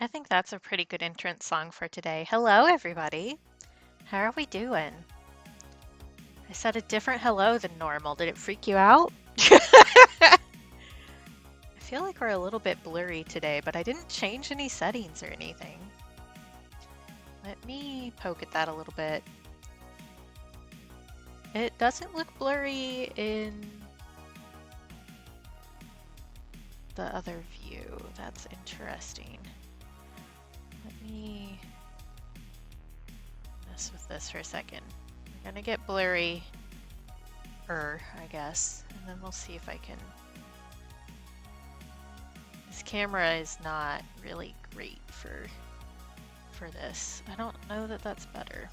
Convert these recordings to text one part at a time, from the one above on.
I think that's a pretty good entrance song for today. Hello, everybody. How are we doing? I said a different hello than normal. Did it freak you out? I feel like we're a little bit blurry today, but I didn't change any settings or anything. Let me poke at that a little bit. It doesn't look blurry in the other view. That's interesting. Let me mess with this for a second. I'm gonna get blurry, I guess, and then we'll see if I can. This camera is not really great for this. I don't know that that's better.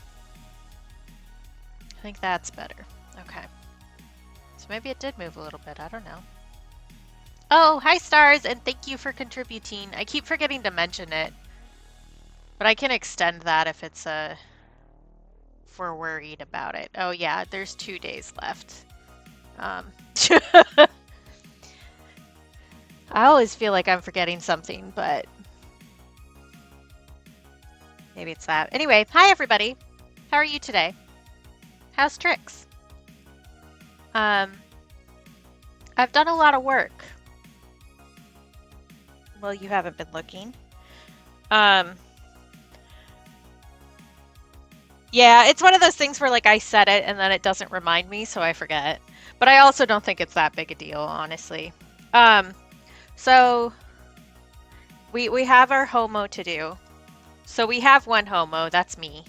I think that's better. Okay. So maybe it did move a little bit. I don't know. Oh, hi stars, and thank you for contributing. I keep forgetting to mention it, but I can extend that if it's if we're worried about it. Oh yeah, there's 2 days left. I always feel like I'm forgetting something, but maybe it's that. Anyway, hi everybody. How are you today? How's tricks? I've done a lot of work. Well, you haven't been looking. Yeah, it's one of those things where like I said it and then it doesn't remind me, so I forget. But I also don't think it's that big a deal, honestly. So we have our homo to do. So we have one homo, that's me.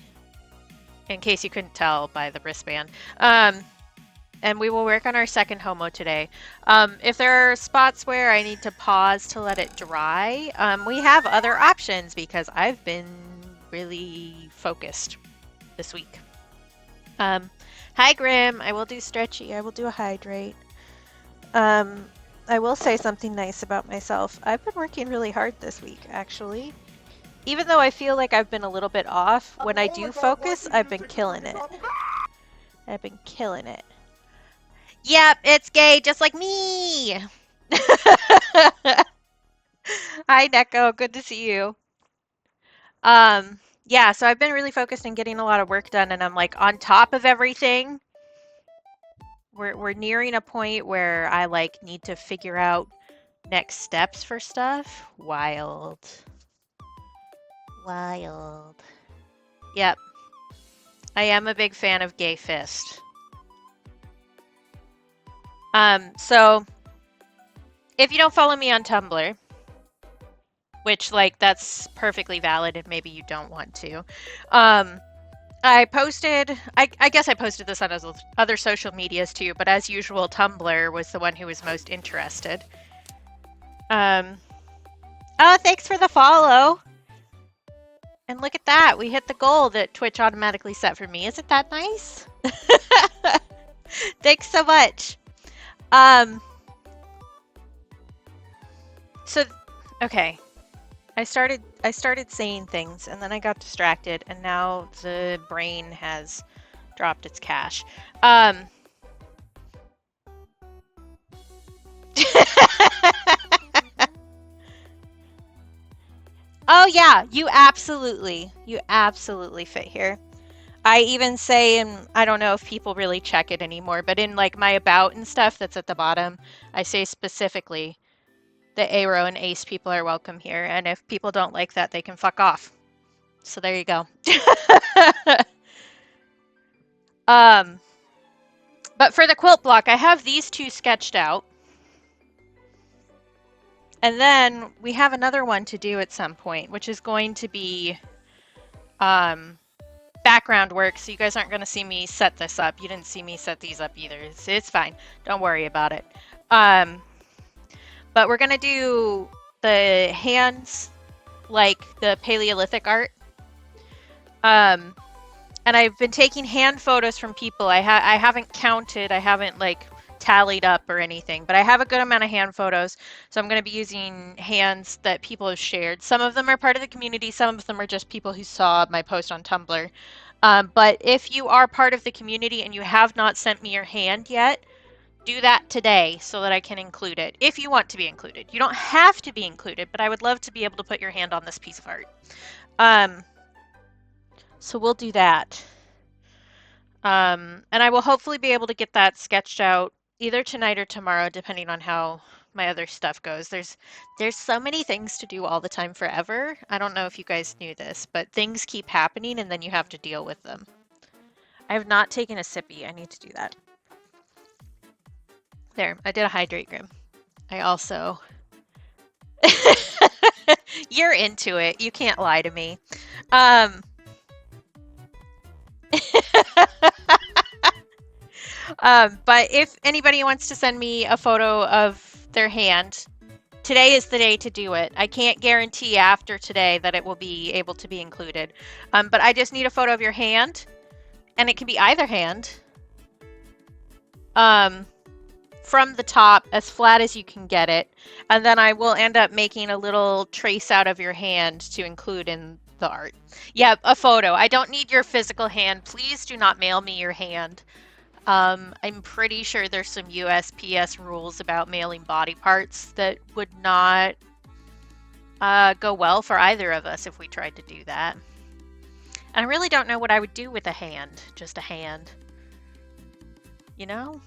In case you couldn't tell by the wristband. And we will work on our second homo today. If there are spots where I need to pause to let it dry, we have other options because I've been really focused this week. Hi Grim, I will do stretchy, I will do a hydrate. I will say something nice about myself. I've been working really hard this week, actually. Even though I feel like I've been a little bit off, when I do focus, I've been killing it. I've been killing it. Yep, it's gay, just like me! Hi, Neko. Good to see you. Yeah, so I've been really focused on getting a lot of work done, and I'm like on top of everything. We're nearing a point where I like need to figure out next steps for stuff. Wild. Wild. Yep. I am a big fan of Gay Fist. So if you don't follow me on Tumblr, which like that's perfectly valid and maybe you don't want to, I posted, I guess I posted this on other social medias too, but as usual, Tumblr was the one who was most interested. Oh, thanks for the follow. And look at that, we hit the goal that Twitch automatically set for me. Isn't that nice? Thanks so much. So, okay. I started saying things and then I got distracted and now the brain has dropped its cache. Oh yeah, you absolutely fit here. I even say, and I don't know if people really check it anymore, but in like my about and stuff that's at the bottom, I say specifically the Aero and Ace people are welcome here, and if people don't like that, they can fuck off. So there you go. But for the quilt block, I have these two sketched out. And then we have another one to do at some point, which is going to be background work, so you guys aren't going to see me set this up. You didn't see me set these up either. It's fine. Don't worry about it. But we're going to do the hands like the Paleolithic art. And I've been taking hand photos from people. I haven't counted. I haven't like tallied up or anything, but I have a good amount of hand photos. So I'm going to be using hands that people have shared. Some of them are part of the community. Some of them are just people who saw my post on Tumblr. But if you are part of the community and you have not sent me your hand yet, Do that today so that I can include it, if you want to be included. You don't have to be included, but I would love to be able to put your hand on this piece of art. So we'll do that. And I will hopefully be able to get that sketched out either tonight or tomorrow, depending on how my other stuff goes. There's so many things to do all the time forever. I don't know if you guys knew this, but things keep happening and then you have to deal with them. I have not taken a sippy. I need to do that. There, I did a hydrate grim. I also... You're into it. You can't lie to me. But if anybody wants to send me a photo of their hand, today is the day to do it. I can't guarantee after today that it will be able to be included. But I just need a photo of your hand, and it can be either hand. From the top, as flat as you can get it. And then I will end up making a little trace out of your hand to include in the art. Yeah, a photo. I don't need your physical hand. Please do not mail me your hand. I'm pretty sure there's some USPS rules about mailing body parts that would not go well for either of us if we tried to do that. And I really don't know what I would do with a hand, just a hand. You know?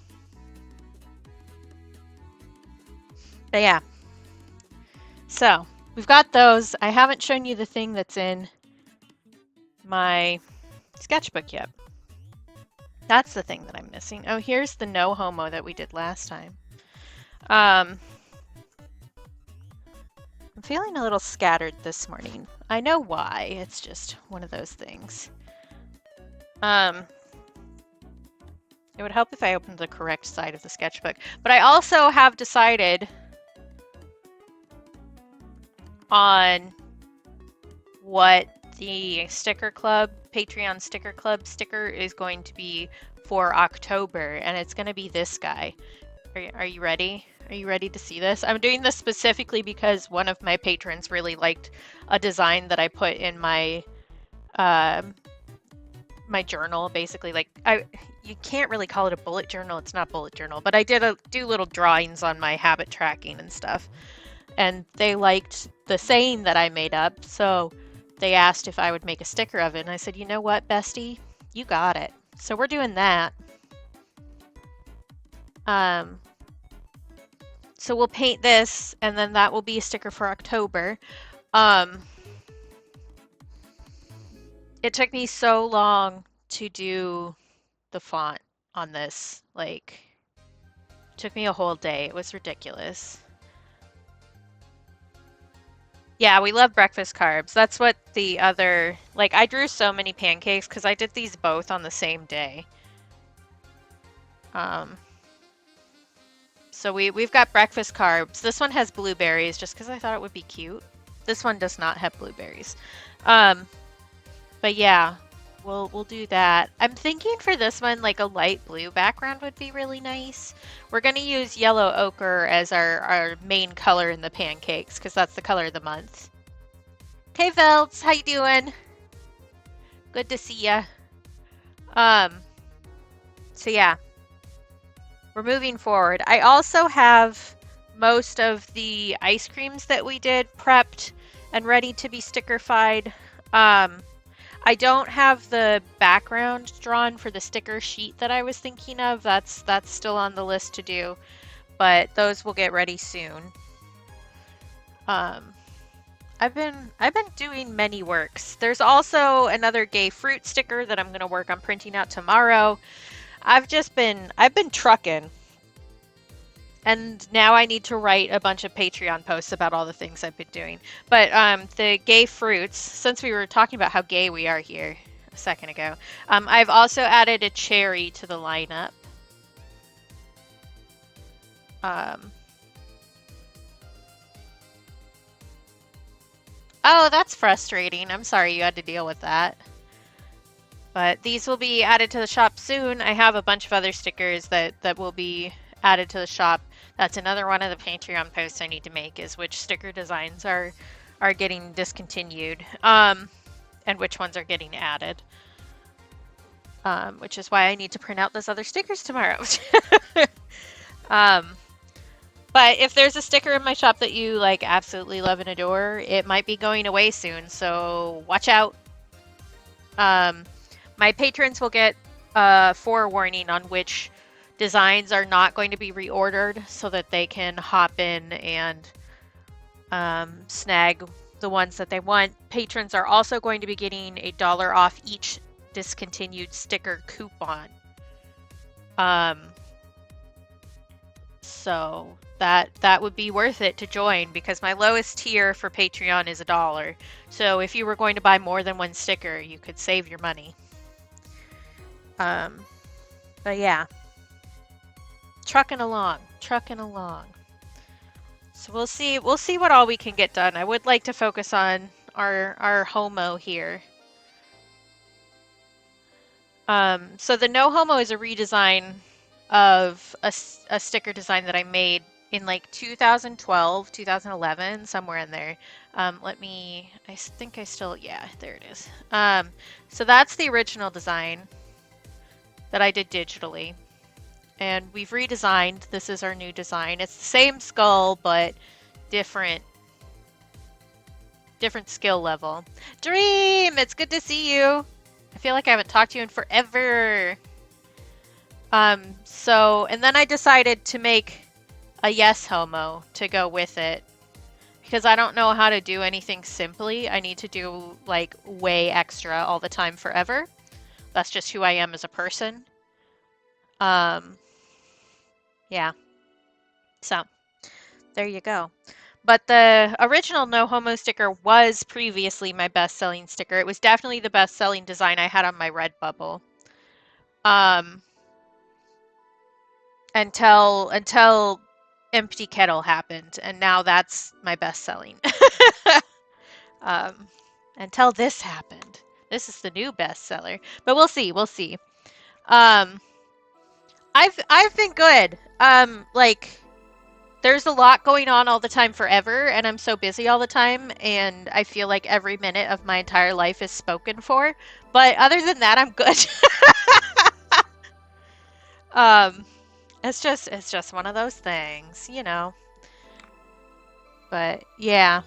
But yeah. So, we've got those. I haven't shown you the thing that's in my sketchbook yet. That's the thing that I'm missing. Oh, here's the no homo that we did last time. I'm feeling a little scattered this morning. I know why. It's just one of those things. It would help if I opened the correct side of the sketchbook. But I also have decided on what the sticker club, Patreon sticker club sticker is going to be for October, and it's going to be this guy. Are you ready? Are you ready to see this? I'm doing this specifically because one of my patrons really liked a design that I put in my my journal, basically. Like, you can't really call it a bullet journal. It's not bullet journal, but I do little drawings on my habit tracking and stuff. And they liked the saying that I made up, so they asked if I would make a sticker of it. And I said, you know what, bestie? You got it. So we're doing that. So we'll paint this, and then that will be a sticker for October. It took me so long to do the font on this. Like, it took me a whole day. It was ridiculous. Yeah, we love breakfast carbs. That's what the other, like, I drew so many pancakes because I did these both on the same day. So we've got breakfast carbs. This one has blueberries just because I thought it would be cute. This one does not have blueberries. But yeah, we'll do that. I'm thinking for this one, like a light blue background would be really nice. We're gonna use yellow ochre as our main color in the pancakes because that's the color of the month. Hey Velts, how you doing? Good to see ya. So yeah, we're moving forward. I also have most of the ice creams that we did prepped and ready to be stickerfied. I don't have the background drawn for the sticker sheet that I was thinking of. That's still on the list to do, but those will get ready soon. I've been doing many works. There's also another gay fruit sticker that I'm going to work on printing out tomorrow. I've been trucking. And now I need to write a bunch of Patreon posts about all the things I've been doing. But the gay fruits, since we were talking about how gay we are here a second ago, I've also added a cherry to the lineup. Oh, that's frustrating. I'm sorry you had to deal with that. But these will be added to the shop soon. I have a bunch of other stickers that will be added to the shop. That's another one of the Patreon posts I need to make, is which sticker designs are getting discontinued, and which ones are getting added. Which is why I need to print out those other stickers tomorrow. Um, but if there's a sticker in my shop that you like absolutely love and adore, it might be going away soon. So watch out. Um, my patrons will get a forewarning on which designs are not going to be reordered so that they can hop in and snag the ones that they want. Patrons are also going to be getting $1 off each discontinued sticker coupon. Um, so that would be worth it to join because my lowest tier for Patreon is $1. So if you were going to buy more than one sticker, you could save your money. Um, but yeah, trucking along, trucking along. So we'll see what all we can get done. I would like to focus on our homo here. So the no homo is a redesign of a sticker design that I made in like 2012, 2011, somewhere in there. I think I still, yeah, there it is. So that's the original design that I did digitally. And we've redesigned. This is our new design. It's the same skull, but different skill level. Dream, it's good to see you. I feel like I haven't talked to you in forever. And then I decided to make a yes homo to go with it because I don't know how to do anything simply. I need to do like way extra all the time forever. That's just who I am as a person. Um, yeah. So there you go. But the original No Homo sticker was previously my best-selling sticker. It was definitely the best-selling design I had on my Redbubble. Um, until Empty Kettle happened, and now that's my best-selling. um, until this happened. This is the new bestseller. But we'll see, we'll see. Um, I've been good. Like there's a lot going on all the time forever, and I'm so busy all the time, and I feel like every minute of my entire life is spoken for. But other than that, I'm good. um, it's just one of those things, you know. But yeah.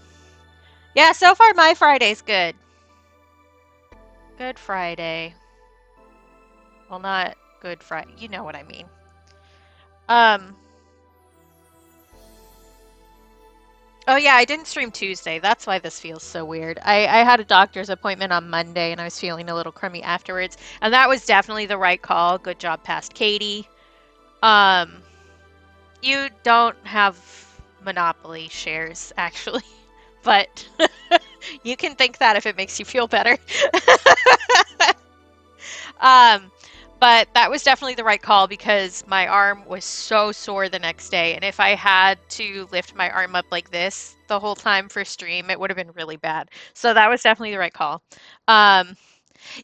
Yeah, so far my Friday's good. Good Friday. Well, not Good Friday. You know what I mean. Um, Oh yeah, I didn't stream Tuesday. That's why this feels so weird. I had a doctor's appointment on Monday and I was feeling a little crummy afterwards. And that was definitely the right call. Good job past Katie. Um, you don't have Monopoly shares, actually. But you can think that if it makes you feel better. Um, but that was definitely the right call because my arm was so sore the next day. And if I had to lift my arm up like this the whole time for stream, it would have been really bad. So that was definitely the right call. Um,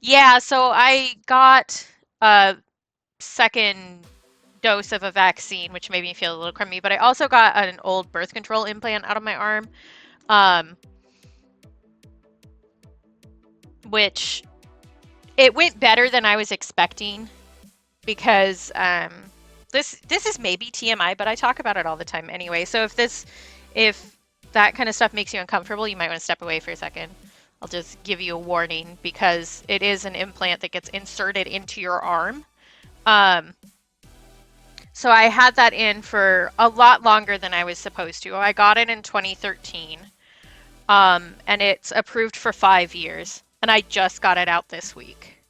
yeah, so I got a second dose of a vaccine, which made me feel a little crummy, but I also got an old birth control implant out of my arm, um, which it went better than I was expecting. Because this is maybe TMI, but I talk about it all the time anyway. So if that kind of stuff makes you uncomfortable, you might want to step away for a second. I'll just give you a warning because it is an implant that gets inserted into your arm. Um, so I had that in for a lot longer than I was supposed to. I got it in 2013, and it's approved for 5 years, and I just got it out this week.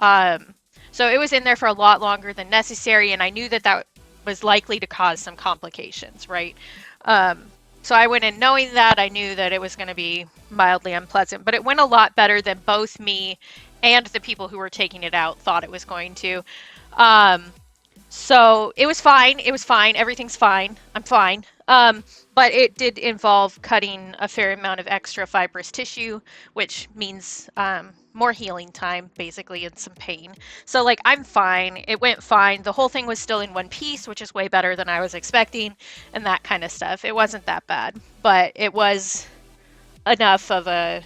Um, so it was in there for a lot longer than necessary, and I knew that that was likely to cause some complications, right? Um, so I went in knowing that. I knew that it was going to be mildly unpleasant, but it went a lot better than both me and the people who were taking it out thought it was going to. Um, so it was fine. It was fine. Everything's fine. I'm fine. But it did involve cutting a fair amount of extra fibrous tissue, which means more healing time, basically, and some pain. So, like, I'm fine. It went fine. The whole thing was still in one piece, which is way better than I was expecting, and that kind of stuff. It wasn't that bad, but it was enough of a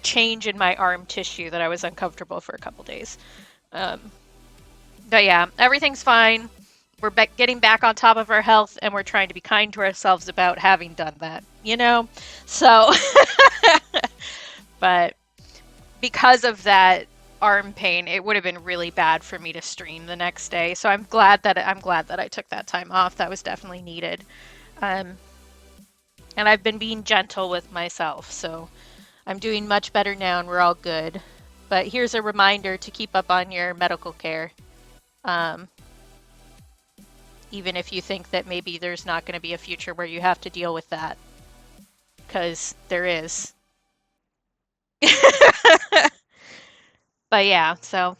change in my arm tissue that I was uncomfortable for a couple days. Um, but yeah, everything's fine. we're getting back on top of our health, and we're trying to be kind to ourselves about having done that, you know? So, but because of that arm pain, it would have been really bad for me to stream the next day. So I'm glad that I took that time off. That was definitely needed. Um, and I've been being gentle with myself, so I'm doing much better now, and we're all good. But here's a reminder to keep up on your medical care. Um, Even if you think that maybe there's not going to be a future where you have to deal with that, because there is. But yeah, so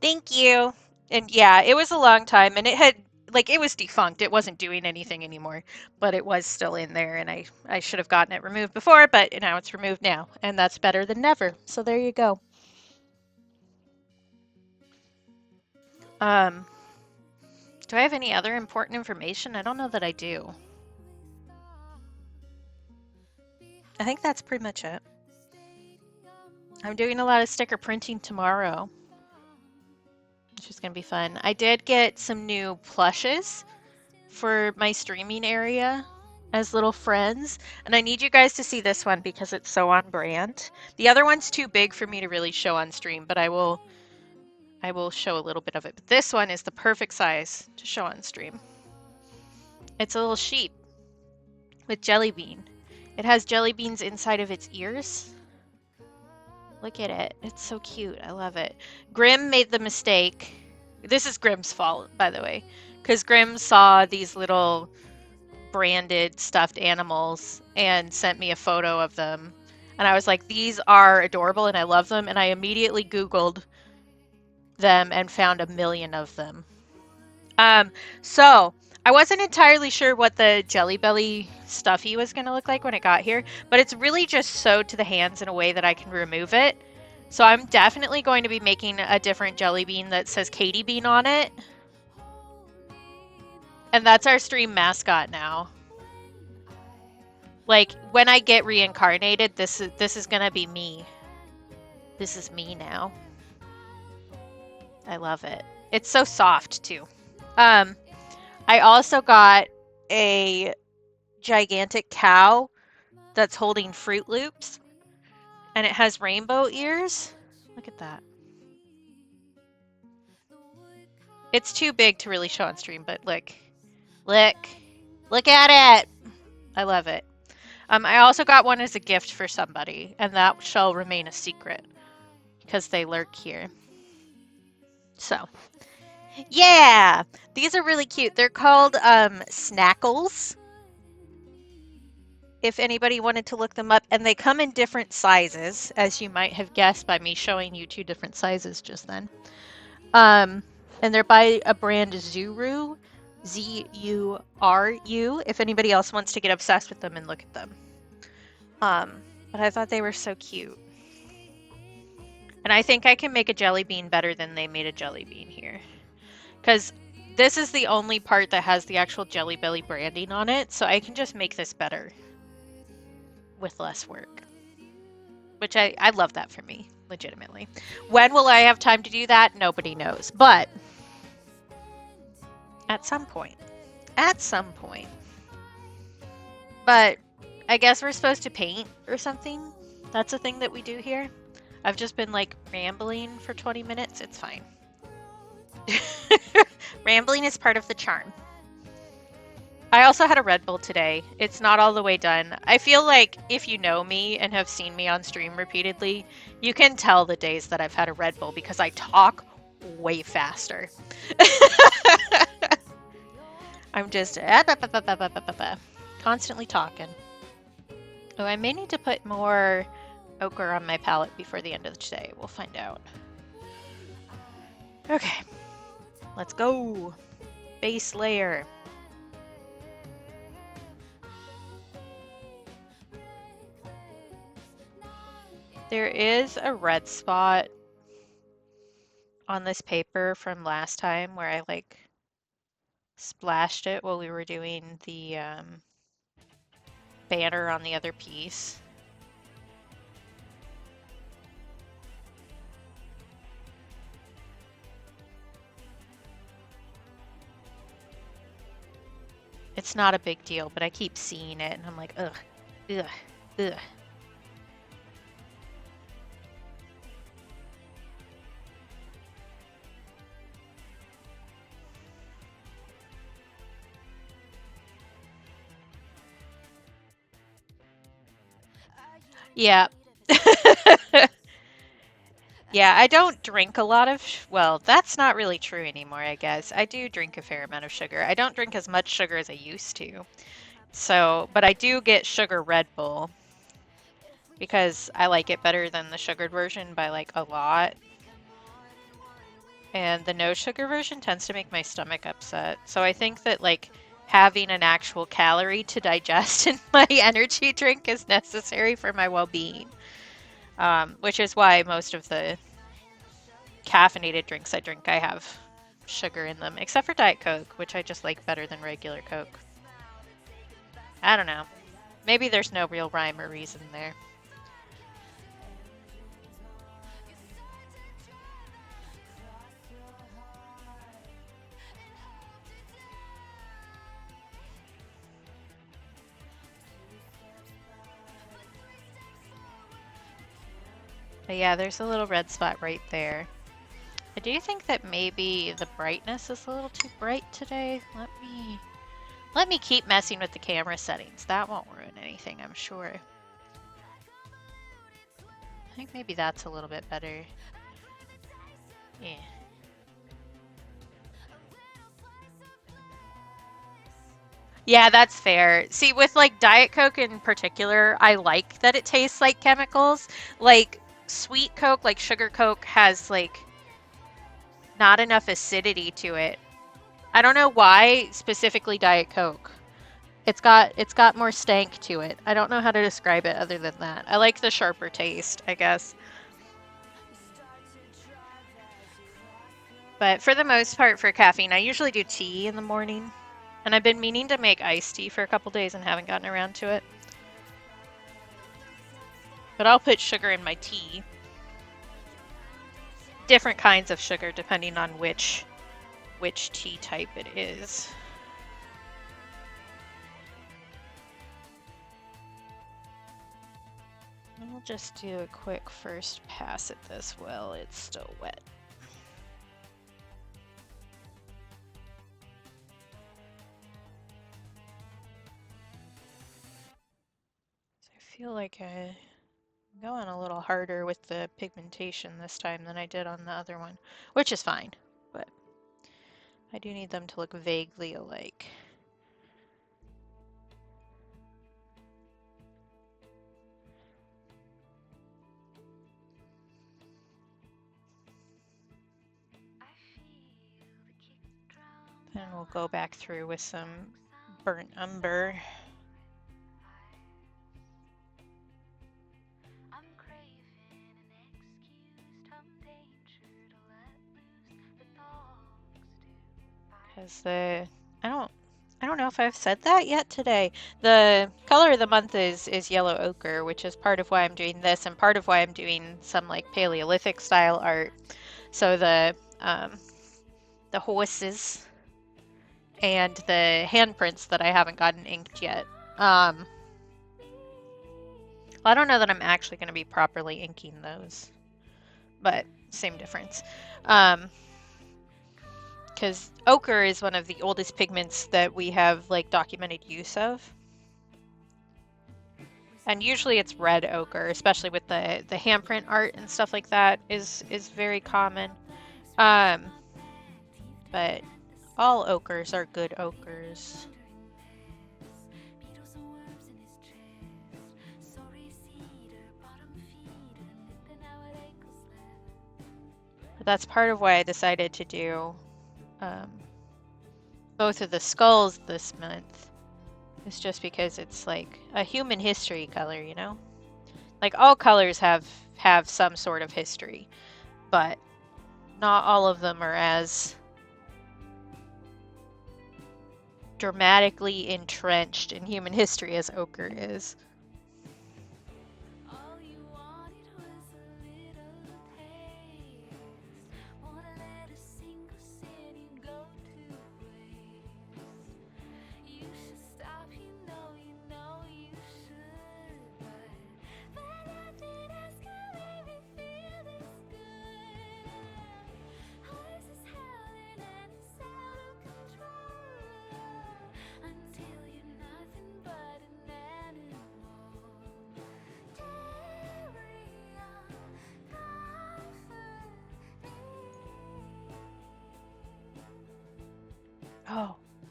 thank you. And yeah, it was a long time, and it was defunct. It wasn't doing anything anymore, but it was still in there, and I should have gotten it removed before, but now it's removed now, and that's better than never. So there you go. Um, do I have any other important information? I don't know that I do. I think that's pretty much it. I'm doing a lot of sticker printing tomorrow, which is going to be fun. I did get some new plushes for my streaming area as little friends, and I need you guys to see this one because it's so on brand. The other one's too big for me to really show on stream, but I will show a little bit of it. But this one is the perfect size to show on stream. It's a little sheep with jelly bean. It has jelly beans inside of its ears. Look at it. It's so cute. I love it. Grim made the mistake. This is Grim's fault, by the way, because Grim saw these little branded stuffed animals and sent me a photo of them. And I was like, these are adorable and I love them. And I immediately Googled them and found a million of them. So I wasn't entirely sure what the Jelly Belly stuffy was going to look like when it got here, but it's really just sewed to the hands in a way that I can remove it. So I'm definitely going to be making a different jelly bean that says Katie Bean on it. And that's our stream mascot now. Like when I get reincarnated, this is going to be me. This is me now. I love it. It's so soft too. I also got a gigantic cow that's holding Fruit Loops, and it has rainbow ears. Look at that. It's too big to really show on stream, but look at it. I love it. I also got one as a gift for somebody, and that shall remain a secret because they lurk here. So, yeah, these are really cute. They're called Snackles, if anybody wanted to look them up, and they come in different sizes, as you might have guessed by me showing you two different sizes just then. And they're by a brand Zuru, Z-U-R-U, if anybody else wants to get obsessed with them and look at them. But I thought they were so cute. And I think I can make a jelly bean better than they made a jelly bean here. Because this is the only part that has the actual Jelly Belly branding on it, so I can just make this better with less work. Which I love that for me, legitimately. When will I have time to do that? Nobody knows. But at some point. At some point. But I guess we're supposed to paint or something. That's a thing that we do here. I've just been like rambling for 20 minutes. It's fine. Rambling is part of the charm. I also had a Red Bull today. It's not all the way done. I feel like if you know me and have seen me on stream repeatedly, you can tell the days that I've had a Red Bull because I talk way faster. I'm just constantly talking. Oh, I may need to put more ochre on my palette before the end of the day. We'll find out. Okay, let's go. Base layer. There is a red spot on this paper from last time where I like splashed it while we were doing the banner on the other piece. It's not a big deal, but I keep seeing it and I'm like, ugh, ugh, ugh. Yeah. Yeah, I don't drink a lot of, well, that's not really true anymore, I guess. I do drink a fair amount of sugar. I don't drink as much sugar as I used to. So, but I do get sugar Red Bull because I like it better than the sugared version by like a lot. And the no sugar version tends to make my stomach upset. So I think that like having an actual calorie to digest in my energy drink is necessary for my well-being. Which is why most of the caffeinated drinks I drink, I have sugar in them, except for Diet Coke, which I just like better than regular Coke. I don't know. Maybe there's no real rhyme or reason there. But yeah, there's a little red spot right there. I do think that maybe the brightness is a little too bright today. Let me keep messing with the camera settings. That won't ruin anything, I'm sure. I think maybe that's a little bit better. Yeah. Yeah, that's fair. See, with like Diet Coke in particular, I like that it tastes like chemicals. Like sweet Coke, like sugar Coke, has like not enough acidity to it. I don't know why specifically Diet Coke. It's got more stank to it. I don't know how to describe it other than that. I like the sharper taste, I guess. But for the most part, for caffeine, I usually do tea in the morning. And I've been meaning to make iced tea for a couple days and haven't gotten around to it. But I'll put sugar in my tea. Different kinds of sugar depending on which tea type it is. I'll just do a quick first pass at this while it's still wet. So I feel like I'm going a little harder with the pigmentation this time than I did on the other one, which is fine, but I do need them to look vaguely alike. Then we'll go back through with some burnt umber. Because I don't know if I've said that yet today. The color of the month is yellow ochre, which is part of why I'm doing this and part of why I'm doing some like Paleolithic style art. So the horses and the handprints that I haven't gotten inked yet. I don't know that I'm actually going to be properly inking those, but same difference. Because ochre is one of the oldest pigments that we have like documented use of. And usually it's red ochre, especially with the handprint art and stuff like that is very common. Um, but all ochres are good ochres. But that's part of why I decided to do both of the skulls this month. It's just because it's like a human history color, you know? Like all colors have some sort of history, but not all of them are as dramatically entrenched in human history as ochre is.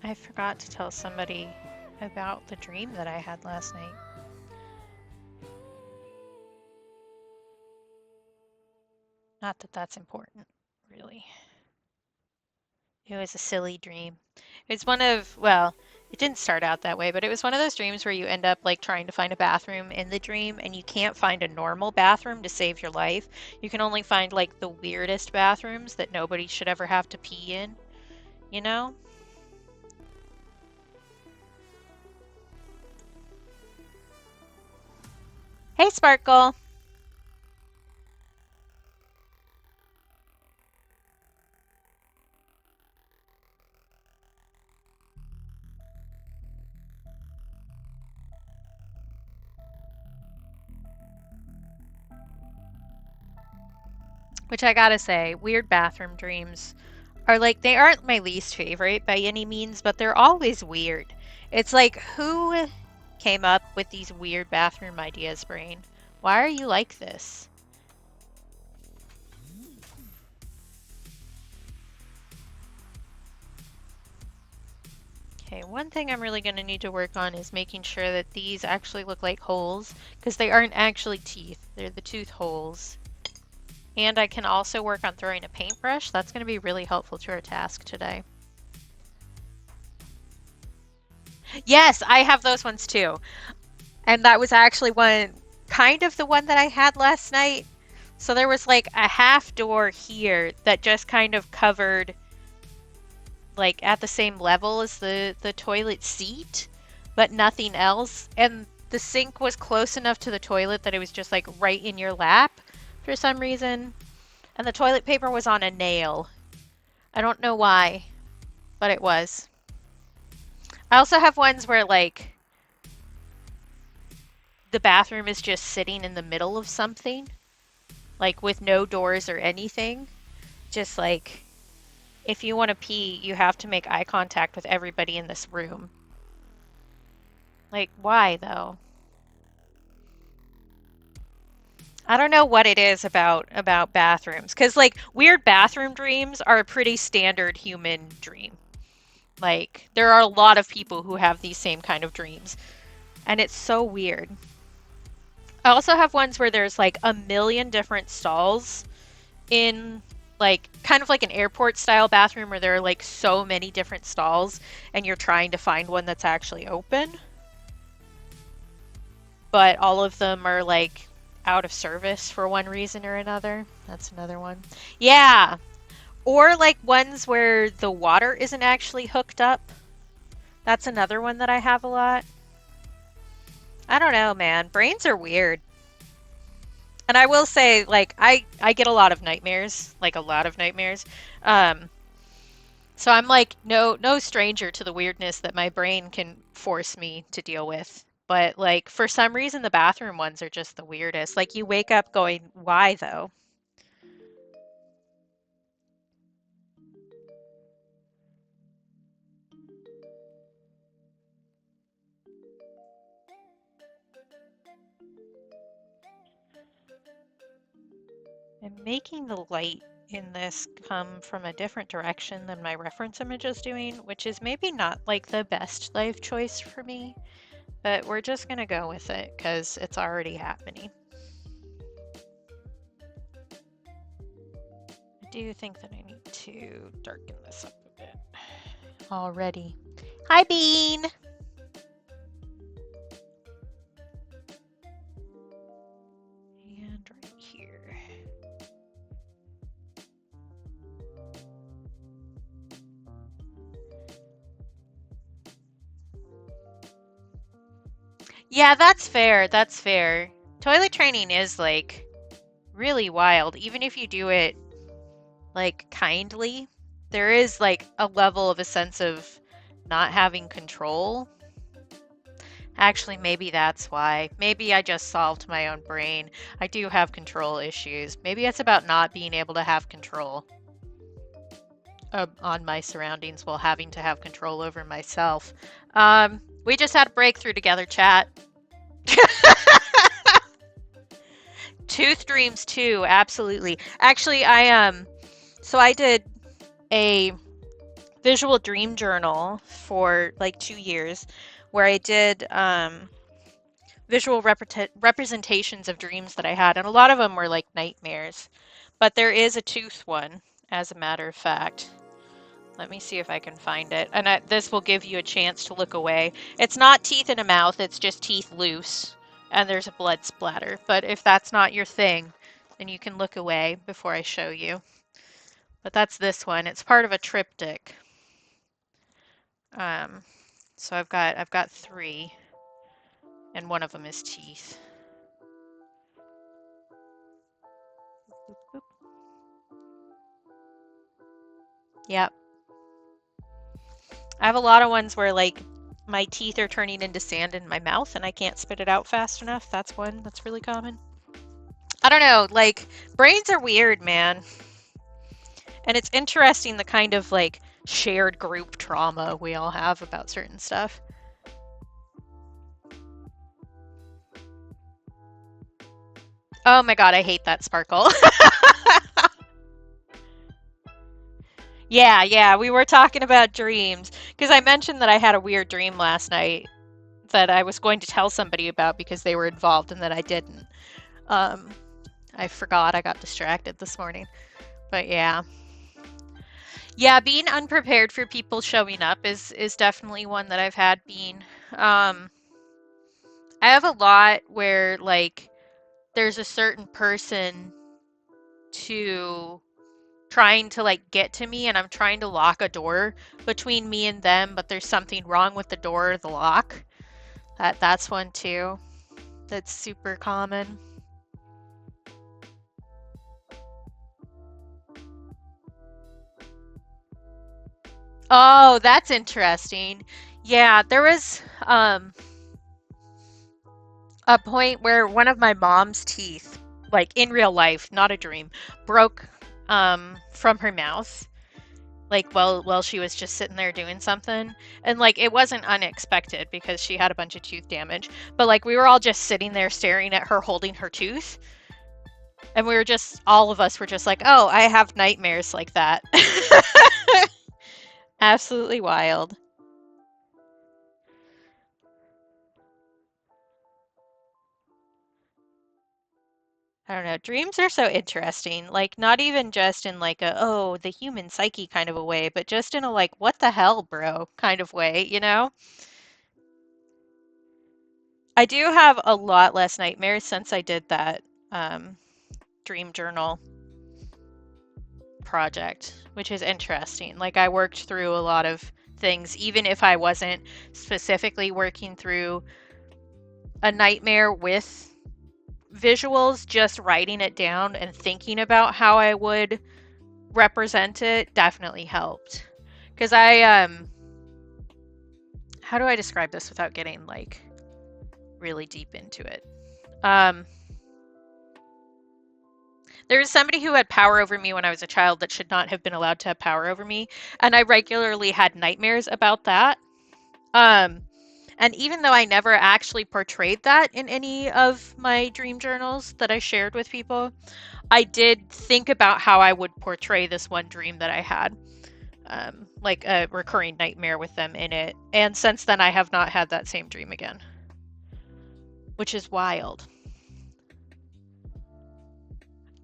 I forgot to tell somebody about the dream that I had last night. Not that that's important, really. It was a silly dream. It's one of, well, it didn't start out that way, but it was one of those dreams where you end up like trying to find a bathroom in the dream and you can't find a normal bathroom to save your life. You can only find like the weirdest bathrooms that nobody should ever have to pee in, you know? Hey, Sparkle. Which I gotta say, weird bathroom dreams are like, they aren't my least favorite by any means, but they're always weird. It's like, who came up with these weird bathroom ideas, brain? Why are you like this? Okay, one thing I'm really going to need to work on is making sure that these actually look like holes, because they aren't actually teeth. They're the tooth holes. And I can also work on throwing a paintbrush. That's going to be really helpful to our task today. Yes, I have those ones too. And that was actually kind of the one that I had last night. So there was like a half door here that just kind of covered like at the same level as the toilet seat, but nothing else. And the sink was close enough to the toilet that it was just like right in your lap for some reason. And the toilet paper was on a nail. I don't know why, but it was. I also have ones where like the bathroom is just sitting in the middle of something, like with no doors or anything. Just like if you want to pee, you have to make eye contact with everybody in this room. Like, why though? I don't know what it is about bathrooms, because like weird bathroom dreams are a pretty standard human dream. Like there are a lot of people who have these same kind of dreams, and it's so weird. I also have ones where there's like a million different stalls in like kind of like an airport style bathroom where there are like so many different stalls and you're trying to find one that's actually open, but all of them are like out of service for one reason or another. That's another one. Yeah. Or like ones where the water isn't actually hooked up. That's another one that I have a lot. I don't know, man. Brains are weird. And I will say, like, I get a lot of nightmares, like a lot of nightmares. Um, so I'm like no stranger to the weirdness that my brain can force me to deal with. But like for some reason the bathroom ones are just the weirdest. Like you wake up going, "Why though?" I'm making the light in this come from a different direction than my reference image is doing, which is maybe not like the best life choice for me, but we're just gonna go with it because it's already happening. I do think that I need to darken this up a bit already. Hi, Bean! And right here. Yeah, that's fair. That's fair. Toilet training is like really wild. Even if you do it like kindly, there is like a level of a sense of not having control. Actually, maybe that's why. Maybe I just solved my own brain. I do have control issues. Maybe it's about not being able to have control on my surroundings while having to have control over myself. We just had a breakthrough together, chat. Tooth dreams too, absolutely. Actually, so I did a visual dream journal for like 2 years where I did visual representations of dreams that I had, and a lot of them were like nightmares. But there is a tooth one, as a matter of fact. Let me see if I can find it. And this will give you a chance to look away. It's not teeth in a mouth, it's just teeth loose. And there's a blood splatter. But if that's not your thing, then you can look away before I show you. But that's this one. It's part of a triptych. Um, so I've got three, and one of them is teeth. Yep. I have a lot of ones where like my teeth are turning into sand in my mouth and I can't spit it out fast enough. That's one that's really common. I don't know, like brains are weird, man. And it's interesting the kind of like shared group trauma we all have about certain stuff. Oh my god, I hate that sparkle. Yeah, we were talking about dreams because I mentioned that I had a weird dream last night that I was going to tell somebody about because they were involved and that I didn't. Um, I forgot. I got distracted this morning. But yeah. Yeah, being unprepared for people showing up is definitely one that I've had being I have a lot where like there's a certain person to trying to like get to me and I'm trying to lock a door between me and them, but there's something wrong with the door or the lock. That's one too. That's super common. Oh, that's interesting. Yeah, there was a point where one of my mom's teeth, like in real life, not a dream, broke from her mouth. Like while she was just sitting there doing something. And like it wasn't unexpected because she had a bunch of tooth damage. But like we were all just sitting there staring at her holding her tooth. And we were just all of us were just like, "Oh, I have nightmares like that." Absolutely wild. I don't know. Dreams are so interesting. Like not even just in like a oh, the human psyche kind of a way, but just in a like what the hell, bro kind of way, you know? I do have a lot less nightmares since I did that um, dream journal project, which is interesting. Like I worked through a lot of things, even if I wasn't specifically working through a nightmare with visuals, just writing it down and thinking about how I would represent it definitely helped. Because how do I describe this without getting like really deep into it? Um, there was somebody who had power over me when I was a child that should not have been allowed to have power over me, and I regularly had nightmares about that. Um, and even though I never actually portrayed that in any of my dream journals that I shared with people, I did think about how I would portray this one dream that I had, like a recurring nightmare with them in it. And since then, I have not had that same dream again, which is wild.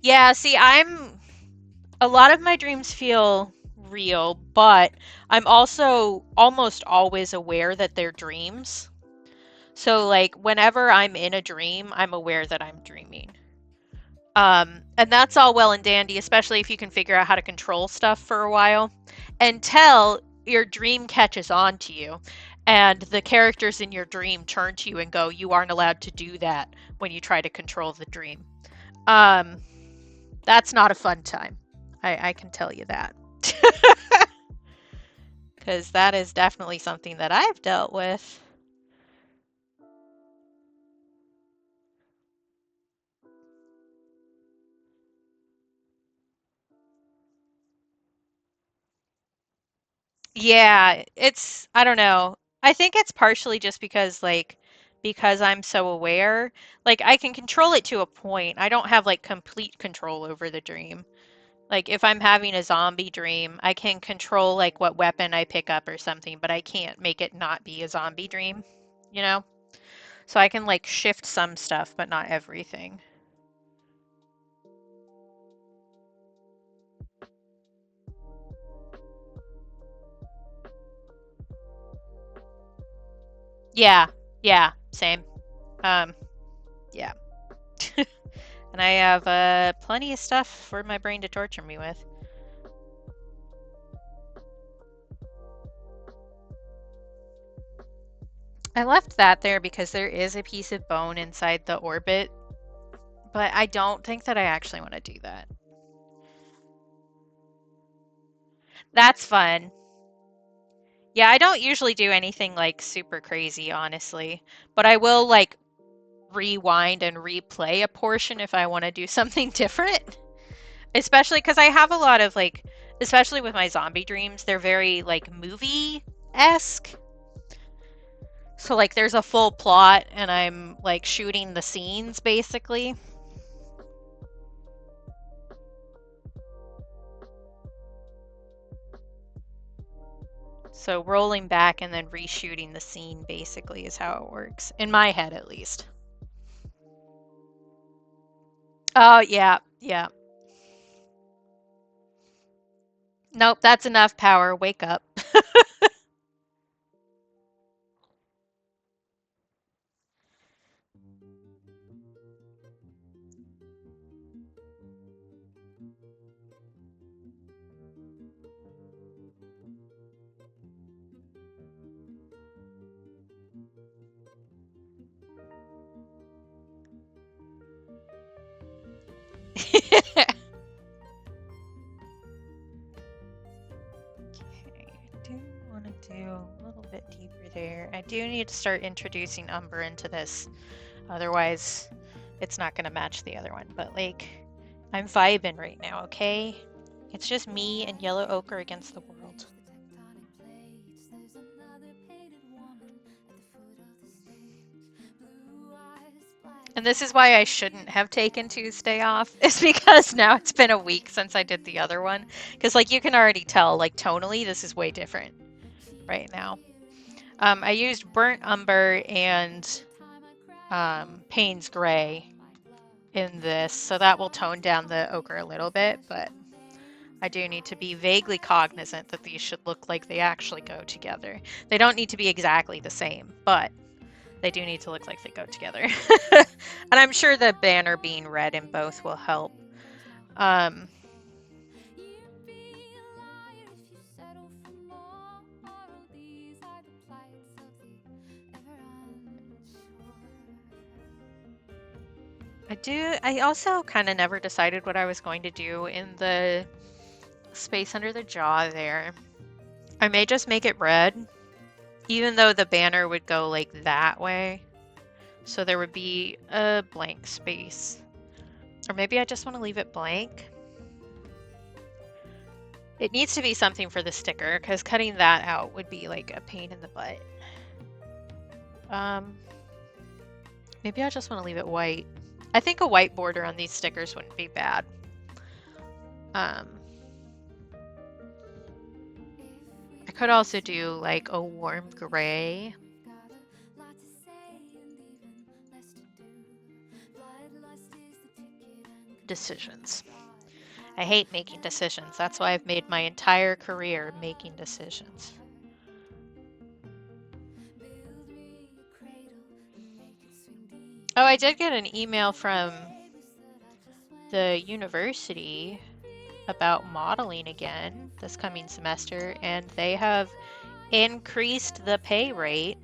Yeah, see, a lot of my dreams feel real, but I'm also almost always aware that they're dreams. So, like, whenever I'm in a dream, I'm aware that I'm dreaming. And that's all well and dandy, especially if you can figure out how to control stuff for a while until your dream catches on to you and the characters in your dream turn to you and go, "You aren't allowed to do that," when you try to control the dream. Um, that's not a fun time. I can tell you that. Because that is definitely something that I've dealt with. Yeah, I don't know. I think it's partially just because I'm so aware, like I can control it to a point. I don't have like complete control over the dream. Like if I'm having a zombie dream, I can control like what weapon I pick up or something, but I can't make it not be a zombie dream, you know? So I can like shift some stuff, but not everything. Yeah, yeah, same. Um, yeah. And I have plenty of stuff for my brain to torture me with. I left that there because there is a piece of bone inside the orbit, but I don't think that I actually want to do that. That's fun. Yeah, I don't usually do anything like super crazy, honestly, but I will like rewind and replay a portion if I want to do something different. Especially because I have a lot of like, especially with my zombie dreams, they're very like movie-esque. So like there's a full plot and I'm like shooting the scenes basically. So rolling back and then reshooting the scene basically is how it works. In my head at least. Oh yeah, yeah. Nope, that's enough power. Wake up. Okay, I do want to do a little bit deeper there. I do need to start introducing umber into this. Otherwise, it's not going to match the other one. But like, I'm vibing right now, okay? It's just me and yellow ochre against the world. And this is why I shouldn't have taken Tuesday off, is because now it's been a week since I did the other one. Because, like, you can already tell, like, tonally, this is way different right now. I used burnt umber and Payne's gray in this, so that will tone down the ochre a little bit, but I do need to be vaguely cognizant that these should look like they actually go together. They don't need to be exactly the same, but they do need to look like they go together. And I'm sure the banner being red in both will help. Um, I also kind of never decided what I was going to do in the space under the jaw there. I may just make it red, even though the banner would go like that way. So there would be a blank space. Or maybe I just want to leave it blank. It needs to be something for the sticker, because cutting that out would be like a pain in the butt. Maybe I just want to leave it white. I think a white border on these stickers wouldn't be bad. I could also do like a warm gray. Decisions. I hate making decisions. That's why I've made my entire career making decisions. Oh, I did get an email from the university about modeling again this coming semester, and they have increased the pay rate.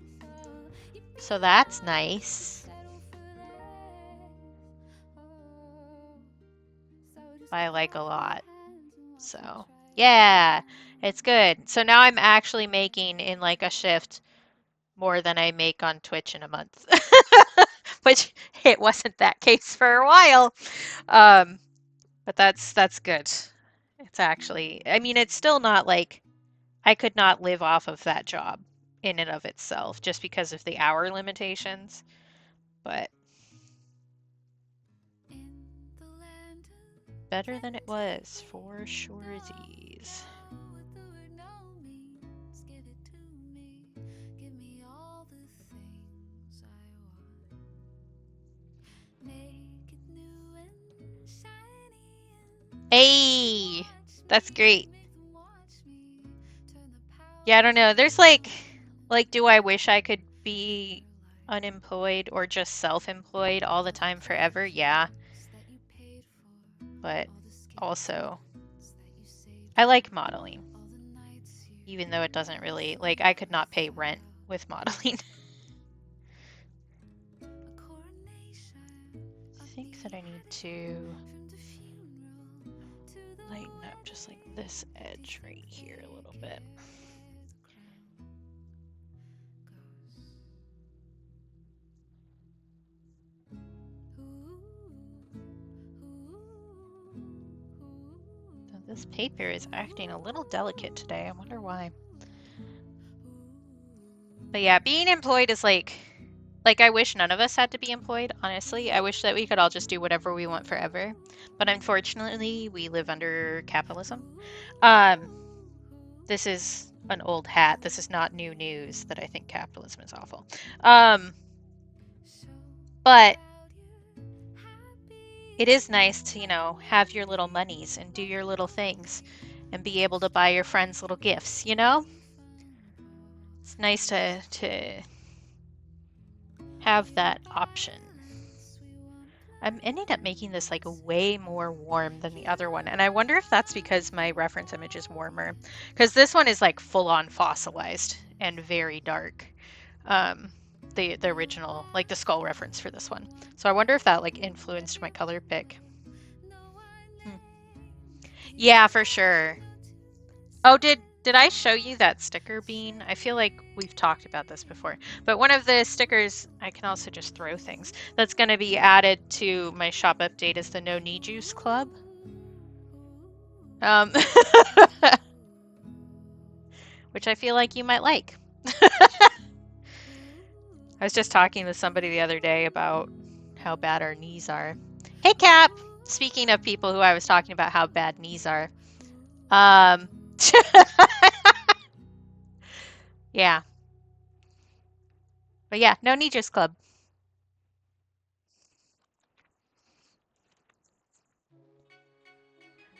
So that's nice. By like a lot. So, yeah, it's good. So now I'm actually making in like a shift more than I make on Twitch in a month. Which it wasn't that case for a while. Um, but that's good. It's actually, I mean, it's still not like I could not live off of that job in and of itself just because of the hour limitations. But better than it was, for surezies. Hey, that's great. Yeah, I don't know. There's like, do I wish I could be unemployed or just self-employed all the time forever? Yeah, but also I like modeling, even though it doesn't really, like, I could not pay rent with modeling. I think that I need to lighten up just like this edge right here a little bit. So this paper is acting a little delicate today. I wonder why. But yeah, being employed is like I wish none of us had to be employed, honestly. I wish that we could all just do whatever we want forever. But unfortunately, we live under capitalism. Um, this is an old hat. This is not new news that I think capitalism is awful. But it is nice to, have your little monies and do your little things and be able to buy your friends little gifts, you know? It's nice to have that option. I'm ending up making this like way more warm than the other one, and I wonder if that's because my reference image is warmer, because this one is like full on fossilized and very dark. Um, the original, like the skull reference for this one. So I wonder if that like influenced my color pick. Hmm. Yeah, for sure. Oh, did I show you that sticker bean? I feel like we've talked about this before. But one of the stickers, I can also just throw things, that's going to be added to my shop update is the No Knee Juice Club. Which I feel like you might like. I was just talking with somebody the other day about how bad our knees are. Hey, Cap! Speaking of people who I was talking about how bad knees are. Um, yeah. But yeah, No Knee Juice Club.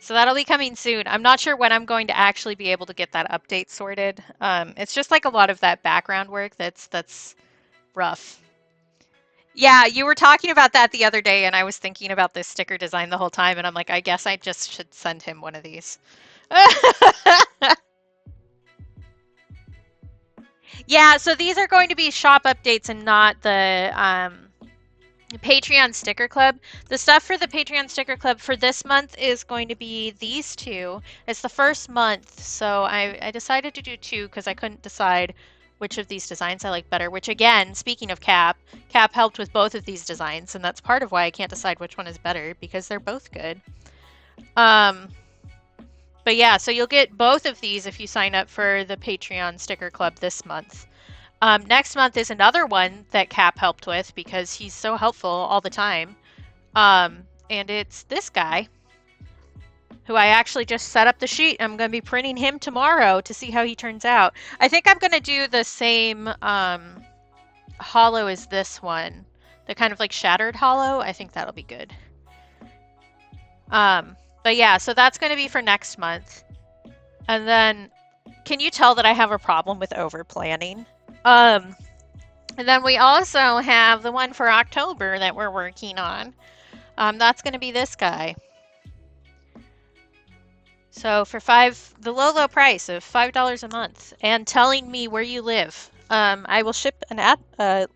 So that'll be coming soon. I'm not sure when I'm going to actually be able to get that update sorted. It's just like a lot of that background work that's rough. Yeah, you were talking about that the other day, and I was thinking about this sticker design the whole time, and I'm like, I guess I just should send him one of these. Yeah, so these are going to be shop updates and not the Patreon Sticker Club. The stuff for the Patreon Sticker Club for this month is going to be these two. It's the first month, so I decided to do two because I couldn't decide which of these designs I like better, which again, speaking of Cap helped with both of these designs, and that's part of why I can't decide which one is better, because they're both good. But yeah, so you'll get both of these if you sign up for the Patreon Sticker Club this month. Next month is another one that Cap helped with because he's so helpful all the time. And it's this guy who I actually just set up the sheet. I'm going to be printing him tomorrow to see how he turns out. I think I'm going to do the same hollow as this one, the kind of like shattered hollow. I think that'll be good. But yeah, so that's going to be for next month. And then, can you tell that I have a problem with over planning? And then we also have the one for October that we're working on. That's going to be this guy. So for the low price of $5 a month, and telling me where you live, I will ship a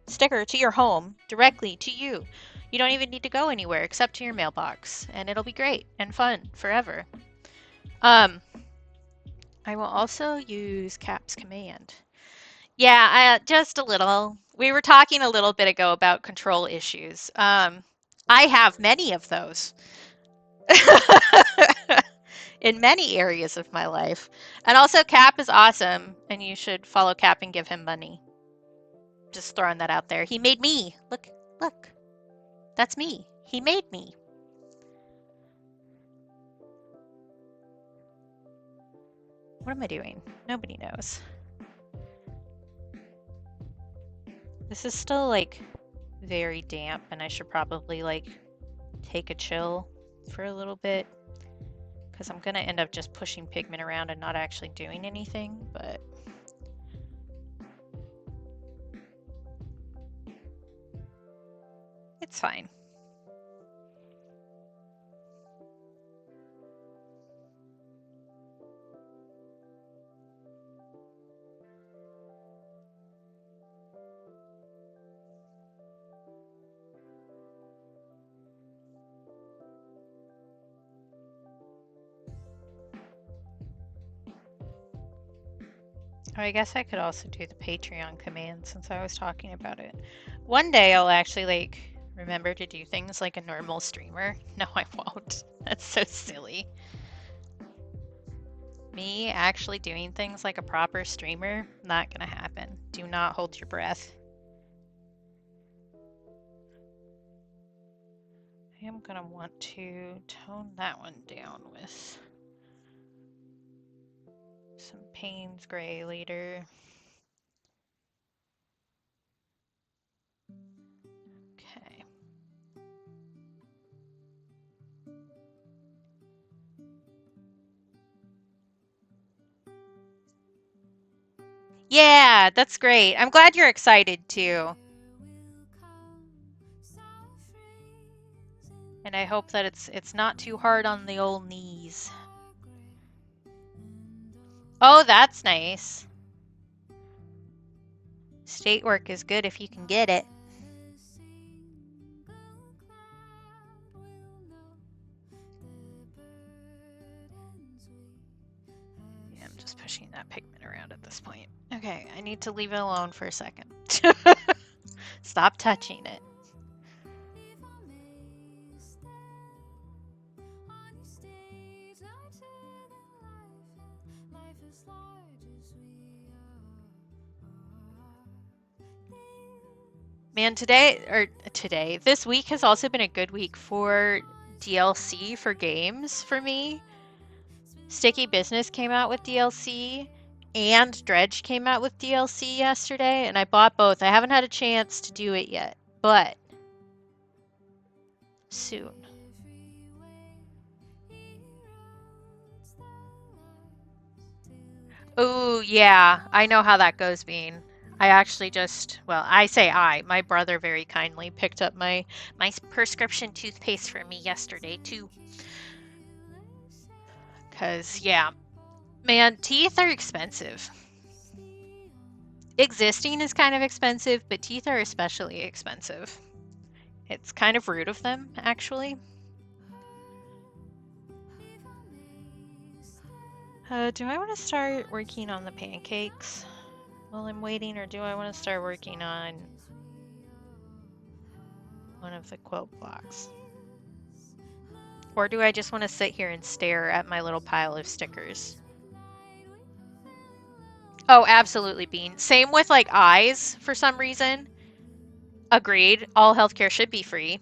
sticker to your home directly to you. You don't even need to go anywhere except to your mailbox, and it'll be great and fun forever. I will also use Cap's command. Yeah, just a little. We were talking a little bit ago about control issues. I have many of those in many areas of my life. And also, Cap is awesome, and you should follow Cap and give him money. Just throwing that out there. He made me. Look, look. That's me. He made me. What am I doing? Nobody knows. This is still like very damp and I should probably like take a chill for a little bit because I'm gonna end up just pushing pigment around and not actually doing anything, but it's fine. Oh, I guess I could also do the Patreon command since I was talking about it. One day I'll actually like remember to do things like a normal streamer. No, I won't. That's so silly. Me actually doing things like a proper streamer, not gonna happen. Do not hold your breath. I am gonna want to tone that one down with some Payne's Gray later. Okay. Yeah, that's great. I'm glad you're excited too. And I hope that it's not too hard on the old knees. Oh, that's nice. State work is good if you can get it. Yeah, I'm just pushing that pigment around at this point. Okay, I need to leave it alone for a second. Stop touching it. Man, this week has also been a good week for DLC for games for me. Sticky Business came out with DLC and Dredge came out with DLC yesterday, and I bought both. I haven't had a chance to do it yet, but soon. Oh, yeah, I know how that goes, Bean. I actually just, well, I say my brother very kindly picked up my prescription toothpaste for me yesterday too. Cause yeah, man, teeth are expensive. Existing is kind of expensive, but teeth are especially expensive. It's kind of rude of them, actually. Do I want to start working on the pancakes while I'm waiting, or do I want to start working on one of the quilt blocks? Or do I just want to sit here and stare at my little pile of stickers? Oh, absolutely, Bean. Same with like eyes for some reason. Agreed. All healthcare should be free.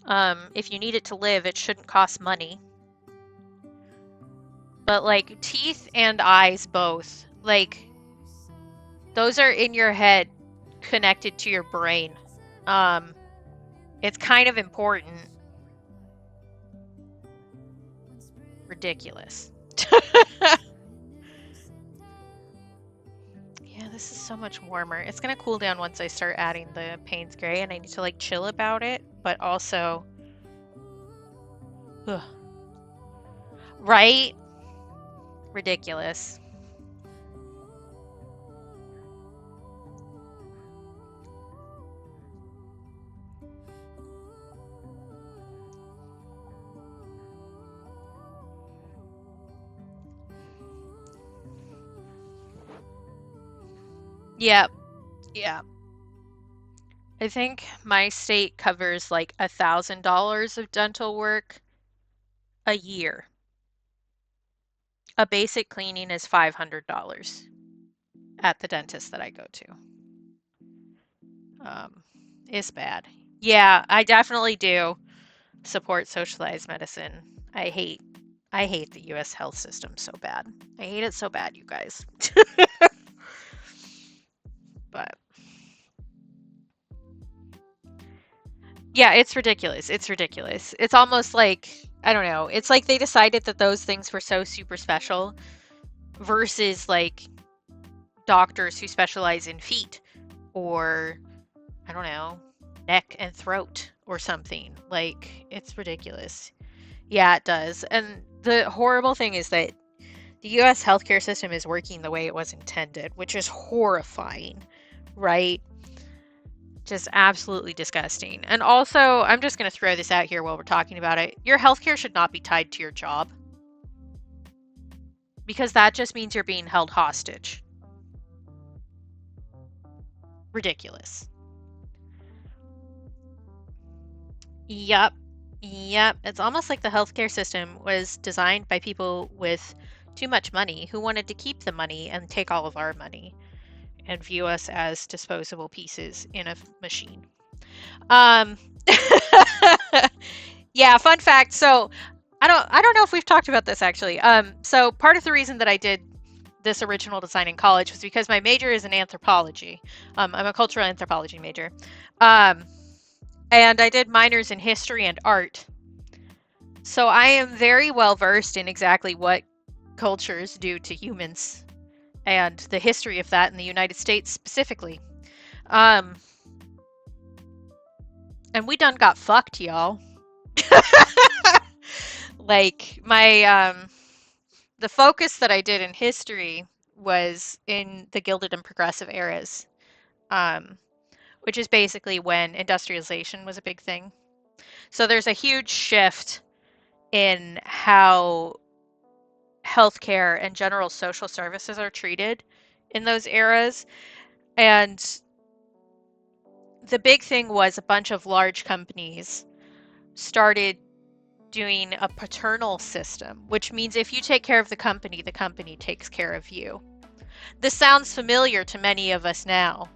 If you need it to live, it shouldn't cost money. But like teeth and eyes both, like those are in your head connected to your brain. It's kind of important. Ridiculous. Yeah, this is so much warmer. It's gonna cool down once I start adding the Payne's Gray, and I need to like chill about it, but also, ugh. Right? Ridiculous. Yep. Yeah. I think my state covers like $1,000 of dental work a year. A basic cleaning is $500 at the dentist that I go to. Um, it's bad. Yeah, I definitely do support socialized medicine. I hate I hate the US health system so bad. I hate it so bad, you guys. But yeah, it's ridiculous. It's ridiculous. It's almost like, I don't know, it's like they decided that those things were so super special versus like doctors who specialize in feet or, I don't know, neck and throat or something. Like, it's ridiculous. Yeah, it does. And the horrible thing is that the US healthcare system is working the way it was intended, which is horrifying, right? Just absolutely disgusting. And also, I'm just going to throw this out here while we're talking about it. Your healthcare should not be tied to your job because that just means you're being held hostage. Ridiculous. Yep. Yep. It's almost like the healthcare system was designed by people with too much money who wanted to keep the money and take all of our money and view us as disposable pieces in a machine. Um Yeah, fun fact. So, I don't know if we've talked about this actually. So part of the reason that I did this original design in college was because my major is in anthropology. I'm a cultural anthropology major. Um, and I did minors in history and art. So I am very well versed in exactly what cultures do to humans and the history of that in the United States specifically. Um, and we done got fucked, y'all. Like my the focus that I did in history was in the Gilded and Progressive eras, um, which is basically when industrialization was a big thing. So there's a huge shift in how healthcare and general social services are treated in those eras. And the big thing was a bunch of large companies started doing a paternal system, which means if you take care of the company takes care of you. This sounds familiar to many of us now,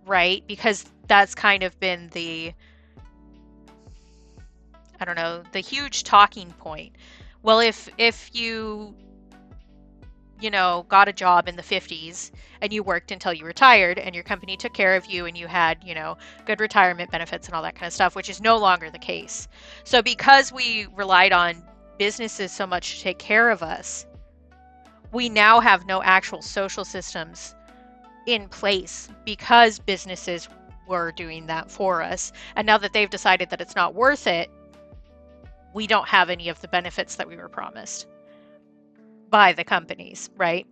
right? Because that's kind of been the, I don't know, the huge talking point. Well, if you got a job in the 50s and you worked until you retired and your company took care of you and you had, good retirement benefits and all that kind of stuff, which is no longer the case. So because we relied on businesses so much to take care of us, we now have no actual social systems in place because businesses were doing that for us. And now that they've decided that it's not worth it, we don't have any of the benefits that we were promised by the companies, right?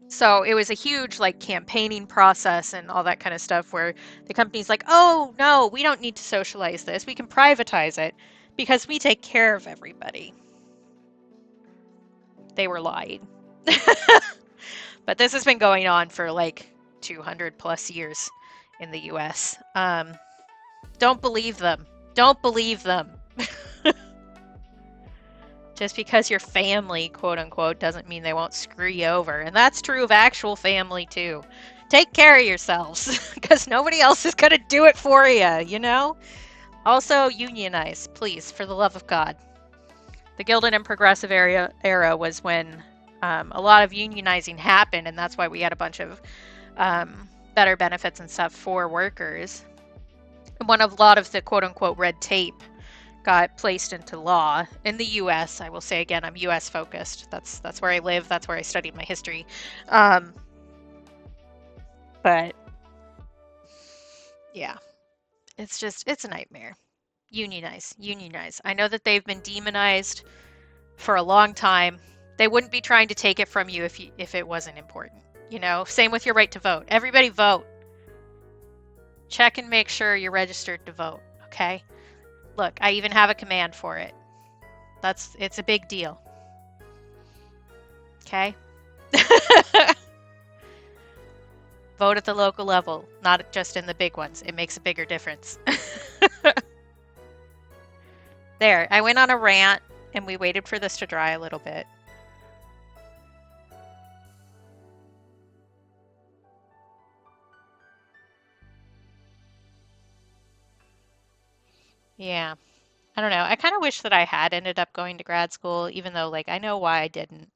So it was a huge like campaigning process and all that kind of stuff where the company's like, "Oh, no, we don't need to socialize this. We can privatize it because we take care of everybody." They were lying. But this has been going on for like 200 plus years in the US. Don't believe them. Don't believe them. Just because you're family, quote unquote, doesn't mean they won't screw you over. And that's true of actual family, too. Take care of yourselves because nobody else is going to do it for you? Also, unionize, please, for the love of God. The Gilded and Progressive era was when a lot of unionizing happened, and that's why we had a bunch of better benefits and stuff for workers. And a lot of the quote unquote red tape got placed into law in the U.S. I will say again, I'm U.S. focused. That's where I live. That's where I studied my history. Um, but yeah, it's a nightmare. Unionize, unionize. I know that they've been demonized for a long time. They wouldn't be trying to take it from you if it wasn't important. Same with your right to vote. Everybody vote. Check and make sure you're registered to vote. Okay. Look, I even have a command for it. It's a big deal. Okay? Vote at the local level, not just in the big ones. It makes a bigger difference. There, I went on a rant and we waited for this to dry a little bit. Yeah. I don't know. I kind of wish that I had ended up going to grad school, even though, like, I know why I didn't.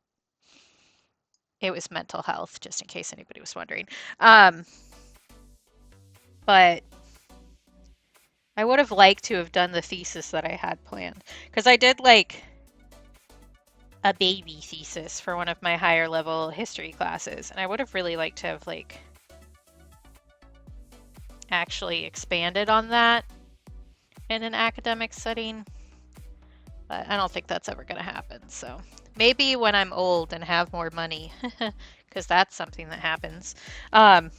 It was mental health, just in case anybody was wondering. Um, but I would have liked to have done the thesis that I had planned because I did like a baby thesis for one of my higher level history classes, and I would have really liked to have like actually expanded on that in an academic setting, but I don't think that's ever going to happen. So maybe when I'm old and have more money, because that's something that happens, um,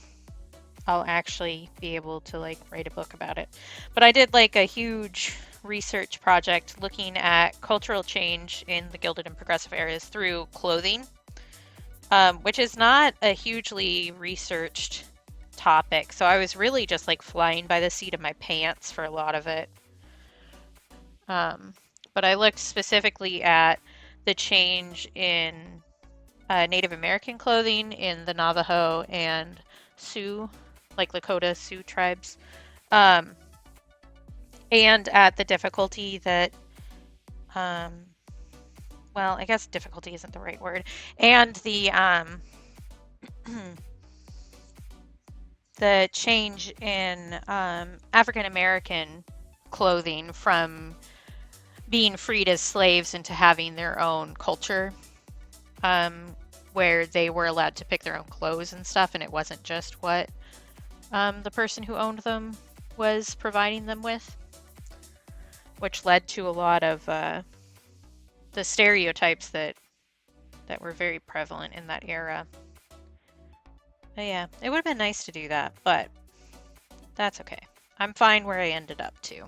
I'll actually be able to like write a book about it. But I did like a huge research project looking at cultural change in the Gilded and Progressive eras through clothing, which is not a hugely researched topic. So I was really just like flying by the seat of my pants for a lot of it. Um, but I looked specifically at the change in Native American clothing in the Navajo and Sioux, like Lakota Sioux tribes, um, and at the difficulty that, um, well, I guess difficulty isn't the right word, and the change in African American clothing from being freed as slaves into having their own culture, um, where they were allowed to pick their own clothes and stuff, and it wasn't just what the person who owned them was providing them with, which led to a lot of the stereotypes that were very prevalent in that era. But yeah, it would have been nice to do that, but that's okay. I'm fine where I ended up too.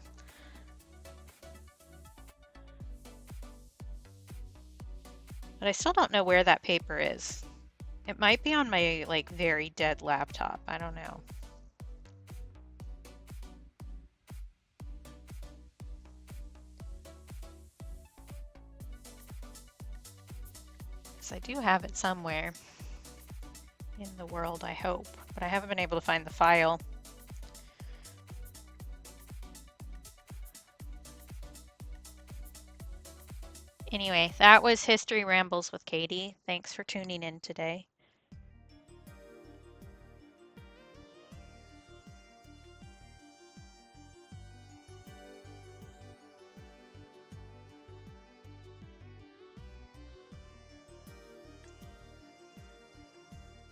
But I still don't know where that paper is. It might be on my like very dead laptop. I don't know. Because I do have it somewhere in the world, I hope, but I haven't been able to find the file. Anyway, that was History Rambles with Katie. Thanks for tuning in today.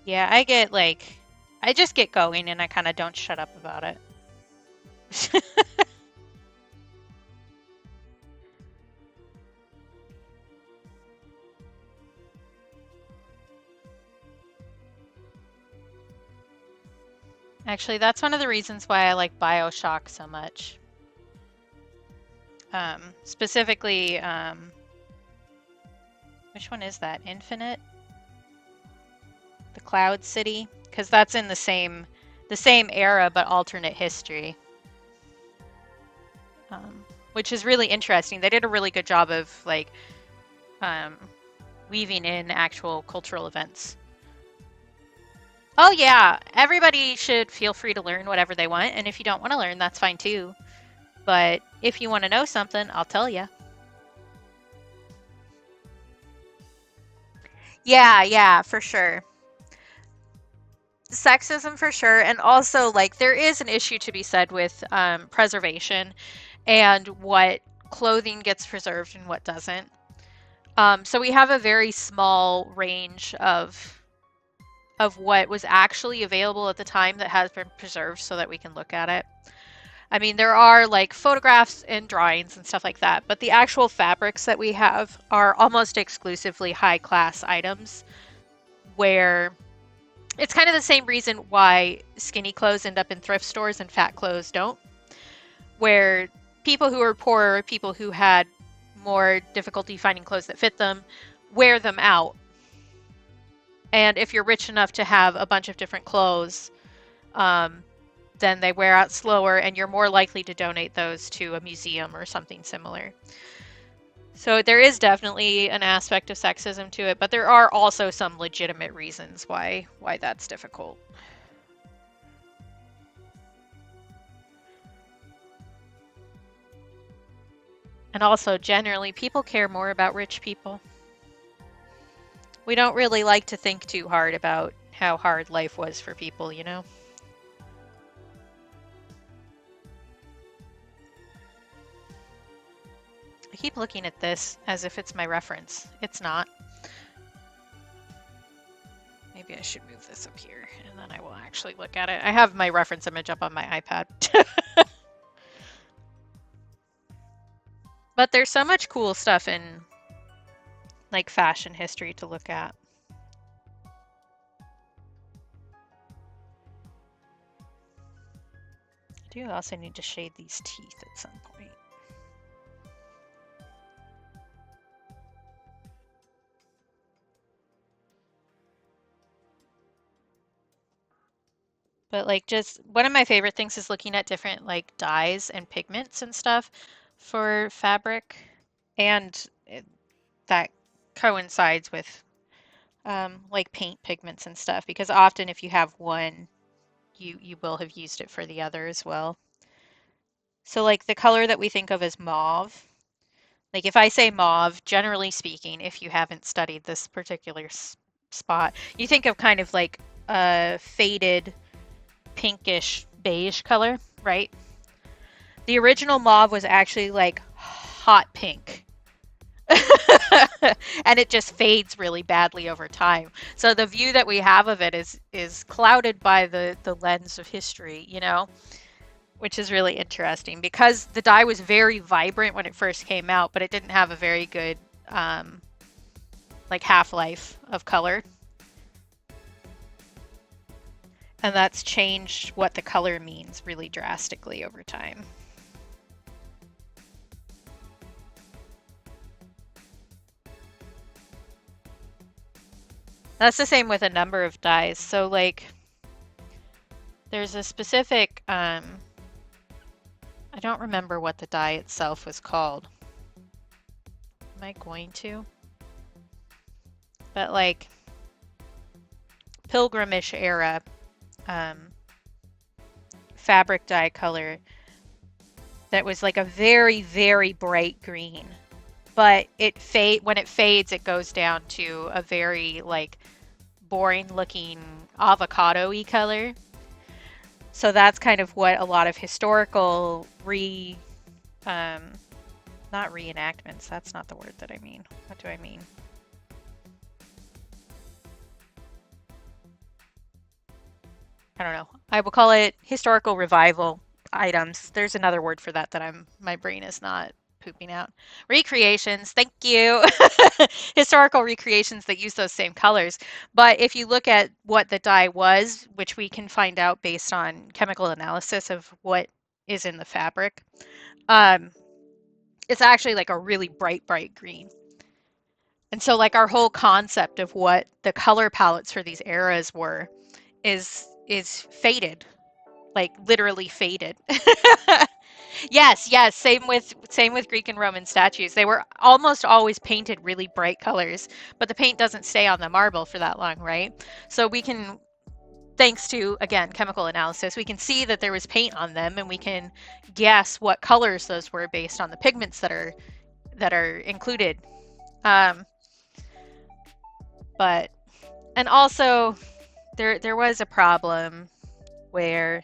Yeah, I just get going and I kind of don't shut up about it. Actually, that's one of the reasons why I like BioShock so much. Specifically, which one is that? Infinite? The Cloud City? Because that's in the same era but alternate history. Which is really interesting. They did a really good job of like um, weaving in actual cultural events. Oh yeah, everybody should feel free to learn whatever they want, and if you don't want to learn, that's fine too. But if you want to know something, I'll tell you. Yeah, yeah, for sure. Sexism for sure, and also like there is an issue to be said with preservation and what clothing gets preserved and what doesn't. So we have a very small range of what was actually available at the time that has been preserved so that we can look at it. I mean, there are like photographs and drawings and stuff like that, but the actual fabrics that we have are almost exclusively high class items where it's kind of the same reason why skinny clothes end up in thrift stores and fat clothes don't, where people who are poorer, people who had more difficulty finding clothes that fit them, wear them out. And if you're rich enough to have a bunch of different clothes, um, then they wear out slower and you're more likely to donate those to a museum or something similar. So there is definitely an aspect of sexism to it, but there are also some legitimate reasons why that's difficult. And also, generally, people care more about rich people. We don't really like to think too hard about how hard life was for people, you know? I keep looking at this as if it's my reference. It's not. Maybe I should move this up here and then I will actually look at it. I have my reference image up on my iPad. But there's so much cool stuff in like fashion history to look at. I do also need to shade these teeth at some point. But like just one of my favorite things is looking at different like dyes and pigments and stuff for fabric. And that coincides with like paint pigments and stuff because often if you have one, you will have used it for the other as well. So like the color that we think of as mauve, like if I say mauve, generally speaking, if you haven't studied this particular spot, you think of kind of like a faded pinkish beige color, right? The original mauve was actually like hot pink. And it just fades really badly over time. So the view that we have of it is clouded by the lens of history, you know, which is really interesting because the dye was very vibrant when it first came out, but it didn't have a very good like half-life of color. And that's changed what the color means really drastically over time. That's the same with a number of dyes. So like there's a specific I don't remember what the dye itself was called. Am I going to? But like Pilgrimish era fabric dye color that was like a very, very bright green. But when it fades, it goes down to a very like boring looking avocado-y color. So that's kind of what a lot of historical not reenactments, that's not the word that I mean. What do I mean? I don't know. I will call it historical revival items. There's another word for that that my brain is not pooping out. Recreations, thank you. Historical recreations that use those same colors. But if you look at what the dye was, which we can find out based on chemical analysis of what is in the fabric, it's actually like a really bright, bright green. And so like our whole concept of what the color palettes for these eras were is faded, like literally faded. Yes, yes, same with Greek and Roman statues. They were almost always painted really bright colors, but the paint doesn't stay on the marble for that long, right? So we can, thanks to again chemical analysis, we can see that there was paint on them and we can guess what colors those were based on the pigments that are included. Um, but and also there was a problem where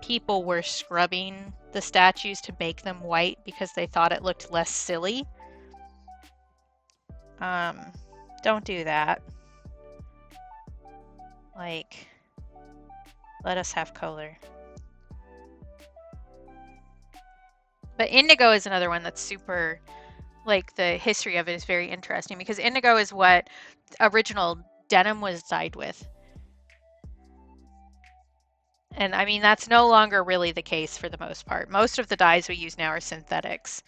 people were scrubbing the statues to make them white because they thought it looked less silly. Don't do that. Like, let us have color. But indigo is another one that's super, like the history of it is very interesting because indigo is what original denim was dyed with. And I mean, that's no longer really the case for the most part. Most of the dyes we use now are synthetics.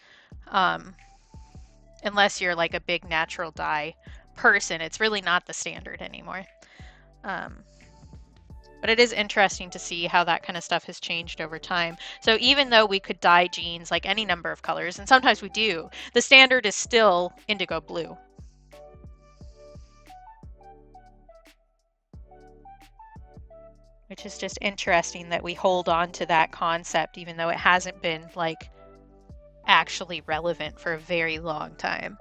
Unless you're like a big natural dye person, it's really not the standard anymore. But it is interesting to see how that kind of stuff has changed over time. So even though we could dye jeans like any number of colors, and sometimes we do, the standard is still indigo blue. which is just interesting that we hold on to that concept even though it hasn't been like actually relevant for a very long time.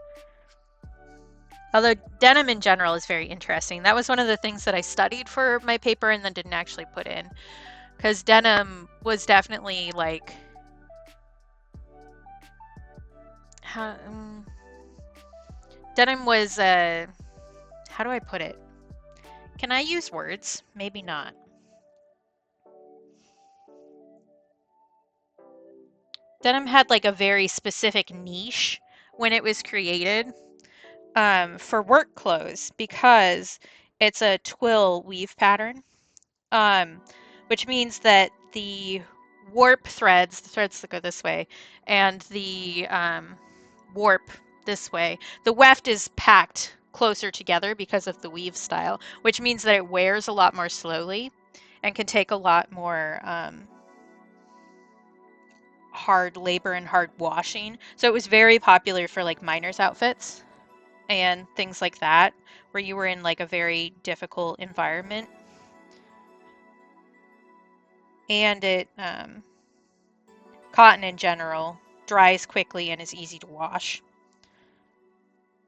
Although denim in general is very interesting. That was one of the things that I studied for my paper and then didn't actually put in, because denim was definitely like denim was how do I put it? Can I use words? Maybe not. Denim had like a very specific niche when it was created, for work clothes, because it's a twill weave pattern, um, which means that the warp threads, the threads that go this way, and the warp this way, the weft is packed closer together because of the weave style, which means that it wears a lot more slowly and can take a lot more hard labor and hard washing. So it was very popular for like miners' outfits and things like that, where you were in like a very difficult environment. And it, cotton in general, dries quickly and is easy to wash.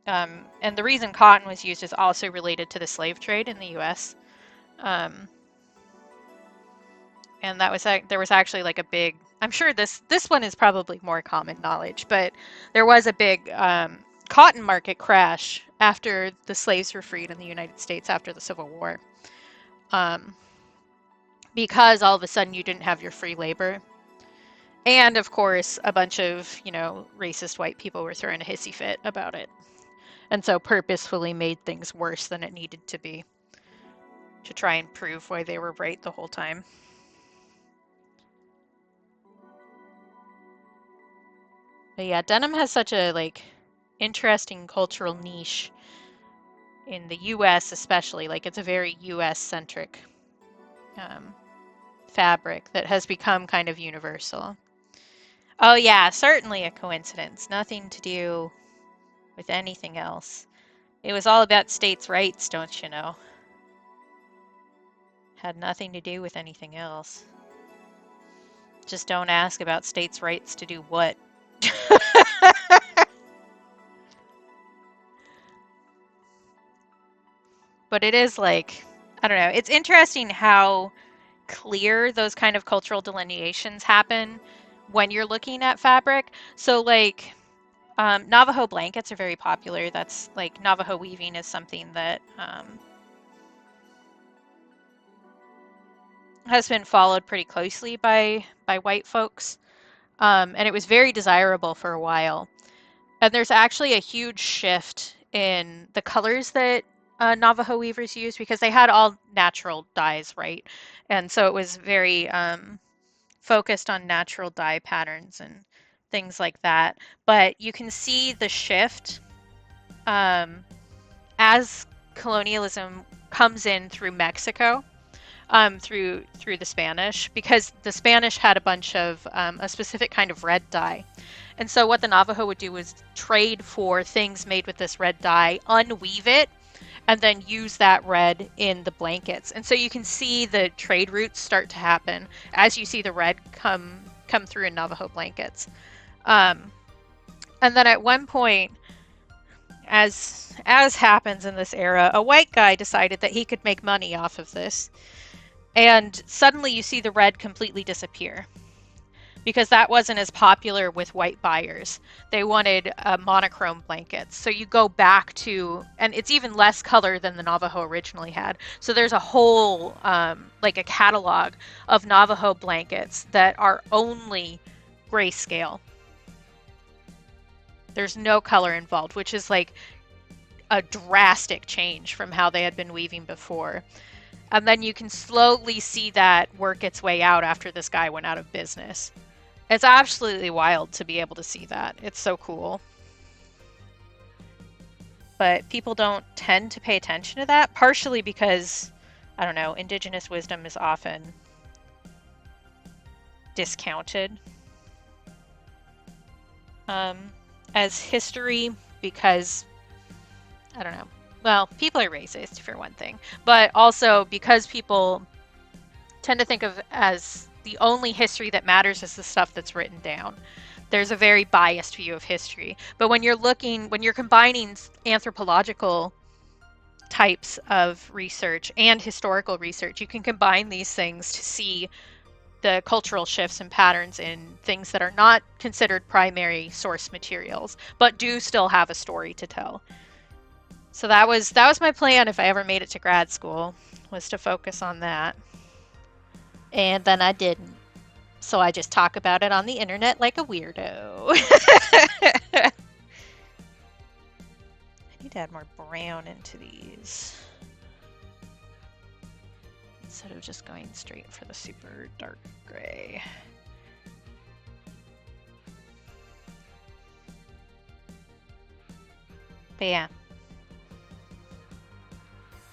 And the reason cotton was used is also related to the slave trade in the U.S. And that was there was actually like a big. I'm sure this one is probably more common knowledge, but there was a big cotton market crash after the slaves were freed in the United States after the Civil War, um, because all of a sudden you didn't have your free labor. And of course, a bunch of, racist white people were throwing a hissy fit about it. And so purposefully made things worse than it needed to be to try and prove why they were right the whole time. But yeah, denim has such a like interesting cultural niche in the US especially. Like it's a very US centric um, fabric that has become kind of universal. Oh yeah, certainly a coincidence. Nothing to do with anything else. It was all about states' rights, don't you know? Had nothing to do with anything else. Just don't ask about states' rights to do what. But it is like, I don't know, it's interesting how clear those kind of cultural delineations happen when you're looking at fabric. So, like, Navajo blankets are very popular. That's like Navajo weaving is something that has been followed pretty closely by white folks, and it was very desirable for a while. And there's actually a huge shift in the colors that Navajo weavers used because they had all natural dyes, right? And so it was very focused on natural dye patterns and things like that. But you can see the shift um, as colonialism comes in through Mexico, through the Spanish, because the Spanish had a bunch of a specific kind of red dye. And so what the Navajo would do was trade for things made with this red dye, unweave it, and then use that red in the blankets. And so you can see the trade routes start to happen as you see the red come through in Navajo blankets. Um, and then at one point, as happens in this era, a white guy decided that he could make money off of this. And suddenly you see the red completely disappear because that wasn't as popular with white buyers. They wanted monochrome blankets. So you go back to, and it's even less color than the Navajo originally had. So there's a whole, like a catalog of Navajo blankets that are only grayscale. There's no color involved, which is like a drastic change from how they had been weaving before. And then you can slowly see that work its way out after this guy went out of business. It's absolutely wild to be able to see that. It's so cool. But people don't tend to pay attention to that, partially because, I don't know, indigenous wisdom is often discounted as history because, I don't know, well, people are racist for one thing, but also because people tend to think of as the only history that matters is the stuff that's written down. There's a very biased view of history. But when you're combining anthropological types of research and historical research, you can combine these things to see the cultural shifts and patterns in things that are not considered primary source materials, but do still have a story to tell. So that was my plan if I ever made it to grad school, was to focus on that. And then I didn't. So I just talk about it on the internet like a weirdo. I need to add more brown into these instead of just going straight for the super dark gray. But yeah.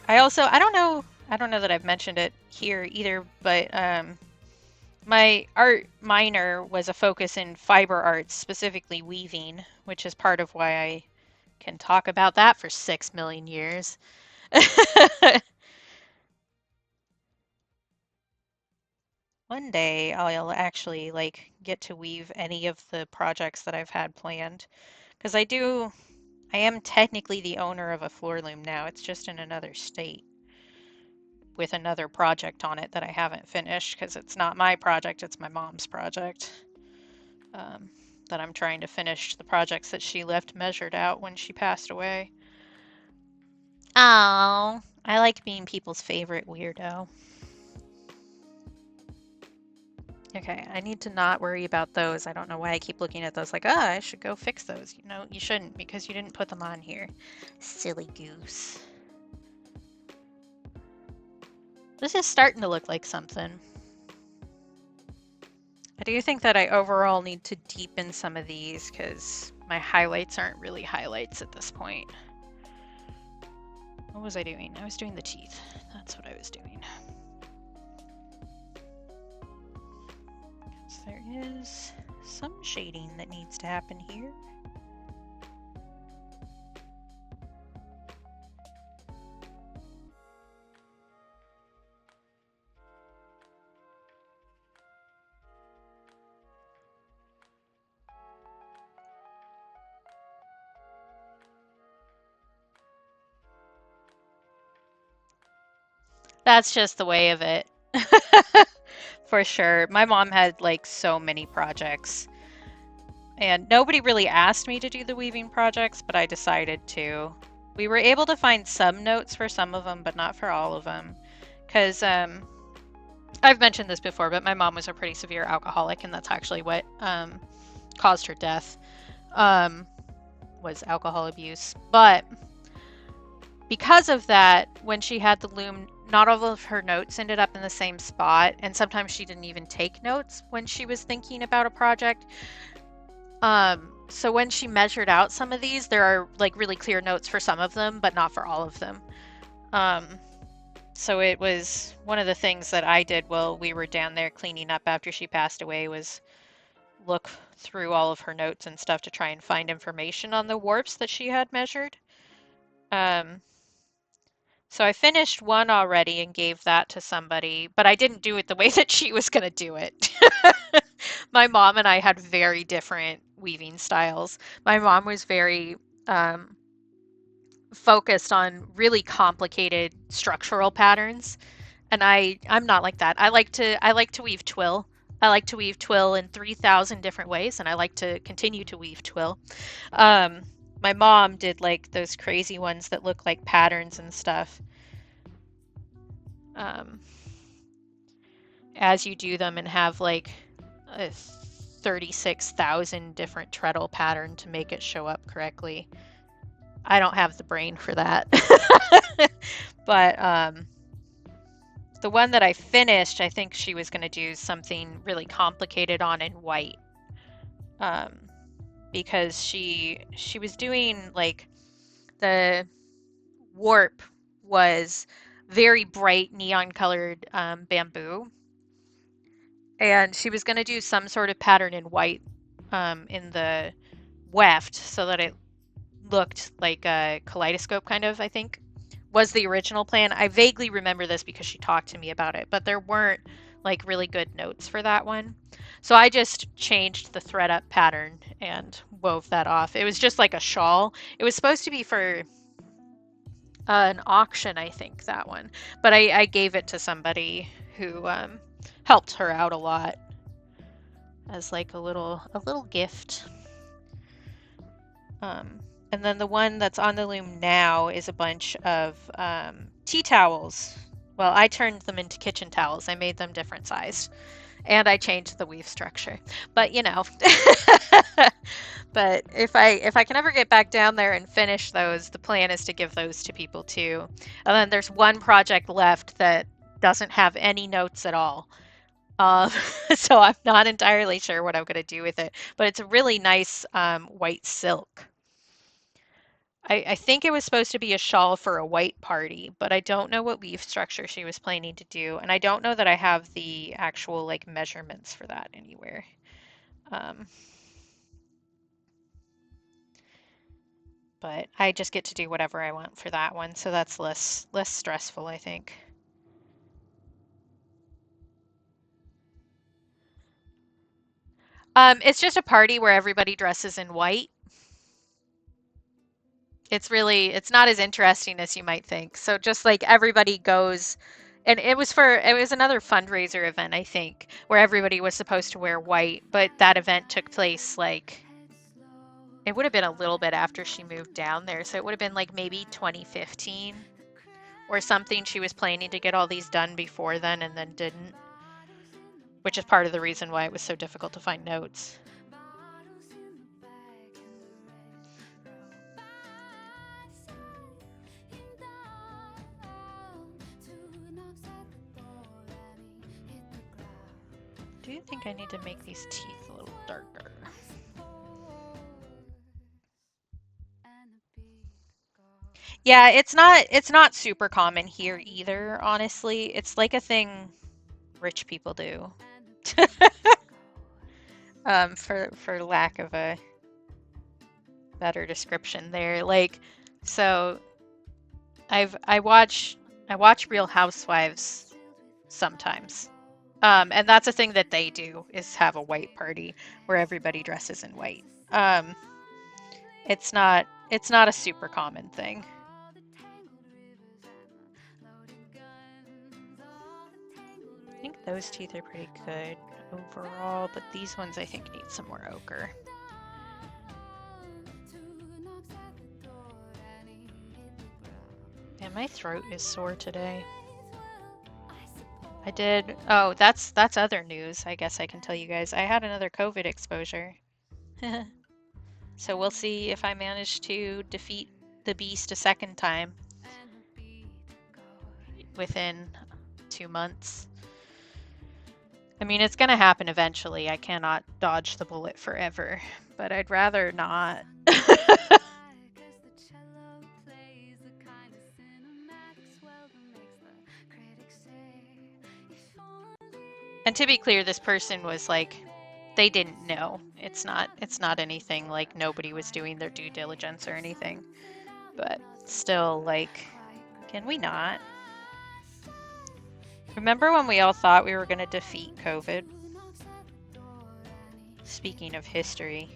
I don't know that I've mentioned it here either, but my art minor was a focus in fiber arts, specifically weaving, which is part of why I can talk about that for 6 million years. One day I'll actually like get to weave any of the projects that I've had planned because I am technically the owner of a floor loom now. It's just in another state with another project on it that I haven't finished because it's not my project, it's my mom's project. That I'm trying to finish the projects that she left measured out when she passed away. Oh, I like being people's favorite weirdo. Okay, I need to not worry about those. I don't know why I keep looking at those like, oh, I should go fix those. You know, you shouldn't because you didn't put them on here. Silly goose. This is starting to look like something. I do think that I overall need to deepen some of these because my highlights aren't really highlights at this point. What was I doing? I was doing the teeth. That's what I was doing. So there is some shading that needs to happen here. That's just the way of it. For sure. My mom had like so many projects. And nobody really asked me to do the weaving projects, but I decided to. We were able to find some notes for some of them, but not for all of them. Because I've mentioned this before, but my mom was a pretty severe alcoholic, and that's actually what caused her death, was alcohol abuse. But because of that, when she had the loom, not all of her notes ended up in the same spot, and sometimes she didn't even take notes when she was thinking about a project. So when she measured out some of these, there are like really clear notes for some of them, but not for all of them. So it was one of the things that I did while we were down there cleaning up after she passed away was look through all of her notes and stuff to try and find information on the warps that she had measured. So I finished one already and gave that to somebody, but I didn't do it the way that she was going to do it. My mom and I had very different weaving styles. My mom was very focused on really complicated structural patterns, and I'm not like that. I like to weave twill. I like to weave twill in 3,000 different ways, and I like to continue to weave twill. My mom did like those crazy ones that look like patterns and stuff. As you do them and have like a 36,000 different treadle pattern to make it show up correctly. I don't have the brain for that. But the one that I finished, I think she was going to do something really complicated on in white. Because she was doing like the warp was very bright neon colored bamboo, and she was going to do some sort of pattern in white in the weft so that it looked like a kaleidoscope kind of, I think, was the original plan. I vaguely remember this because she talked to me about it, but there weren't like really good notes for that one. So I just changed the thread up pattern and wove that off. It was just like a shawl. It was supposed to be for an auction, I think, that one. But I gave it to somebody who helped her out a lot as like a little gift. Um, and then the one that's on the loom now is a bunch of tea towels. Well, I turned them into kitchen towels. I made them different sized, and I changed the weave structure. But you know, but if I can ever get back down there and finish those, the plan is to give those to people too. And then there's one project left that doesn't have any notes at all. Um, so I'm not entirely sure what I'm going to do with it, but it's a really nice white silk. I think it was supposed to be a shawl for a white party, but I don't know what weave structure she was planning to do, and I don't know that I have the actual like measurements for that anywhere. Um, but I just get to do whatever I want for that one, so that's less stressful, I think. It's just a party where everybody dresses in white. It's not as interesting as you might think. So just like everybody goes, and it was another fundraiser event, I think, where everybody was supposed to wear white, but that event took place like it would have been a little bit after she moved down there. So it would have been like maybe 2015 or something. She was planning to get all these done before then and then didn't, which is part of the reason why it was so difficult to find notes. Do you think I need to make these teeth a little darker? Yeah, it's not super common here either, honestly. It's like a thing rich people do. For lack of a better description there. Like, so I watch Real Housewives sometimes. And that's a thing that they do is have a white party where everybody dresses in white. Um, it's not a super common thing. I think those teeth are pretty good overall, but these ones I think need some more ochre. And my throat is sore today. Oh, that's other news. I guess I can tell you guys. I had another COVID exposure. So we'll see if I manage to defeat the beast a second time within 2 months. I mean, it's gonna happen eventually. I cannot dodge the bullet forever, but I'd rather not. And to be clear, this person was like, they didn't know. It's not anything like nobody was doing their due diligence or anything. But still, like, can we not? Remember when we all thought we were going to defeat COVID? Speaking of history.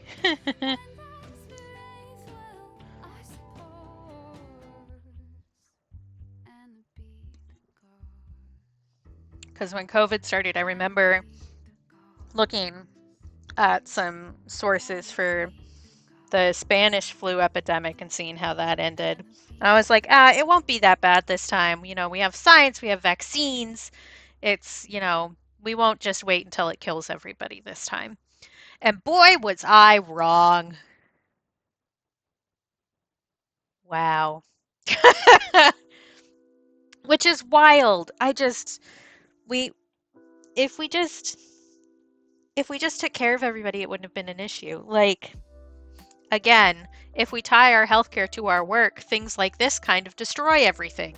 Because when COVID started, I remember looking at some sources for the Spanish flu epidemic and seeing how that ended. And I was like, it won't be that bad this time. You know, we have science, we have vaccines. We won't just wait until it kills everybody this time. And boy, was I wrong. Wow. Which is wild. We, if we just, if we just took care of everybody, it wouldn't have been an issue. Like, again, if we tie our healthcare to our work, things like this kind of destroy everything.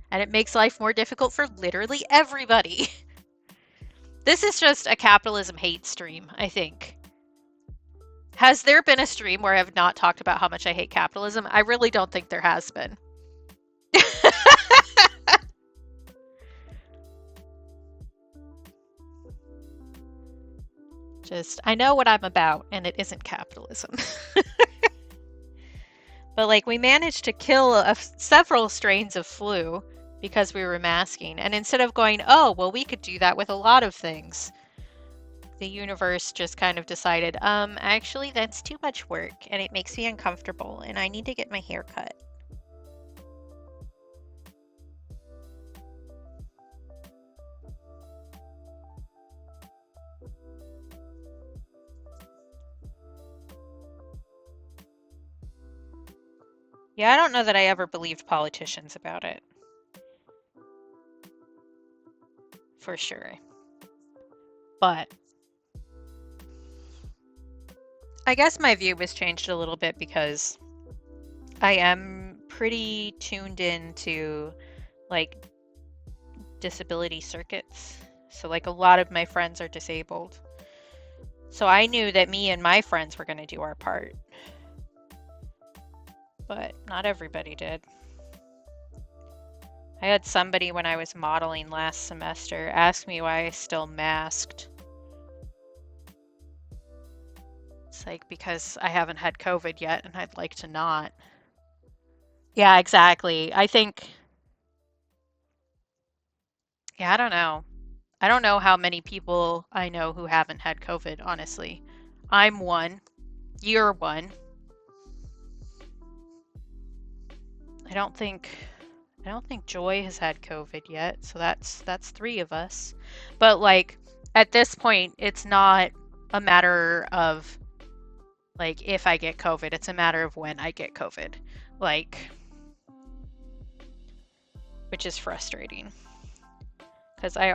And it makes life more difficult for literally everybody. This is just a capitalism hate stream, I think. Has there been a stream where I have not talked about how much I hate capitalism? I really don't think there has been. Just, I know what I'm about, and it isn't capitalism. But like, we managed to kill several strains of flu because we were masking. And instead of going, oh, well, we could do that with a lot of things, the universe just kind of decided, actually, that's too much work and it makes me uncomfortable and I need to get my hair cut. Yeah, I don't know that I ever believed politicians about it. For sure. But I guess my view was changed a little bit because I am pretty tuned into like disability circuits. So like a lot of my friends are disabled. So I knew that me and my friends were going to do our part. But not everybody did. I had somebody when I was modeling last semester ask me why I still masked. It's like, because I haven't had COVID yet and I'd like to not. Yeah, exactly. I think, yeah, I don't know. I don't know how many people I know who haven't had COVID, honestly. I'm one. You're one. I don't think Joy has had COVID yet, so that's three of us. But like at this point, it's not a matter of like if I get COVID, it's a matter of when I get COVID. Like, which is frustrating because I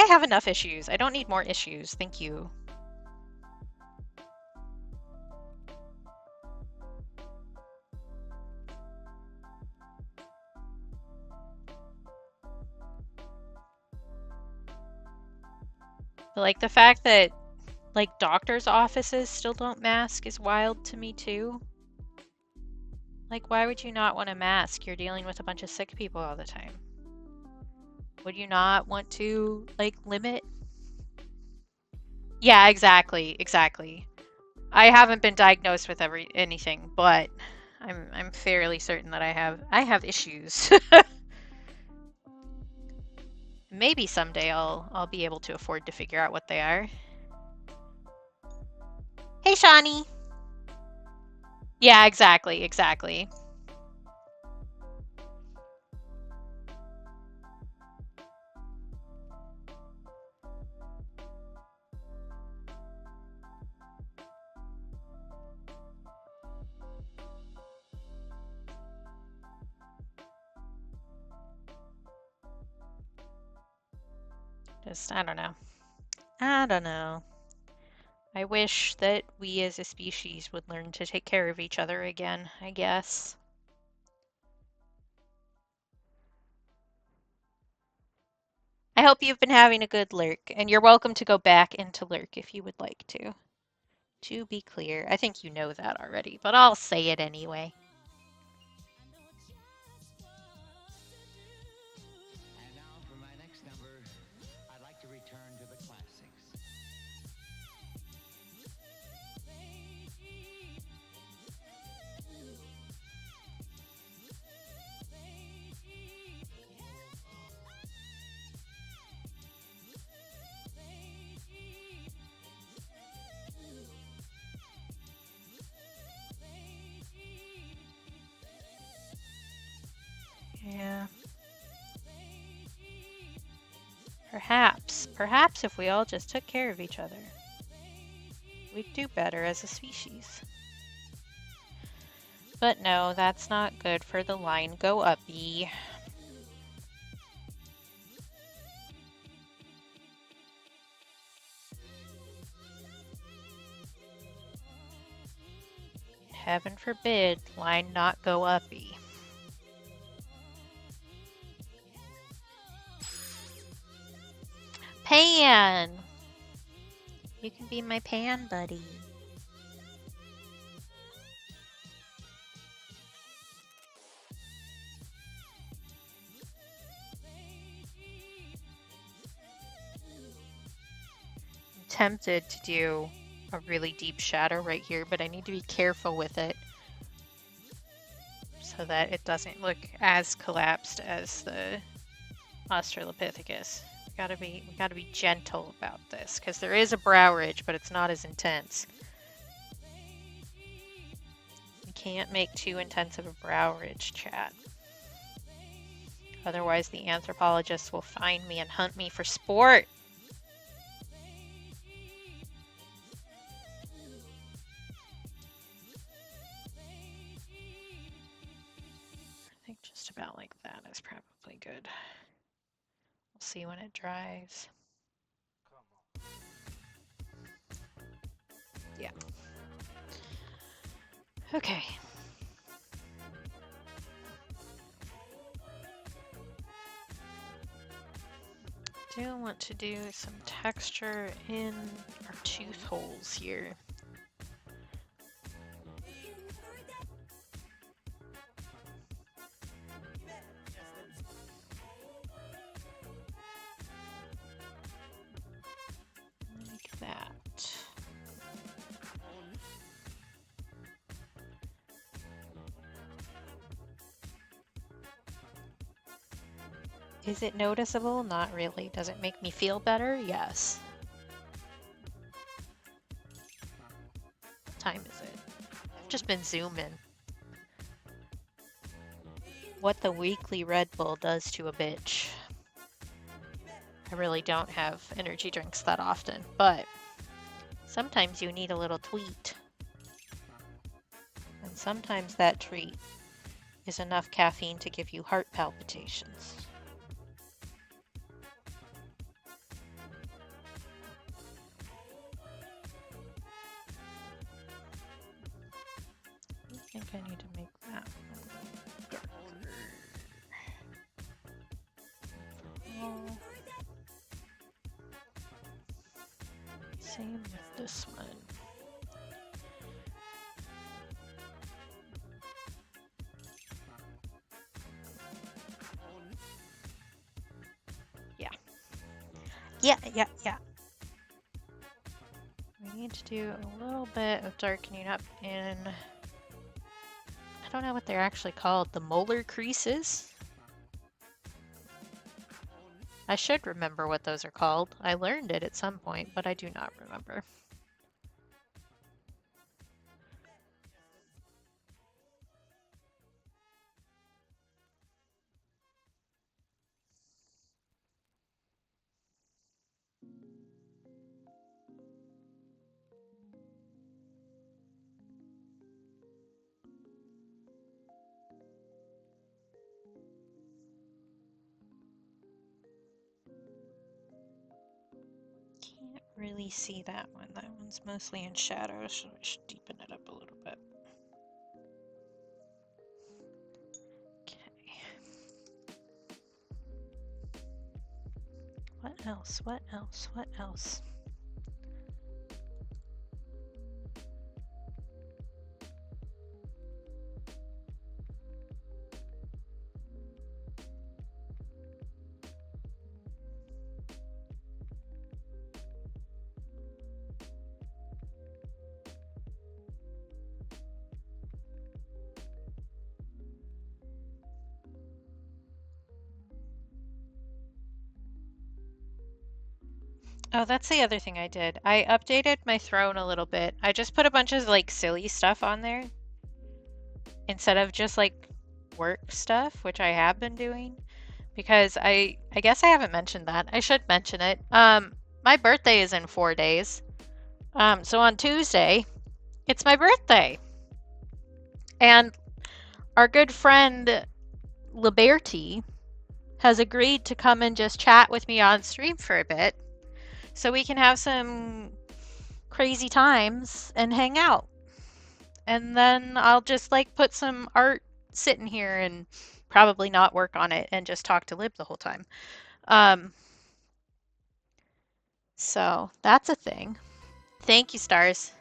have enough issues. I don't need more issues. Thank you. But like the fact that like doctors' offices still don't mask is wild to me too. Like, why would you not want a mask? You're dealing with a bunch of sick people all the time. Would you not want to like limit? Yeah, exactly. I haven't been diagnosed with anything, but I'm fairly certain that I have issues. Maybe someday I'll be able to afford to figure out what they are. Hey, Shawnee. Yeah, exactly. Just I don't know. I don't know. I wish that we as a species would learn to take care of each other again, I guess. I hope you've been having a good lurk, and you're welcome to go back into lurk if you would like to. To be clear, I think you know that already, but I'll say it anyway. And now for my next number, I'd like to return to the classics. Yeah. Perhaps if we all just took care of each other, we'd do better as a species. But no, that's not good for the line go uppy. Heaven forbid, line not go uppy. Pan! You can be my pan buddy. tempted to do a really deep shadow right here, but I need to be careful with it so that it doesn't look as collapsed as the Australopithecus. We gotta be gentle about this because there is a brow ridge, but it's not as intense. You can't make too intense of a brow ridge, chat. Otherwise, the anthropologists will find me and hunt me for sport. I think just about like that is probably good. We'll see when it dries. Yeah. Okay. Do want to do some texture in our tooth holes here. Like that. Is it noticeable? Not really. Does it make me feel better? Yes. What time is it? I've just been zooming. What the weekly Red Bull does to a bitch. I really don't have energy drinks that often, but sometimes you need a little tweet. And sometimes that treat is enough caffeine to give you heart palpitations. I think I need to make that darker. Same with this one. Yeah. We need to do a little bit of darkening up in, I don't know what they're actually called, the molar creases? I should remember what those are called. I learned it at some point, but I do not remember. Can't really see that one. That one's mostly in shadow, so I should deepen it up a little bit. Okay. What else? What else? What else? Oh, that's the other thing I did. I updated my throne a little bit. I just put a bunch of like silly stuff on there instead of just like work stuff, which I have been doing because I guess I haven't mentioned that. I should mention it. My birthday is in 4 days. So on Tuesday, it's my birthday. And our good friend Liberty has agreed to come and just chat with me on stream for a bit so we can have some crazy times and hang out. And then I'll just like put some art sitting here and probably not work on it and just talk to Lib the whole time. So that's a thing. Thank you, Stars.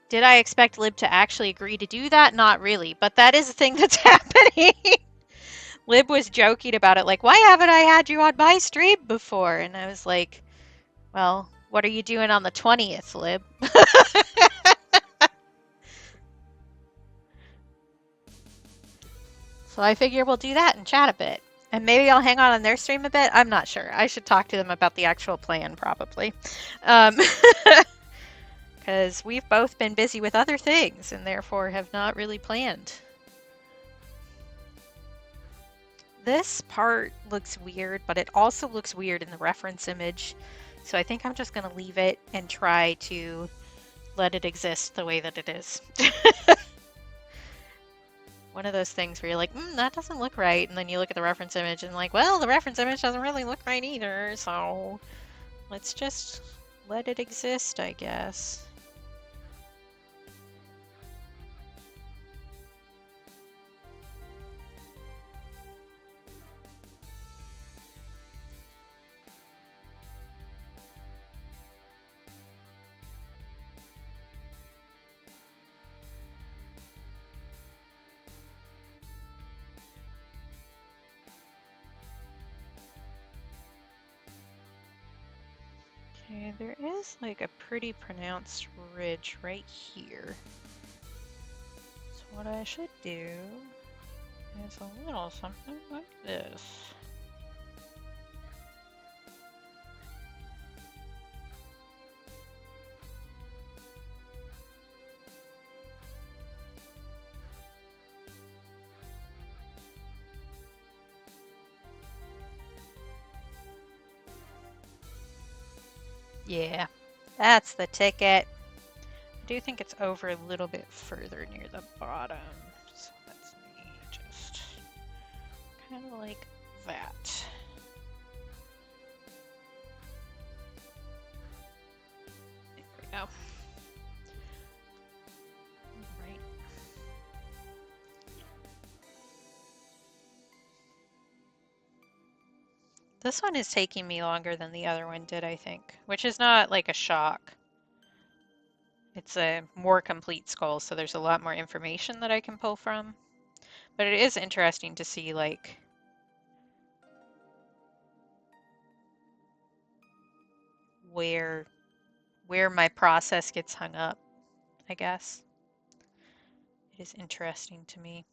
Did I expect Lib to actually agree to do that? Not really, but that is a thing that's happening. Lib was joking about it, like, why haven't I had you on my stream before? And I was like, well, what are you doing on the 20th, Lib? So I figure we'll do that and chat a bit. And maybe I'll hang out on their stream a bit. I'm not sure. I should talk to them about the actual plan, probably. Um, because we've both been busy with other things and therefore have not really planned. This part looks weird, but it also looks weird in the reference image. So I think I'm just going to leave it and try to let it exist the way that it is. One of those things where you're like, that doesn't look right. And then you look at the reference image and like, well, the reference image doesn't really look right either. So let's just let it exist, I guess. Okay, there is like a pretty pronounced ridge right here. So what I should do is a little something like this. Yeah, that's the ticket. I do think it's over a little bit further near the bottom. So that's me just kind of like that. There we go. Right. This one is taking me longer than the other one did, I think, which is not like a shock. It's a more complete skull, so there's a lot more information that I can pull from. But it is interesting to see, like, where my process gets hung up, I guess. It is interesting to me.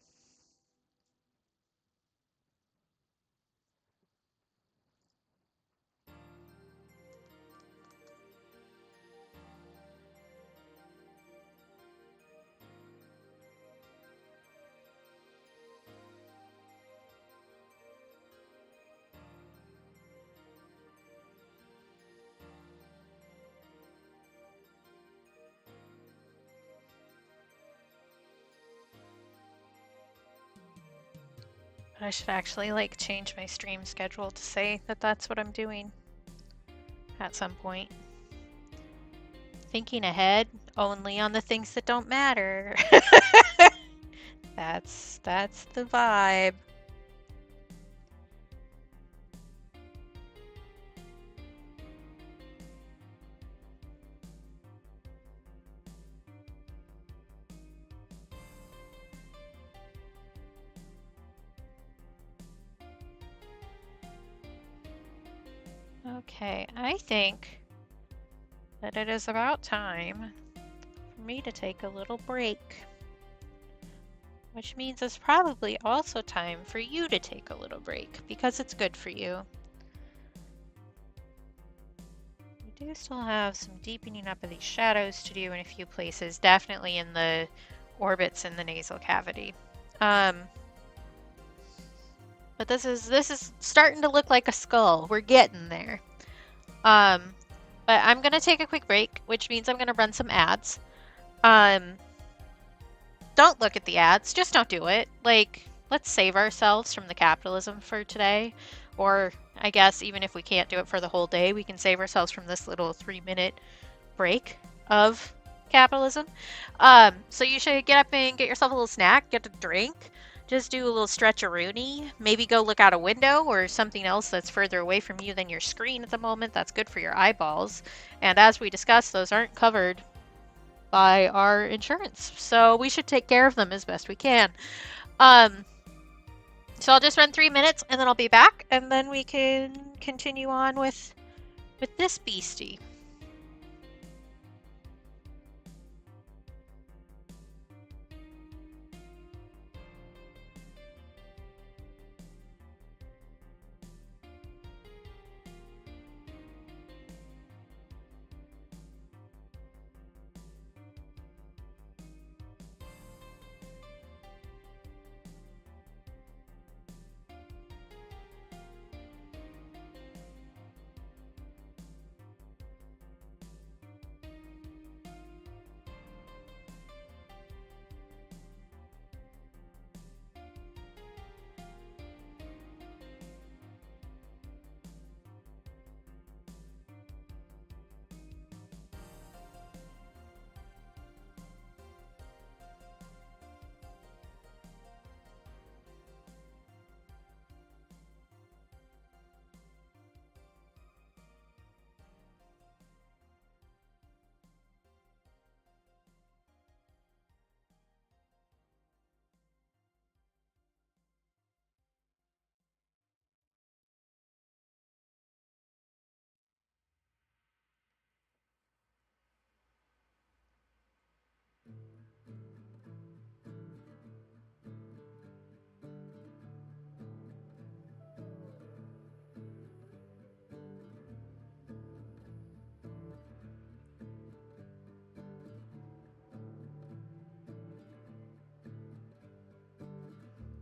I should actually like change my stream schedule to say that that's what I'm doing at some point. Thinking ahead only on the things that don't matter. That's the vibe. Okay, I think that it is about time for me to take a little break. Which means it's probably also time for you to take a little break because it's good for you. We do still have some deepening up of these shadows to do in a few places, definitely in the orbits in the nasal cavity. But this is starting to look like a skull. We're getting there. But I'm gonna take a quick break, which means I'm gonna run some ads. Don't look at the ads. Just don't do it. Like, let's save ourselves from the capitalism for today. Or I guess even if we can't do it for the whole day, we can save ourselves from this little 3-minute break of capitalism. So you should get up and get yourself a little snack, get a drink, just do a little stretch-a-rooney, maybe go look out a window or something else that's further away from you than your screen at the moment. That's good for your eyeballs. And as we discussed, those aren't covered by our insurance. So we should take care of them as best we can. So I'll just run 3 minutes and then I'll be back and then we can continue on with this beastie.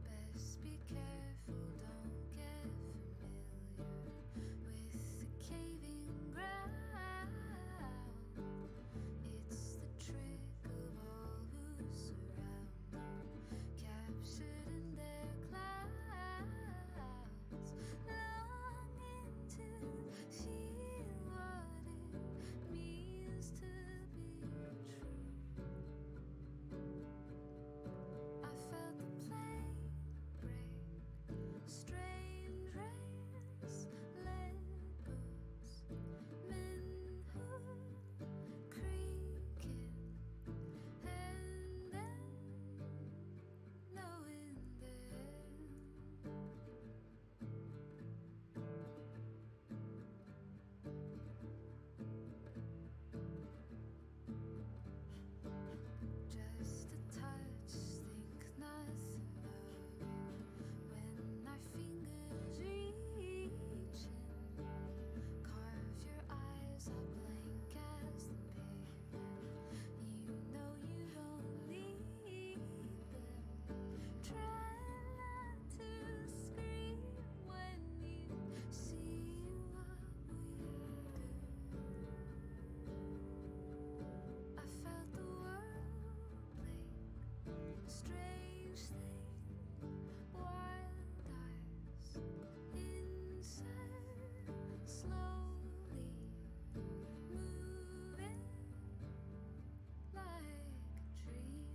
Best be careful, don't get familiar with the caving ground. It's the trick of all who surround them, captured in their clouds, longing to feel what it means to be true. I felt the plane break, strange rays, lead boots, men who creaking, and then knowing then. Just a touch, think nothing of it. When my fingers reach in, carve your eyes out blank as the pavement. You know you don't need them. Try not to scream when you see what we do. I felt the world blink, strange thing, wild eyes, inside, slowly moving like a dream.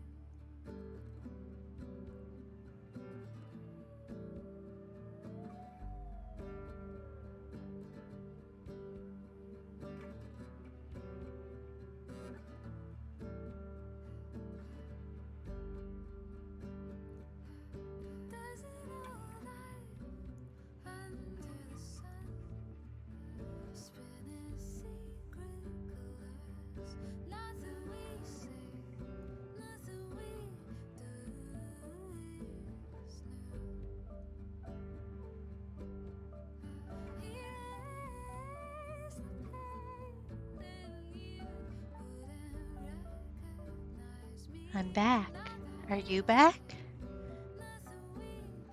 Does it all night under the sun, spinning secret colors. Nothing we say, nothing we do is new. Erase the pain, then you wouldn't recognize me. I'm back. Are you back? Nothing we do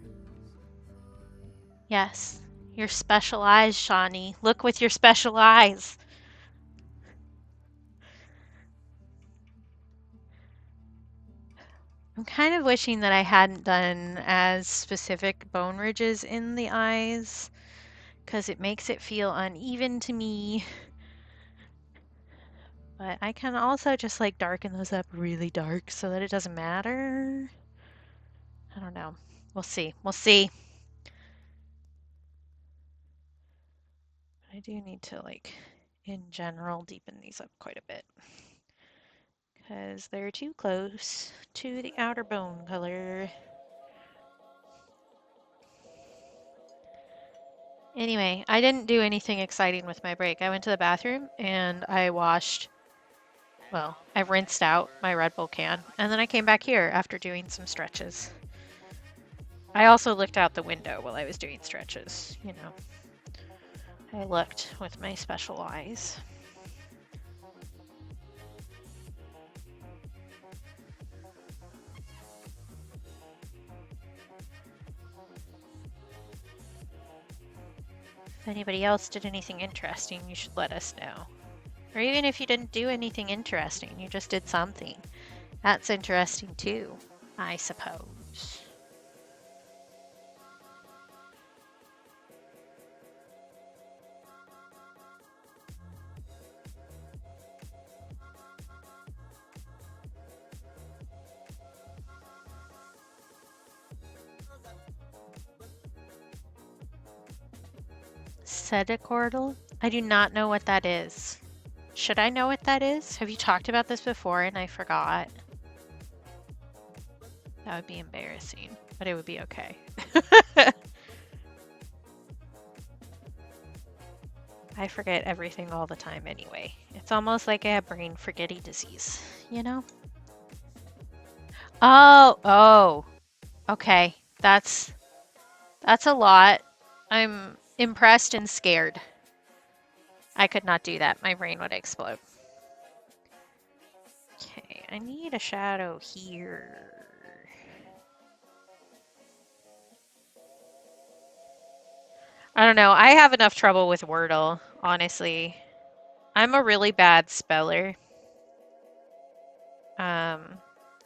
is Yes. Your special eyes, Shawnee. Look with your special eyes. I'm kind of wishing that I hadn't done as specific bone ridges in the eyes because it makes it feel uneven to me. But I can also just like darken those up really dark so that it doesn't matter. I don't know. We'll see. We'll see. I do need to like, in general, deepen these up quite a bit because they're too close to the outer bone color. Anyway, I didn't do anything exciting with my break. I went to the bathroom and I washed, well, I rinsed out my Red Bull can, and then I came back here after doing some stretches. I also looked out the window while I was doing stretches, you know. I looked with my special eyes. If anybody else did anything interesting, you should let us know. Or even if you didn't do anything interesting, you just did something. That's interesting too, I suppose. Sedicordal? I do not know what that is. Should I know what that is? Have you talked about this before and I forgot? That would be embarrassing, but it would be okay. I forget everything all the time anyway. It's almost like I have brain forgetting disease, you know? Oh, okay. That's a lot. I'm impressed and scared. I could not do that. My brain would explode. Okay, I need a shadow here. I don't know. I have enough trouble with Wordle, honestly. I'm a really bad speller,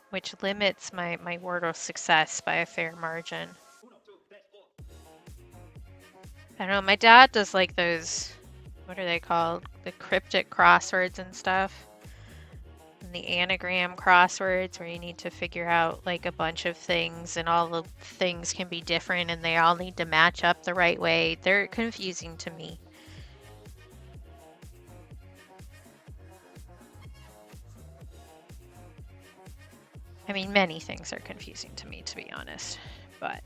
which limits my Wordle success by a fair margin. I don't know. My dad does like those, what are they called? The cryptic crosswords and stuff. And the anagram crosswords where you need to figure out like a bunch of things and all the things can be different and they all need to match up the right way. They're confusing to me. I mean, many things are confusing to me, to be honest, but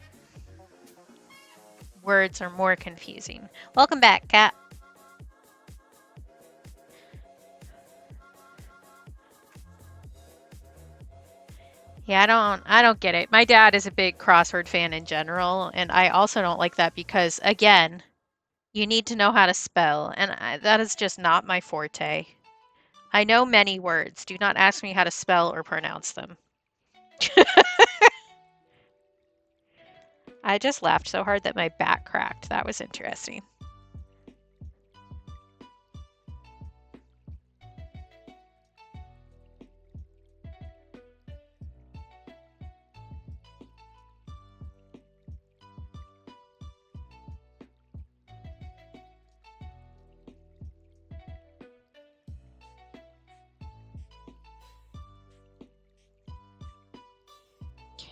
words are more confusing. Welcome back, Kat. Yeah, I don't get it. My dad is a big crossword fan in general, and I also don't like that because, again, you need to know how to spell, and that is just not my forte. I know many words. Do not ask me how to spell or pronounce them. I just laughed so hard that my back cracked. That was interesting.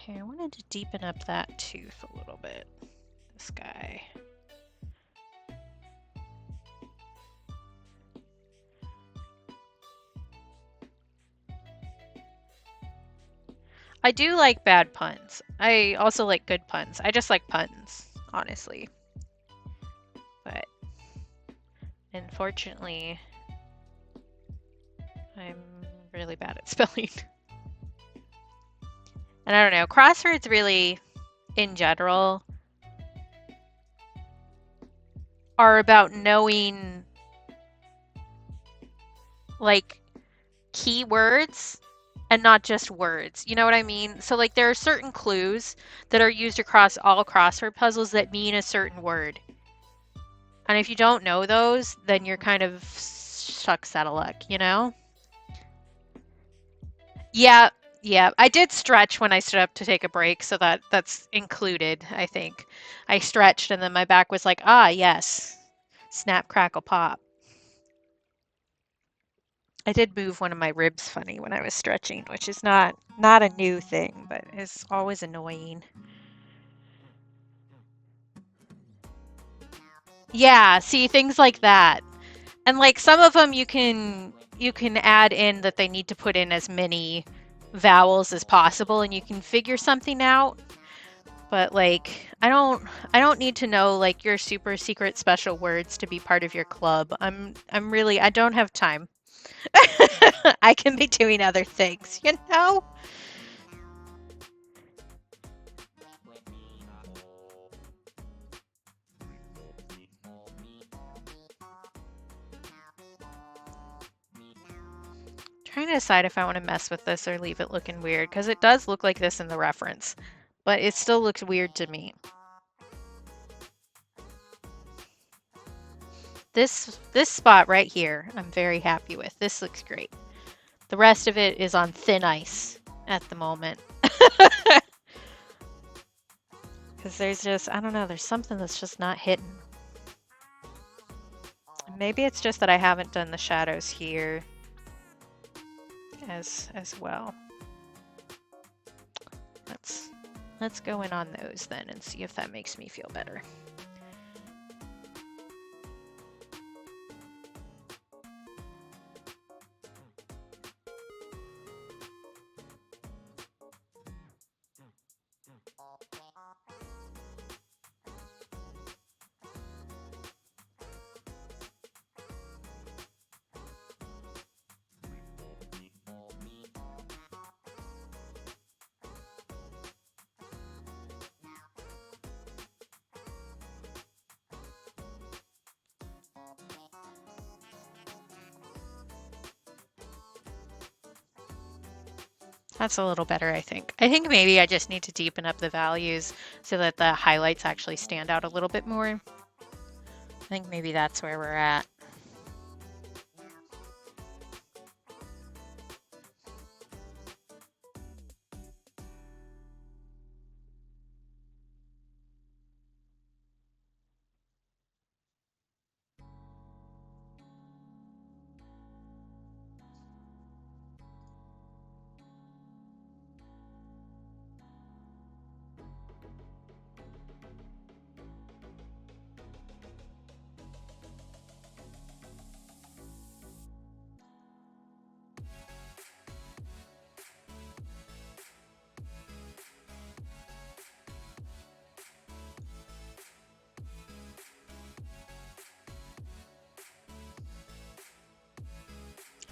Okay, I wanted to deepen up that tooth a little bit. This guy. I do like bad puns. I also like good puns. I just like puns, honestly. But unfortunately, I'm really bad at spelling. And I don't know, crosswords really, in general, are about knowing, like, keywords and not just words. You know what I mean? So, like, there are certain clues that are used across all crossword puzzles that mean a certain word. And if you don't know those, then you're kind of shucks out of luck, you know? Yeah, yeah. I did stretch when I stood up to take a break, so that's included, I think. I stretched and then my back was like, ah, yes. Snap, crackle, pop. I did move one of my ribs funny when I was stretching, which is not a new thing, but is always annoying. Yeah, see things like that. And like some of them you can add in that they need to put in as many vowels as possible and you can figure something out. but like I don't need to know like your super secret special words to be part of your club. I don't have time. I can be doing other things, you know? Trying to decide if I want to mess with this or leave it looking weird, because it does look like this in the reference, but it still looks weird to me. This spot right here, I'm very happy with. This looks great. The rest of it is on thin ice at the moment. Because there's just, I don't know, there's something that's just not hitting. Maybe it's just that I haven't done the shadows here as well. Let's go in on those then and see if that makes me feel better. That's a little better, I think. I think maybe I just need to deepen up the values so that the highlights actually stand out a little bit more. I think maybe that's where we're at.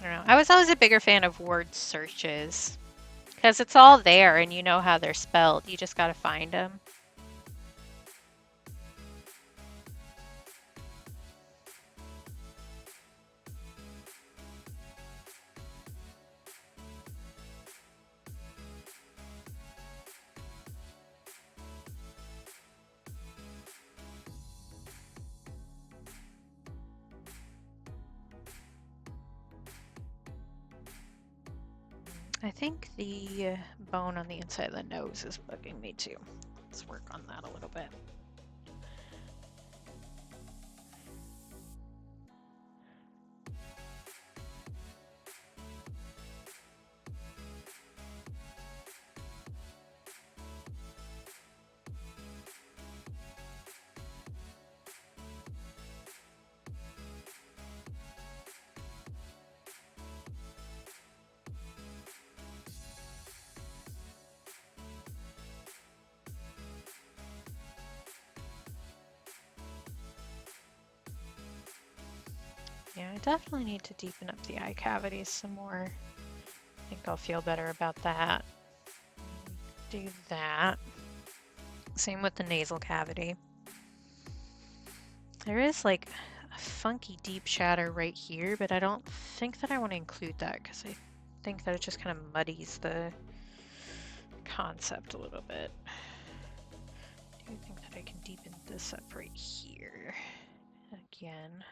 I don't know. I was always a bigger fan of word searches because it's all there and you know how they're spelled. You just got to find them. I think the bone on the inside of the nose is bugging me too. Let's work on that a little bit. Yeah, I definitely need to deepen up the eye cavities some more. I think I'll feel better about that. Do that. Same with the nasal cavity. There is like a funky deep shadow right here, but I don't think that I want to include that because I think that it just kind of muddies the concept a little bit. Do you think that I can deepen this up right here again?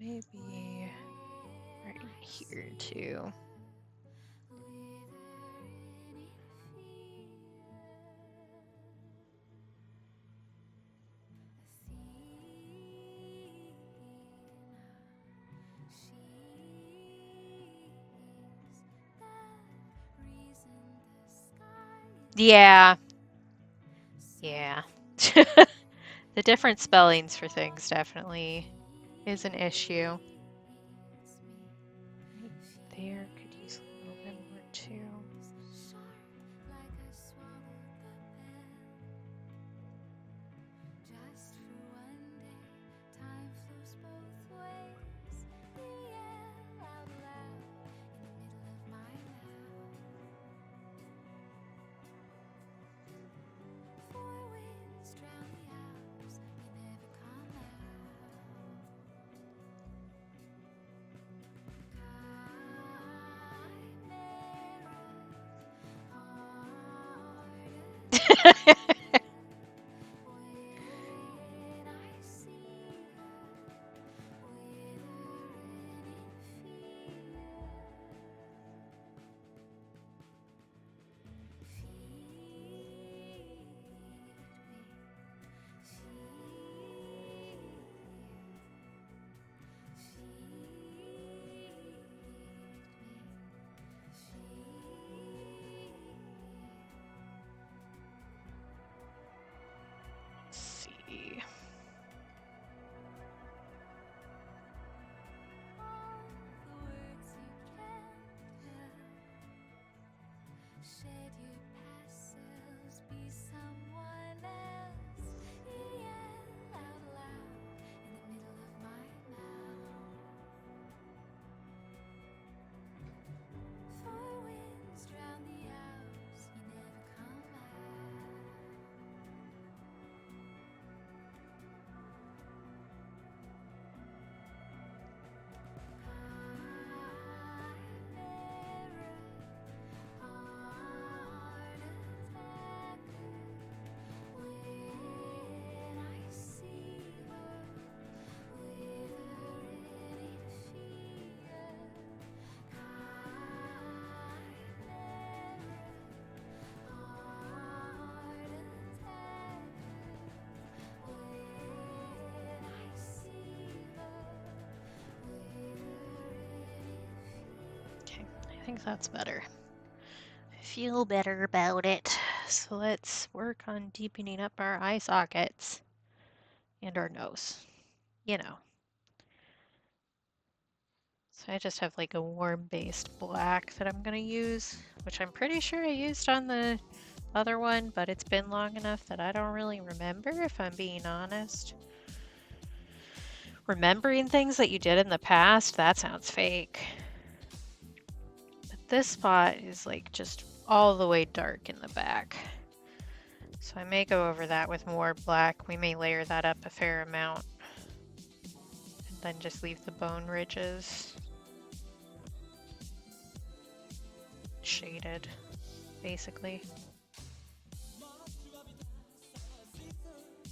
Maybe right in here too. Yeah. Yeah. The different spellings for things definitely is an issue. Right there could use a little bit more too. Sharp like I swallowed the pen. Just for one day, time flows both ways. You yell out loud in the middle of my mouth. Four winds drown the hours, you never come out. Let's see. Shed your past selves, be someone else. You yell out loud in the middle of my mouth. Four winds drown the hours, you never come out. Okay, I think that's better. I feel better about it. So let's work on deepening up our eye sockets and our nose. You know. So I just have like a warm-based black that I'm gonna use, which I'm pretty sure I used on the other one, but it's been long enough that I don't really remember, if I'm being honest. Remembering things that you did in the past, that sounds fake. But this spot is like just all the way dark in the back. So I may go over that with more black. We may layer that up a fair amount. And then just leave the bone ridges shaded, basically.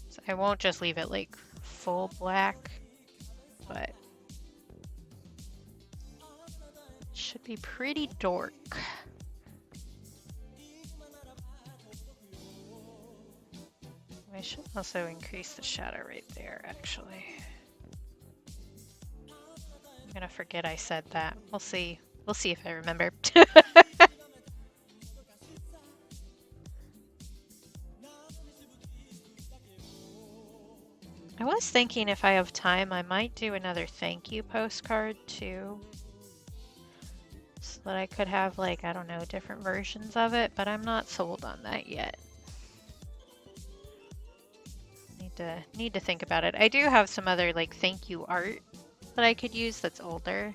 So I won't just leave it like full black, but it should be pretty dark. I should also increase the shadow right there, actually. I'm gonna forget I said that. We'll see. We'll see if I remember. I was thinking if I have time, I might do another thank you postcard too. So that I could have like, I don't know, different versions of it, but I'm not sold on that yet. Need to think about it. I do have some other like thank you art that I could use that's older.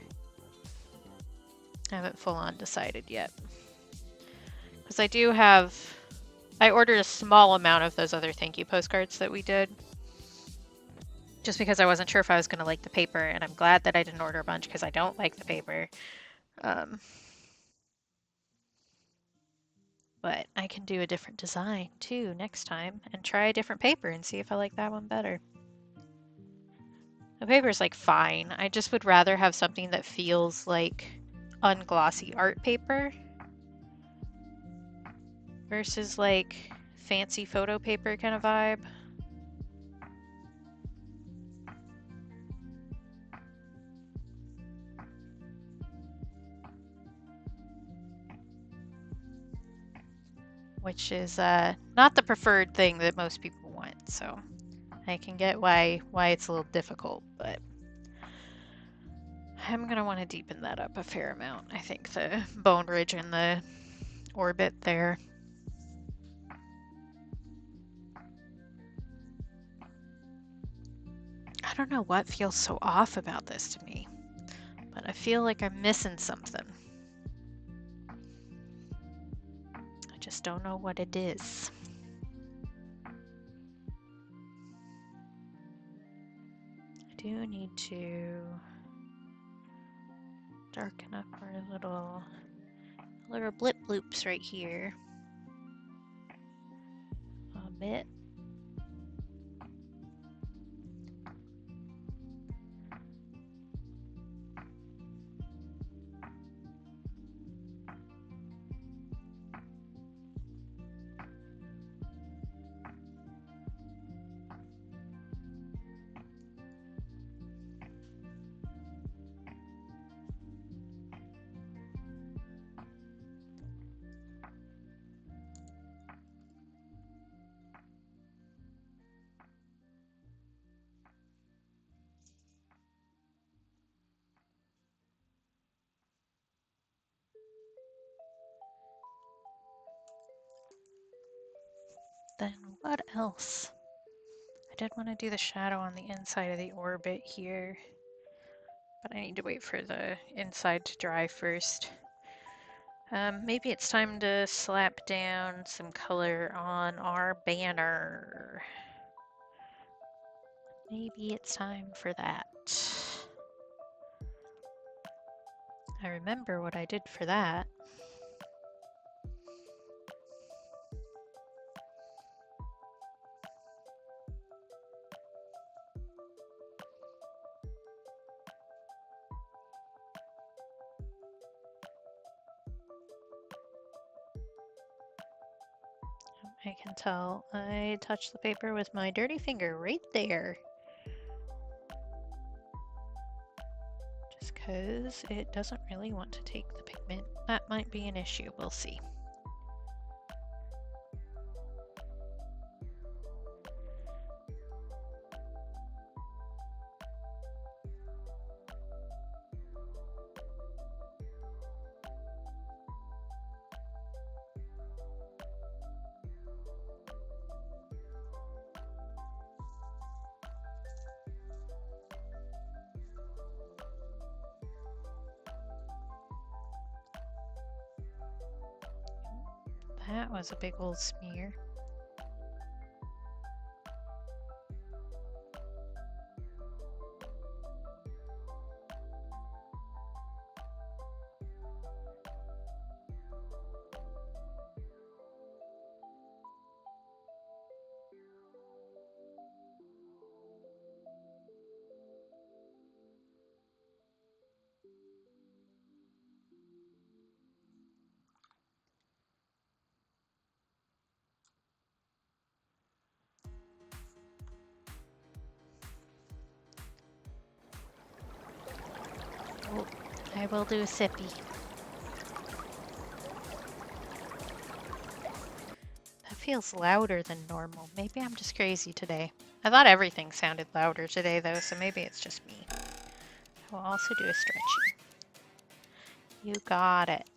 I haven't full on decided yet. Because I ordered a small amount of those other thank you postcards that we did. Just because I wasn't sure if I was going to like the paper, and I'm glad that I didn't order a bunch because I don't like the paper. But I can do a different design too next time and try a different paper and see if I like that one better. The paper's like fine. I just would rather have something that feels like unglossy art paper versus like fancy photo paper kind of vibe. Which is not the preferred thing that most people want, so I can get why it's a little difficult, but I'm gonna want to deepen that up a fair amount. I think the bone ridge and the orbit there. I don't know what feels so off about this to me, but I feel like I'm missing something. I just don't know what it is. I do need to darken up our little blip bloops right here a bit. Then what else? I did want to do the shadow on the inside of the orbit here, but I need to wait for the inside to dry first. Maybe it's time to slap down some color on our banner. Maybe it's time for that. I remember what I did for that. I can tell I touched the paper with my dirty finger right there. Just because it doesn't really want to take the pigment. That might be an issue, we'll see. That was a big old smear. Oh, I will do a sippy. That feels louder than normal. Maybe I'm just crazy today. I thought everything sounded louder today though, so maybe it's just me. I will also do a stretchy. You got it.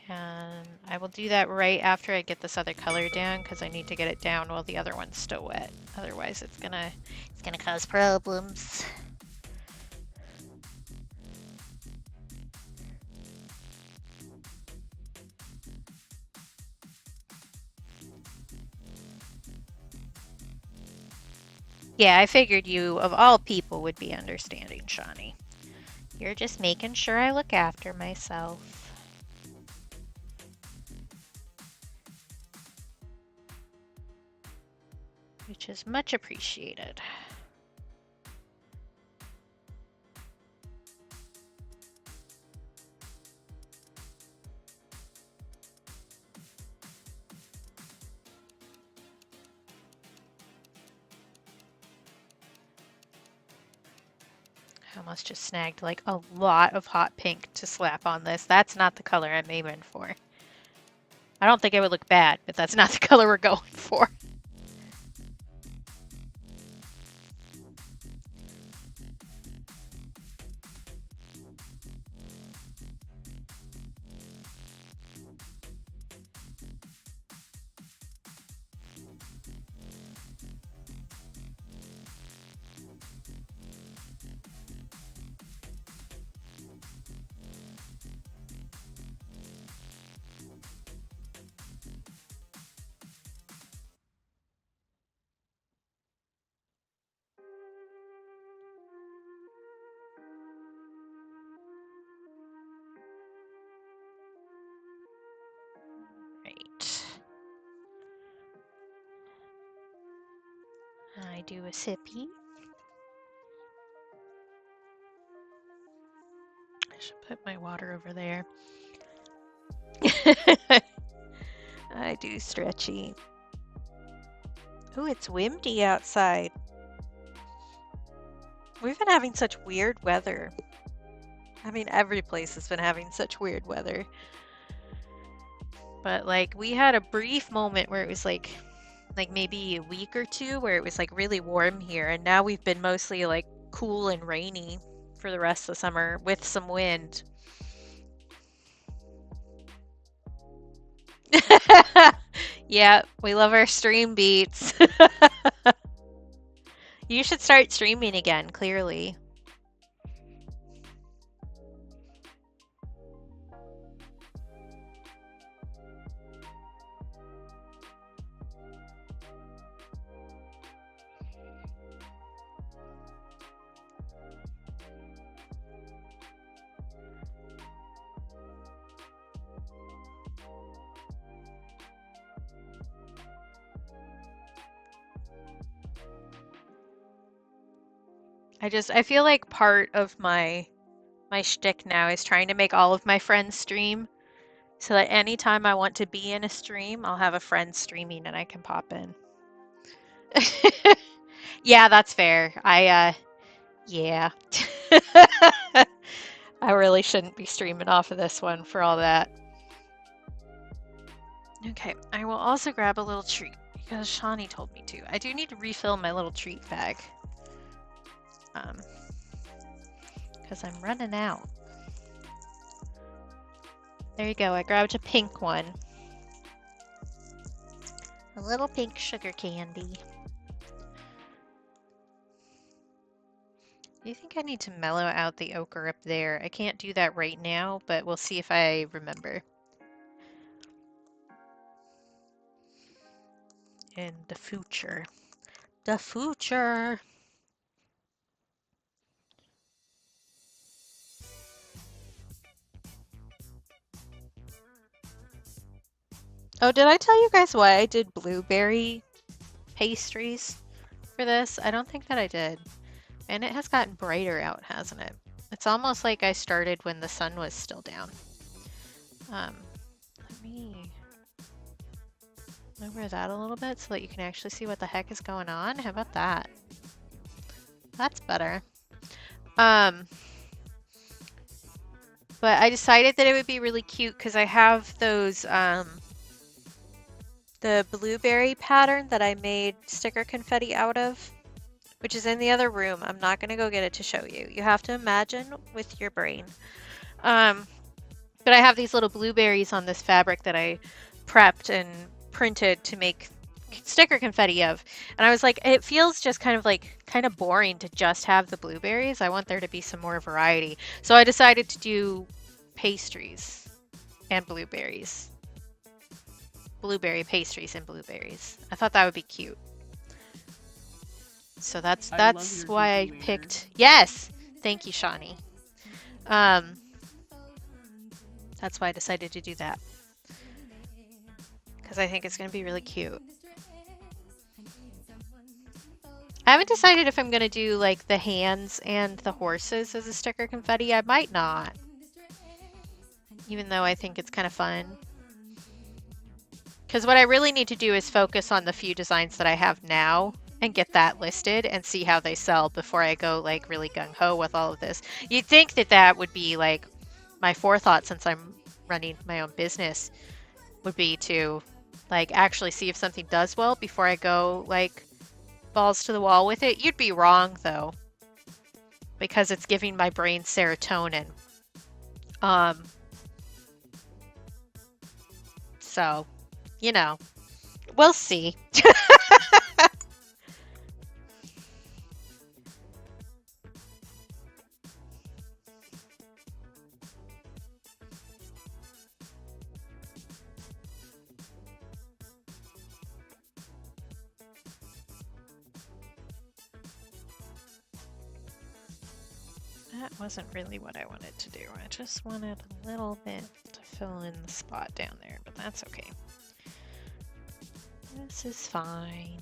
And I will do that right after I get this other color down because I need to get it down while the other one's still wet. Otherwise it's gonna cause problems. Yeah, I figured you, of all people, would be understanding, Shawnee. You're just making sure I look after myself. Which is much appreciated. I almost just snagged like a lot of hot pink to slap on this. That's not the color I'm aiming for. I don't think it would look bad, but that's not the color we're going for. Right. I do a sippy. I should put my water over there. I do stretchy. Ooh, it's windy outside. We've been having such weird weather. I mean, every place has been having such weird weather. But like, we had a brief moment where it was like maybe a week or two where it was like really warm here, and now we've been mostly like cool and rainy for the rest of the summer with some wind. Yeah, we love our stream beats. You should start streaming again, clearly. I feel like part of my shtick now is trying to make all of my friends stream so that anytime I want to be in a stream, I'll have a friend streaming and I can pop in. Yeah, that's fair. Yeah. I really shouldn't be streaming off of this one for all that. Okay, I will also grab a little treat because Shawnee told me to. I do need to refill my little treat bag. Because I'm running out. There you go, I grabbed a pink one. A little pink sugar candy. Do you think I need to mellow out the ochre up there? I can't do that right now, but we'll see if I remember. In the future. The future! Oh, did I tell you guys why I did blueberry pastries for this? I don't think that I did. And it has gotten brighter out, hasn't it? It's almost like I started when the sun was still down. Let me lower that a little bit so that you can actually see what the heck is going on. How about that? That's better. But I decided that it would be really cute because I have those, the blueberry pattern that I made sticker confetti out of, which is in the other room. I'm not going to go get it to show you. You have to imagine with your brain. But I have these little blueberries on this fabric that I prepped and printed to make sticker confetti of. And I was like, it feels just kind of boring to just have the blueberries. I want there to be some more variety. So I decided to do pastries and blueberries. Blueberry pastries and blueberries. I thought that would be cute. So that's why I picked. Yes, thank you, Shawnee. That's why I decided to do that because I think it's going to be really cute. I haven't decided if I'm going to do like the hands and the horses as a sticker confetti. I might not, even though I think it's kind of fun. Because what I really need to do is focus on the few designs that I have now and get that listed and see how they sell before I go like really gung-ho with all of this. You'd think that that would be like my forethought since I'm running my own business. would be to like actually see if something does well before I go like balls to the wall with it. You'd be wrong though, because it's giving my brain serotonin. Um, so, you know, we'll see. That wasn't really what I wanted to do. I just wanted a little bit to fill in the spot down there, but that's okay. This is fine.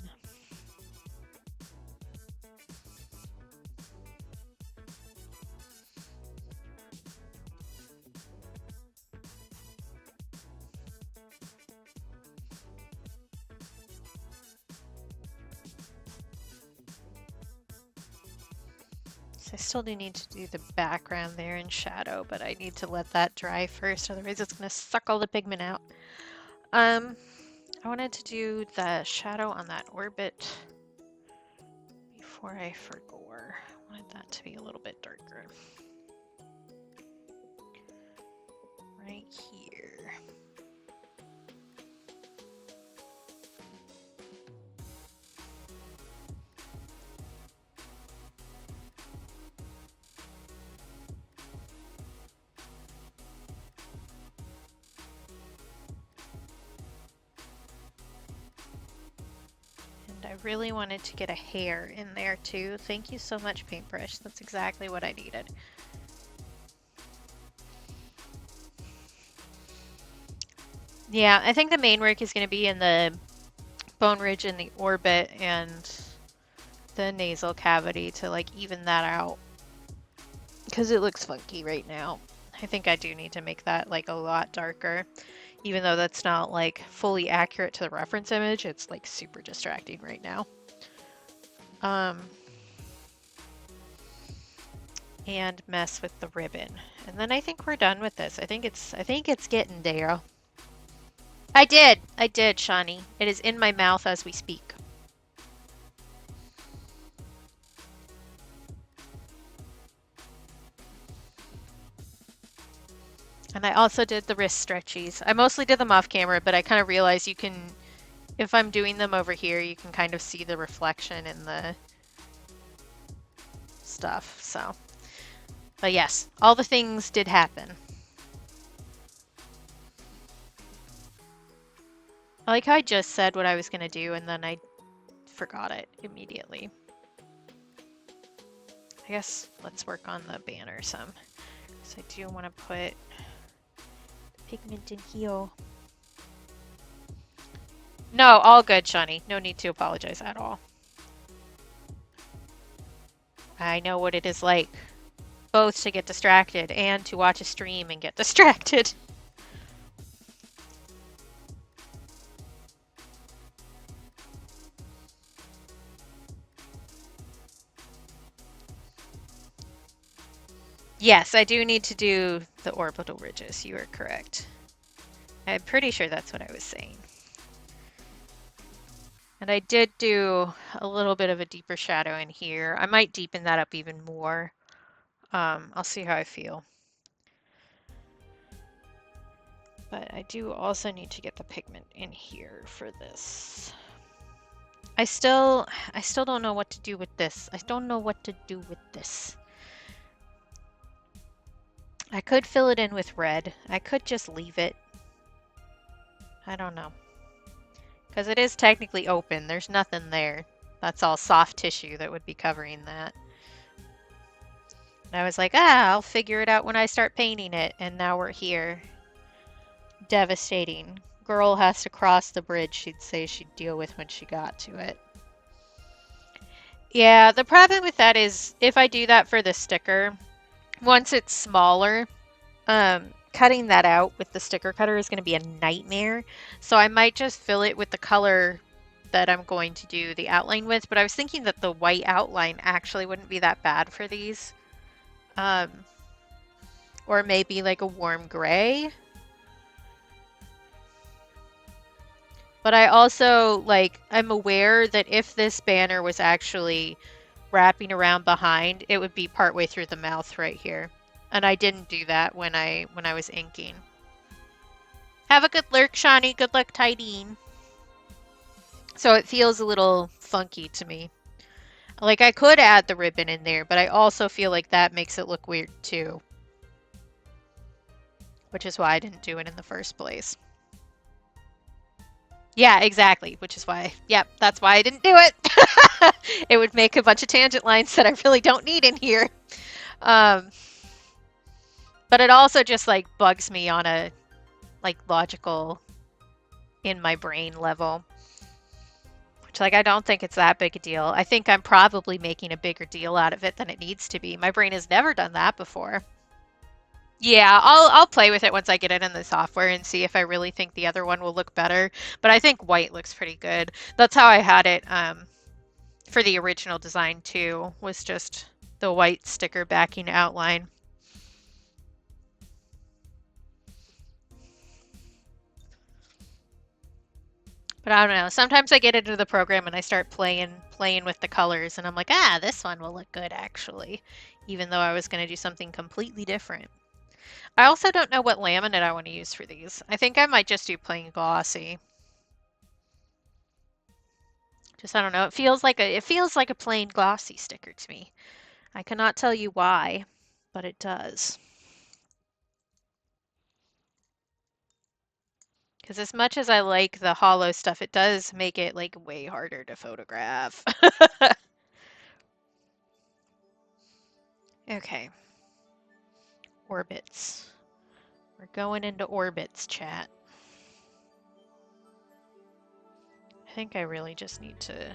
I still do need to do the background there in shadow, but I need to let that dry first, otherwise it's going to suck all the pigment out. I wanted to do the shadow on that orbit before I forgot. I wanted that to be a little bit darker. Right here. I really wanted to get a hair in there too. Thank you so much, paintbrush. That's exactly what I needed. Yeah, I think the main work is going to be in the bone ridge in the orbit and the nasal cavity to like even that out, because it looks funky right now. I think I do need to make that like a lot darker. Even though that's not like fully accurate to the reference image, it's like super distracting right now. And mess with the ribbon. And then I think we're done with this. I think it's getting there. I did, Shawnee. It is in my mouth as we speak. And I also did the wrist stretchies. I mostly did them off camera, but I kind of realized you can, if I'm doing them over here, you can kind of see the reflection in the stuff, so. But yes, all the things did happen. I like how I just said what I was going to do and then I forgot it immediately. I guess let's work on the banner some. Because I do want to put pigment in here. No, all good, Shawnee. No need to apologize at all. I know what it is like, both to get distracted and to watch a stream and get distracted. Yes, I do need to do the orbital ridges. You are correct. I'm pretty sure that's what I was saying. And I did do a little bit of a deeper shadow in here. I might deepen that up even more. I'll see how I feel. But I do also need to get the pigment in here for this. I still don't know what to do with this. I don't know what to do with this. I could fill it in with red. I could just leave it. I don't know. Because it is technically open. There's nothing there. That's all soft tissue that would be covering that. And I was like, I'll figure it out when I start painting it. And now we're here. Devastating. Girl has to cross the bridge she'd say she'd deal with when she got to it. Yeah, the problem with that is if I do that for the sticker, once it's smaller, cutting that out with the sticker cutter is going to be a nightmare. So I might just fill it with the color that I'm going to do the outline with. But I was thinking that the white outline actually wouldn't be that bad for these. Or maybe like a warm gray. But I also, like, I'm aware that if this banner was actually wrapping around behind, it would be partway through the mouth right here. And I didn't do that when I was inking. Have a good lurk, Shawnee. Good luck tidying. So it feels a little funky to me. Like I could add the ribbon in there, but I also feel like that makes it look weird too. Which is why I didn't do it in the first place. Yeah, exactly. Which is why, yep, that's why I didn't do it. It would make a bunch of tangent lines that I really don't need in here. Um, but it also just like bugs me on a like logical in my brain level. Which like I don't think it's that big a deal. I think I'm probably making a bigger deal out of it than it needs to be. My brain has never done that before. Yeah, I'll play with it once I get it in the software and see if I really think the other one will look better. But I think white looks pretty good. That's how I had it for the original design too, was just the white sticker backing outline. But I don't know. Sometimes I get into the program and I start playing with the colors and I'm like, ah, this one will look good actually, even though I was going to do something completely different. I also don't know what laminate I want to use for these. I think I might just do plain glossy. Just I don't know. It feels like a plain glossy sticker to me. I cannot tell you why, but it does. Because as much as I like the hollow stuff, it does make it like way harder to photograph. Okay, orbits. We're going into orbits, chat. I think I really just need to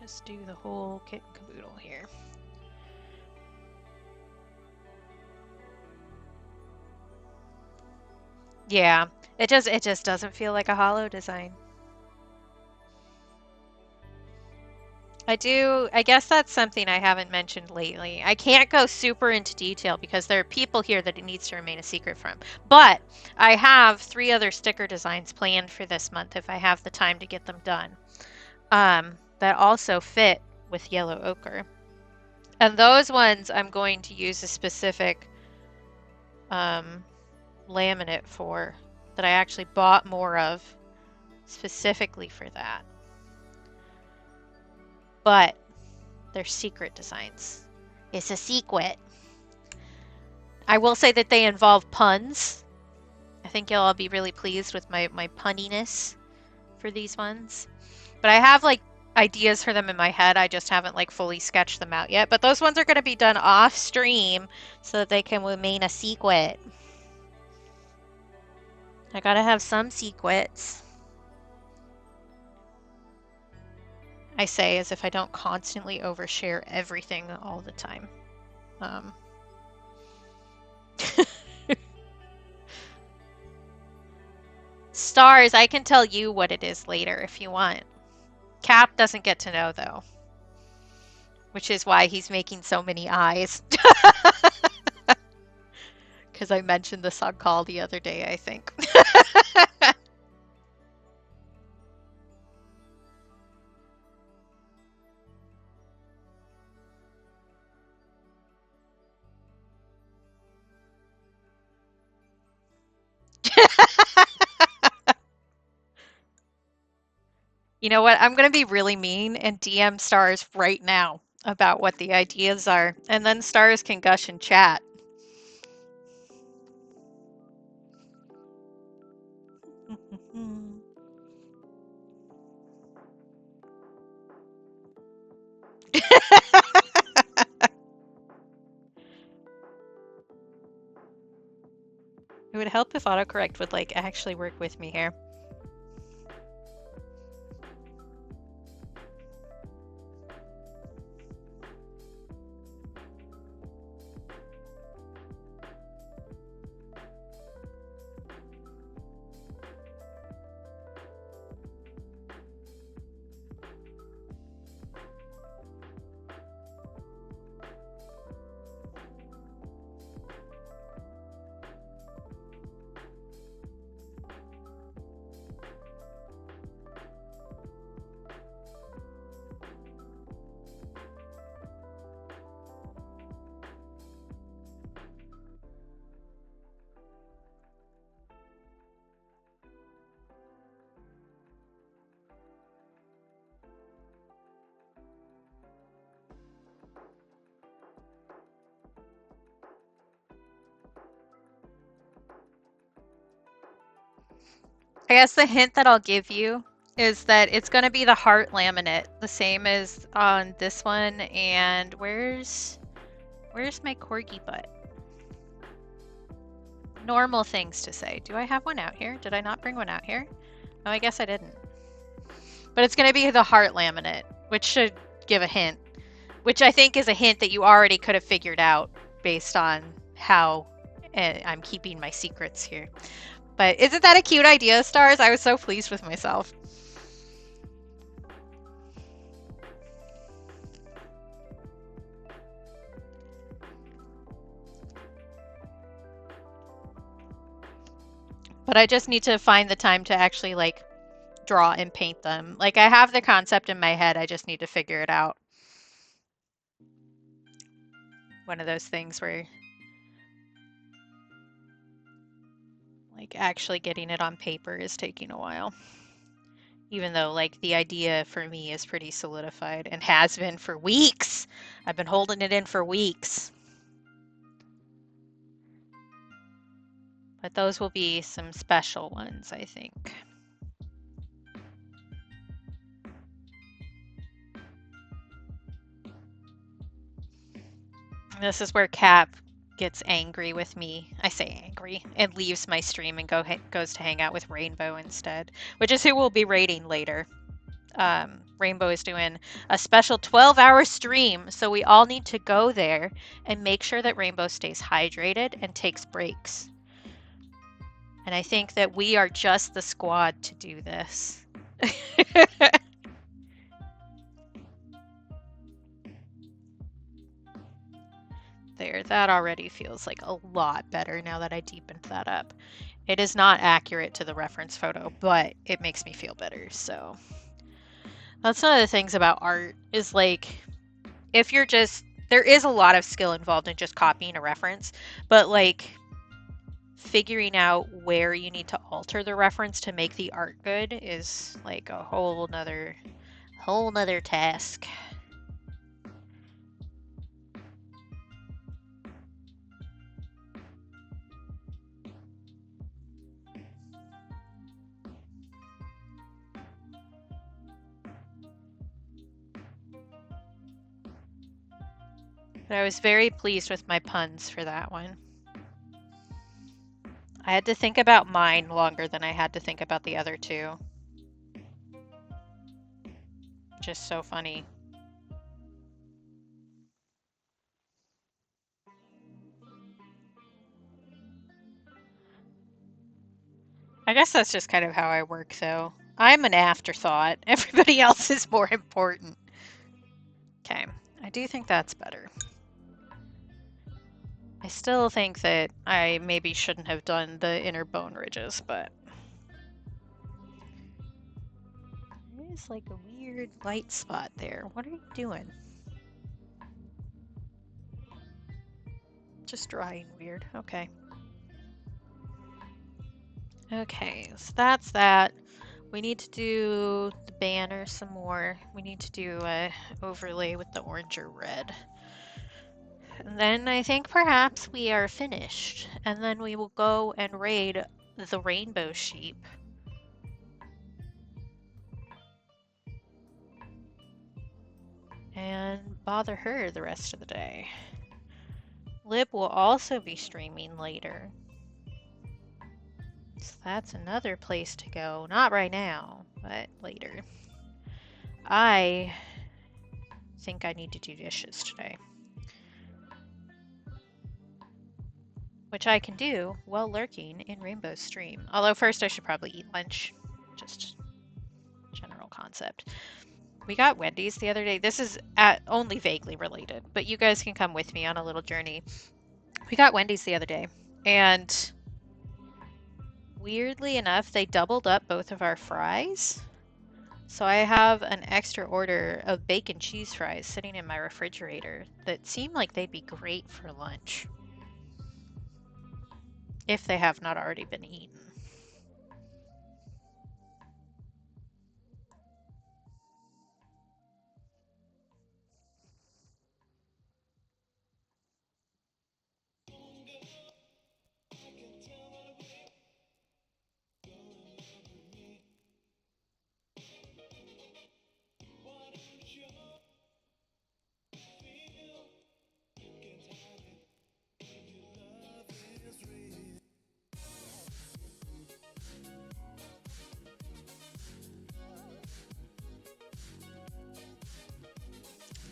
just do the whole kit and caboodle here. Yeah, it just doesn't feel like a hollow design. I guess that's something I haven't mentioned lately. I can't go super into detail because there are people here that it needs to remain a secret from. But I have 3 other sticker designs planned for this month if I have the time to get them done. That also fit with yellow ochre. And those ones I'm going to use a specific laminate for that I actually bought more of specifically for that. But they're secret designs. It's a secret. I will say that they involve puns. I think you'll all be really pleased with my punniness for these ones. But I have like ideas for them in my head. I just haven't like fully sketched them out yet. But those ones are going to be done off stream so that they can remain a secret. I gotta have some secrets. I say as if I don't constantly overshare everything all the time. Um, Stars, I can tell you what it is later if you want. Cap doesn't get to know though, which is why he's making so many eyes. Because I mentioned this on call the other day, I think. You know what? I'm going to be really mean and DM Stars right now about what the ideas are, and then Stars can gush and chat. It would help if autocorrect would like actually work with me here. I guess the hint that I'll give you is that it's going to be the heart laminate, the same as on this one. And where's my corgi butt? Normal things to say. Do I have one out here? Did I not bring one out here? Oh, I guess I didn't. But it's going to be the heart laminate, which should give a hint, which I think is a hint that you already could have figured out based on how I'm keeping my secrets here. But isn't that a cute idea, Stars? I was so pleased with myself. But I just need to find the time to actually like draw and paint them. Like I have the concept in my head, I just need to figure it out. One of those things where like actually getting it on paper is taking a while. Even though like the idea for me is pretty solidified and has been for weeks. I've been holding it in for weeks. But those will be some special ones, I think. This is where Cap gets angry with me. I say angry, and leaves my stream and goes to hang out with Rainbow instead, which is who we'll be raiding later. Rainbow is doing a special 12-hour stream, so we all need to go there and make sure that Rainbow stays hydrated and takes breaks. And I think that we are just the squad to do this. There, that already feels like a lot better now that I deepened that up. It is not accurate to the reference photo, but it makes me feel better, so. That's one of the things about art is like, if you're just, there is a lot of skill involved in just copying a reference, but like figuring out where you need to alter the reference to make the art good is like a whole nother task. But I was very pleased with my puns for that one. I had to think about mine longer than I had to think about the other two. Just so funny. I guess that's just kind of how I work, though. I'm an afterthought. Everybody else is more important. Okay, I do think that's better. I still think that I maybe shouldn't have done the inner bone ridges, but there is like a weird light spot there. What are you doing? Just drawing weird. Okay. Okay, so that's that. We need to do the banner some more. We need to do a overlay with the orange or red. And then I think perhaps we are finished. And then we will go and raid the rainbow sheep. And bother her the rest of the day. Lib will also be streaming later. So that's another place to go. Not right now, but later. I think I need to do dishes today. Which I can do while lurking in Rainbow's stream. Although first I should probably eat lunch. Just general concept. We got Wendy's the other day. This is only vaguely related, but you guys can come with me on a little journey. We got Wendy's the other day, and weirdly enough, they doubled up both of our fries. So I have an extra order of bacon cheese fries sitting in my refrigerator that seem like they'd be great for lunch. If they have not already been eaten.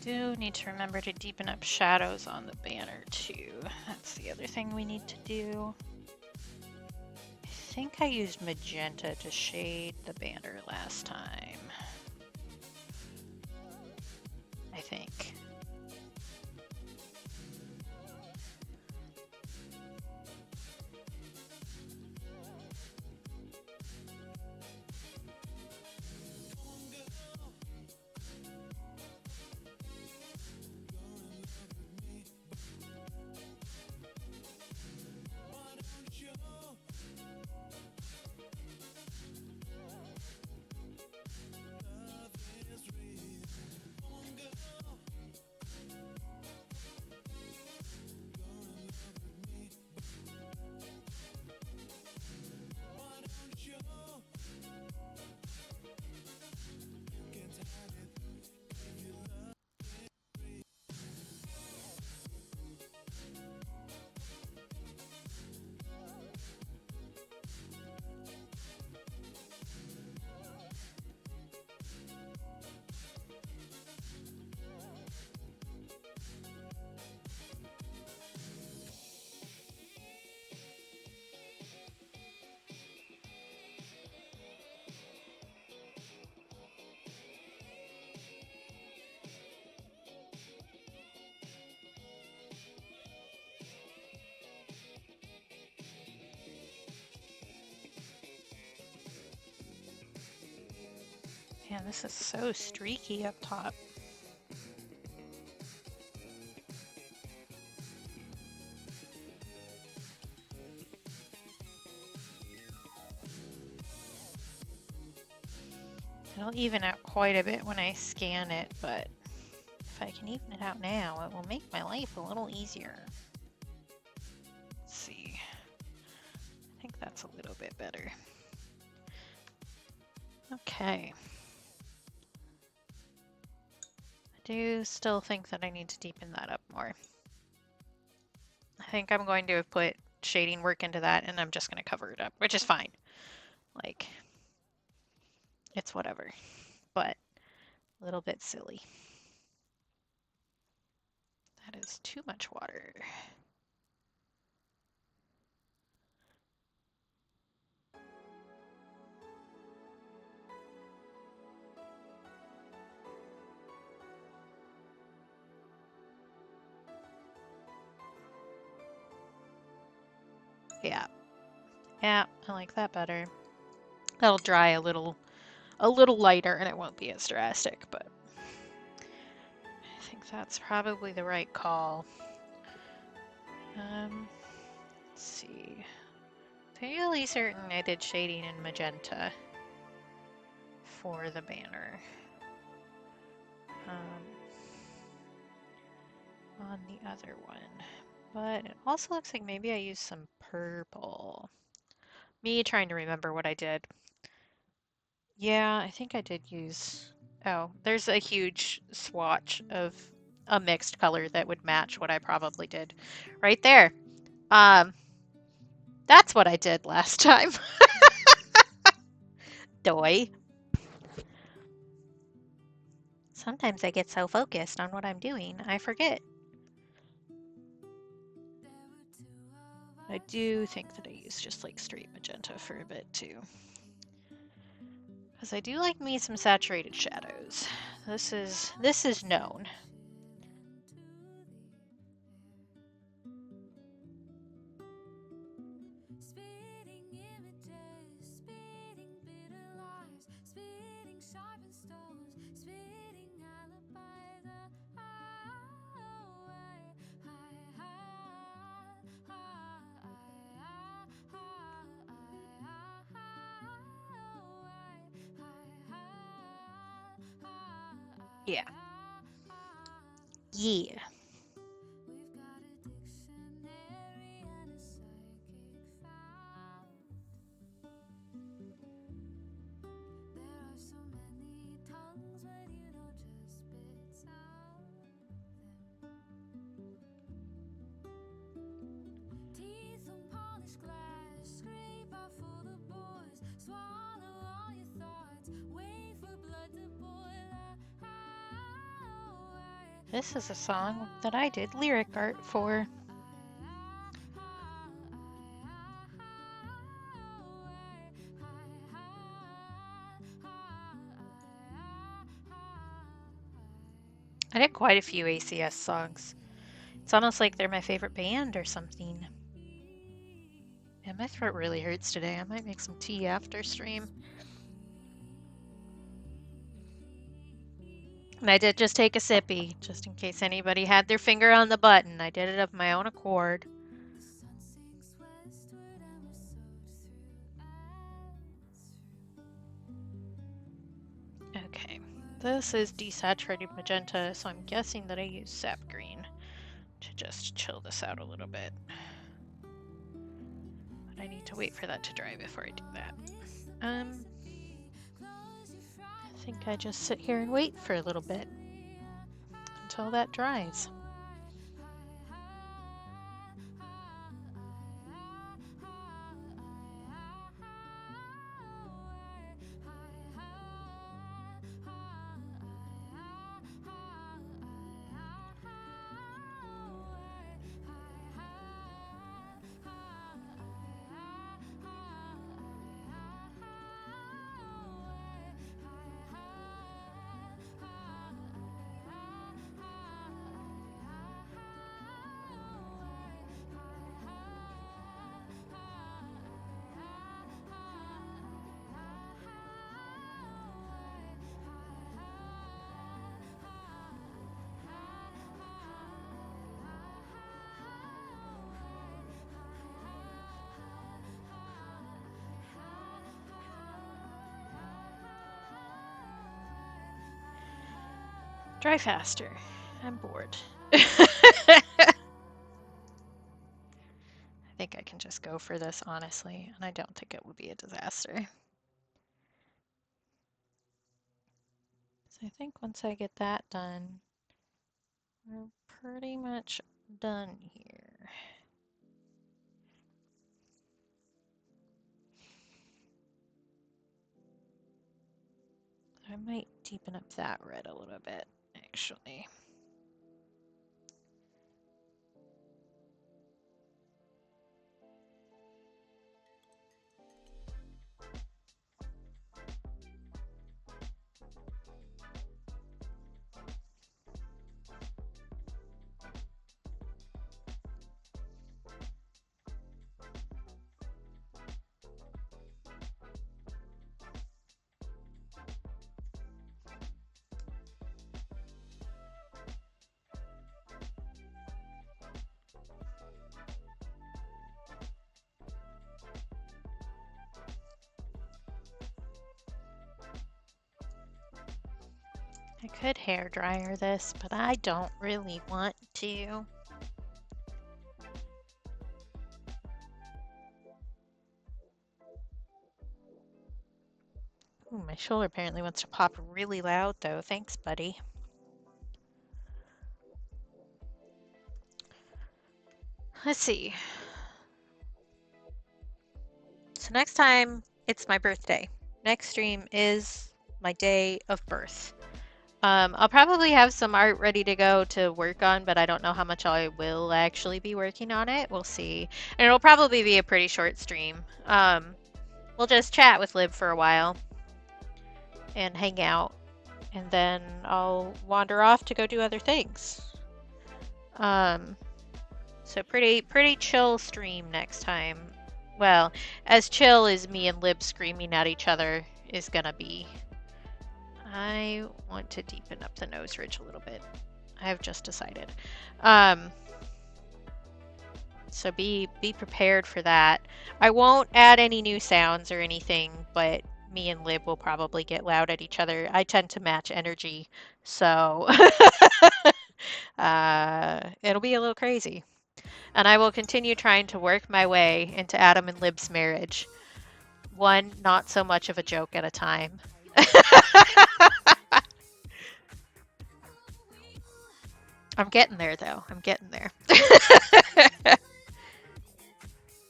do need to remember to deepen up shadows on the banner too. That's the other thing we need to do. I think I used magenta to shade the banner last time. I think. Man, this is so streaky up top. It'll even out quite a bit when I scan it, but if I can even it out now, it will make my life a little easier. Let's see. I think that's a little bit better. Okay. I do still think that I need to deepen that up more. I think I'm going to have put shading work into that and I'm just going to cover it up, which is fine. Like, it's whatever, but a little bit silly. That is too much water. Yeah. Yeah, I like that better. That'll dry a little lighter and it won't be as drastic, but I think that's probably the right call. Let's see. Fairly certain I did shading in magenta for the banner. On the other one. But it also looks like maybe I used some purple. Me trying to remember what I did. Yeah, I think I did use... Oh, there's a huge swatch of a mixed color that would match what I probably did. Right there. That's what I did last time. Doy. Sometimes I get so focused on what I'm doing, I forget. I do think that I used just like straight magenta for a bit too. Because I do like me some saturated shadows. This is known. Yeah. Yeah. This is a song that I did lyric art for. I did quite a few ACS songs. It's almost like they're my favorite band or something. And my throat really hurts today. I might make some tea after stream. And I did just take a sippy, just in case anybody had their finger on the button. I did it of my own accord. Okay, this is desaturated magenta, so I'm guessing that I use sap green to just chill this out a little bit. But I need to wait for that to dry before I do that. I think I just sit here and wait for a little bit until that dries. Dry faster. I'm bored. I think I can just go for this, honestly, and I don't think it would be a disaster. So I think once I get that done, we're pretty much done here. I might deepen up that red a little bit, actually. I could hair dryer this, but I don't really want to. Ooh, my shoulder apparently wants to pop really loud though. Thanks, buddy. Let's see. So next time it's my birthday. Next stream is my day of birth. I'll probably have some art ready to go to work on, but I don't know how much I will actually be working on it. We'll see. And it'll probably be a pretty short stream. We'll just chat with Lib for a while and hang out, and then I'll wander off to go do other things. So pretty chill stream next time. Well, as chill as me and Lib screaming at each other is gonna be. I want to deepen up the nose ridge a little bit. I have just decided. So be prepared for that. I won't add any new sounds or anything, but me and Lib will probably get loud at each other. I tend to match energy, so it'll be a little crazy. And I will continue trying to work my way into Adam and Lib's marriage. One not so much of a joke at a time. I'm getting there, though. I'm getting there.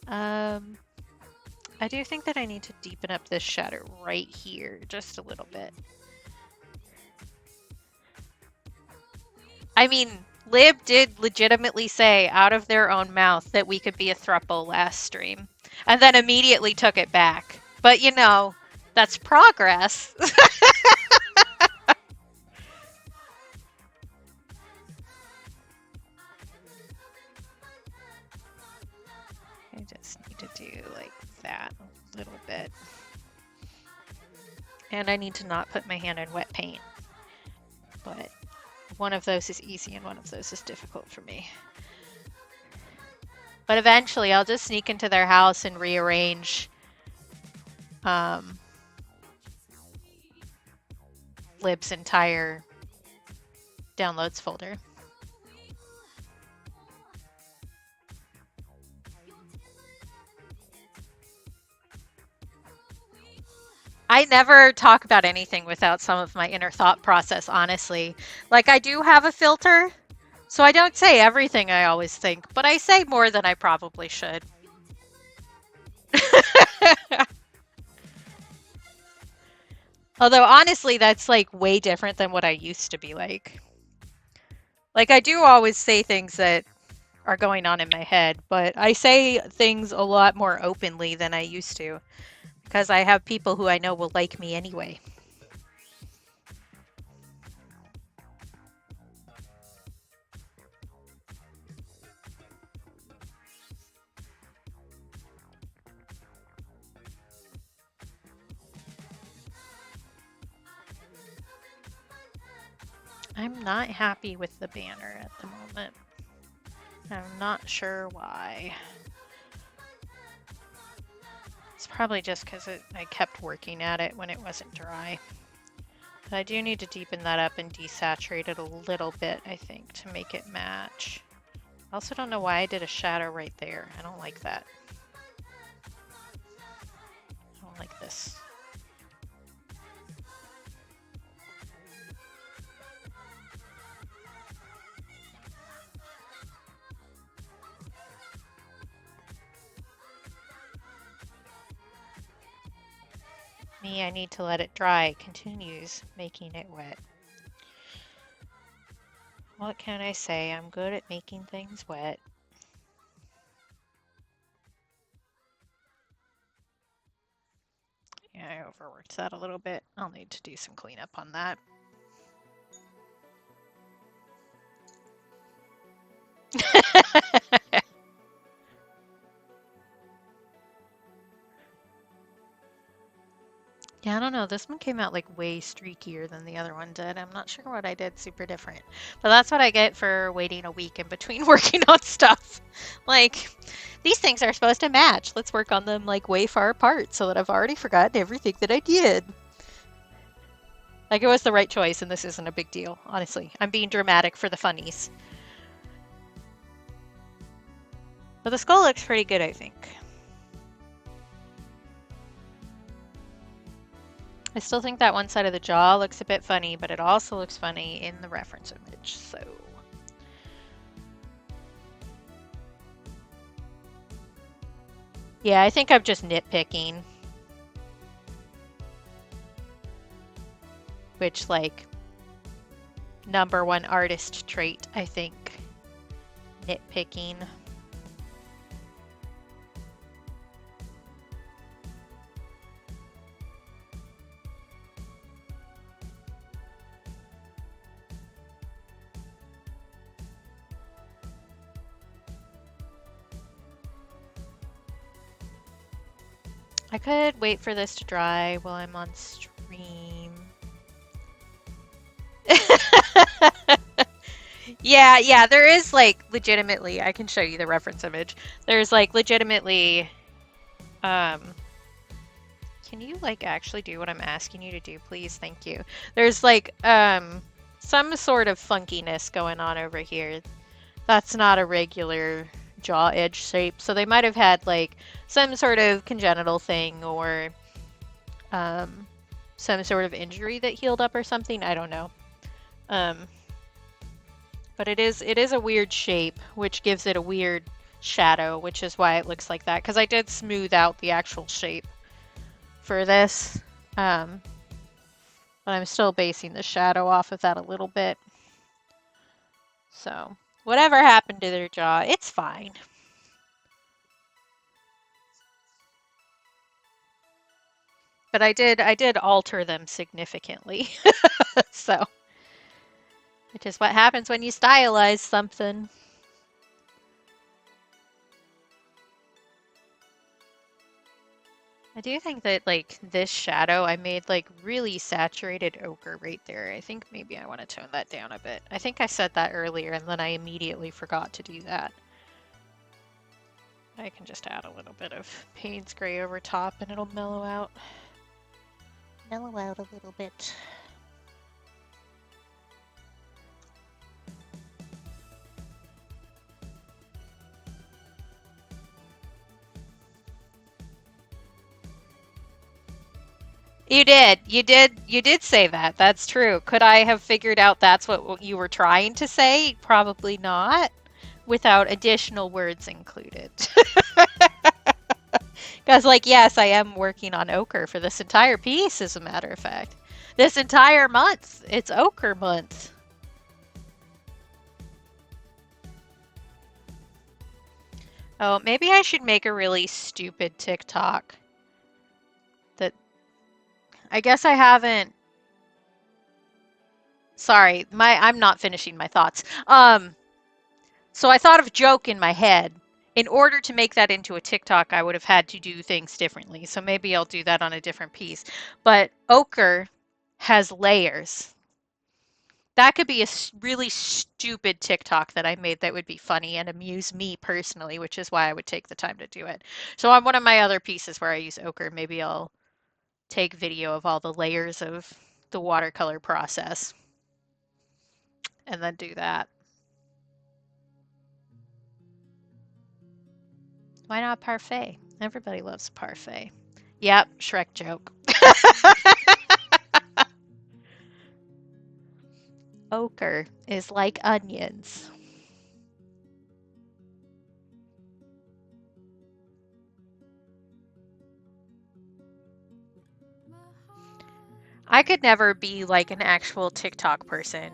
I do think that I need to deepen up this shadow right here just a little bit. I mean, Lib did legitimately say out of their own mouth that we could be a throuple last stream, and then immediately took it back. But you know, that's progress. I just need to do like that a little bit. And I need to not put my hand in wet paint. But one of those is easy and one of those is difficult for me. But eventually I'll just sneak into their house and rearrange Lib's entire downloads folder. I never talk about anything without some of my inner thought process, honestly. Like, I do have a filter, so I don't say everything I always think, but I say more than I probably should. Although, honestly, that's like way different than what I used to be like. Like, I do always say things that are going on in my head, but I say things a lot more openly than I used to because I have people who I know will like me anyway. I'm not happy with the banner at the moment. I'm not sure why. It's probably just because I kept working at it when it wasn't dry. But I do need to deepen that up and desaturate it a little bit, I think, to make it match. I also don't know why I did a shadow right there. I don't like that. I don't like this. Me, I need to let it dry. Continues making it wet. What can I say? I'm good at making things wet. Yeah, I overworked that a little bit. I'll need to do some cleanup on that. Yeah, I don't know. This one came out like way streakier than the other one did. I'm not sure what I did super different. But that's what I get for waiting a week in between working on stuff. Like, these things are supposed to match. Let's work on them like way far apart so that I've already forgotten everything that I did. Like, it was the right choice, and this isn't a big deal, honestly. I'm being dramatic for the funnies. But the skull looks pretty good, I think. I still think that one side of the jaw looks a bit funny, but it also looks funny in the reference image, so. Yeah, I think I'm just nitpicking. Which, like, #1 artist trait, I think. Nitpicking. I could wait for this to dry while I'm on stream. Yeah, there is like legitimately, I can show you the reference image. There's like legitimately, can you like actually do what I'm asking you to do, please? Thank you. There's like, some sort of funkiness going on over here. That's not a regular jaw edge shape. So they might have had like some sort of congenital thing or some sort of injury that healed up or something. I don't know. But it is a weird shape, which gives it a weird shadow, which is why it looks like that. Because I did smooth out the actual shape for this. But I'm still basing the shadow off of that a little bit. So, whatever happened to their jaw, it's fine. But I did alter them significantly. So, which is what happens when you stylize something. I do think that like this shadow, I made like really saturated ochre right there. I think maybe I want to tone that down a bit. I think I said that earlier and then I immediately forgot to do that. I can just add a little bit of Payne's gray over top and it'll mellow out. Mellow out a little bit. You did. You did say that. That's true. Could I have figured out that's what you were trying to say? Probably not, without additional words included. Because, like, yes, I am working on ochre for this entire piece, as a matter of fact. This entire month, it's ochre month. Oh, maybe I should make a really stupid TikTok that I guess I haven't. Sorry, I'm not finishing my thoughts. So I thought of a joke in my head. In order to make that into a TikTok, I would have had to do things differently. So maybe I'll do that on a different piece. But ochre has layers. That could be a really stupid TikTok that I made that would be funny and amuse me personally, which is why I would take the time to do it. So on one of my other pieces where I use ochre, maybe I'll take video of all the layers of the watercolor process and then do that. Why not parfait? Everybody loves parfait. Yep, Shrek joke. Ochre is like onions. I could never be like an actual TikTok person,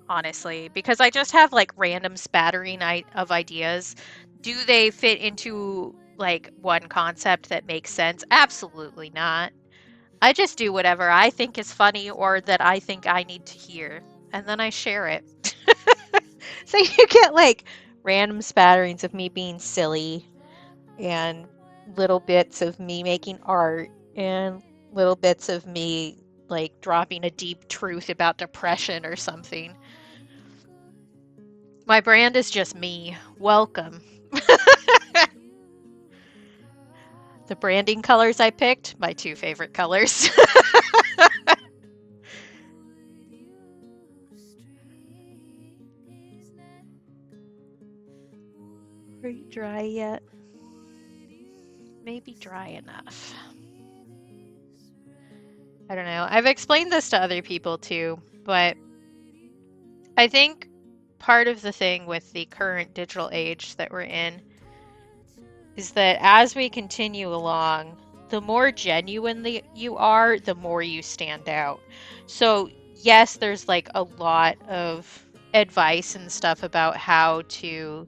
honestly, because I just have like random spattering of ideas. Do they fit into like one concept that makes sense? Absolutely not. I just do whatever I think is funny or that I think I need to hear, and then I share it. So you get like random spatterings of me being silly and little bits of me making art and little bits of me like dropping a deep truth about depression or something. My brand is just me. Welcome. The branding colors I picked, my two favorite colors. Are you dry yet? Maybe dry enough. I don't know. I've explained this to other people too, but I think part of the thing with the current digital age that we're in is that as we continue along, the more genuine you are, the more you stand out. So, yes, there's like a lot of advice and stuff about how to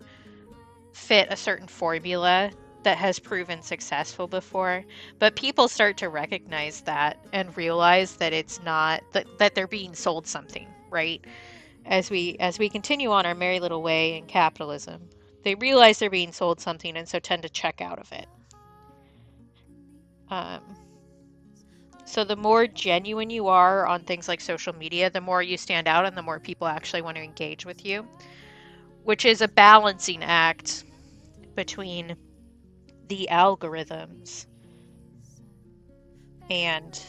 fit a certain formula that has proven successful before, but people start to recognize that and realize that it's not that they're being sold something, right? As we continue on our merry little way in capitalism, they realize they're being sold something and so tend to check out of it. Um, so the more genuine you are on things like social media, the more you stand out and the more people actually want to engage with you, which is a balancing act between the algorithms and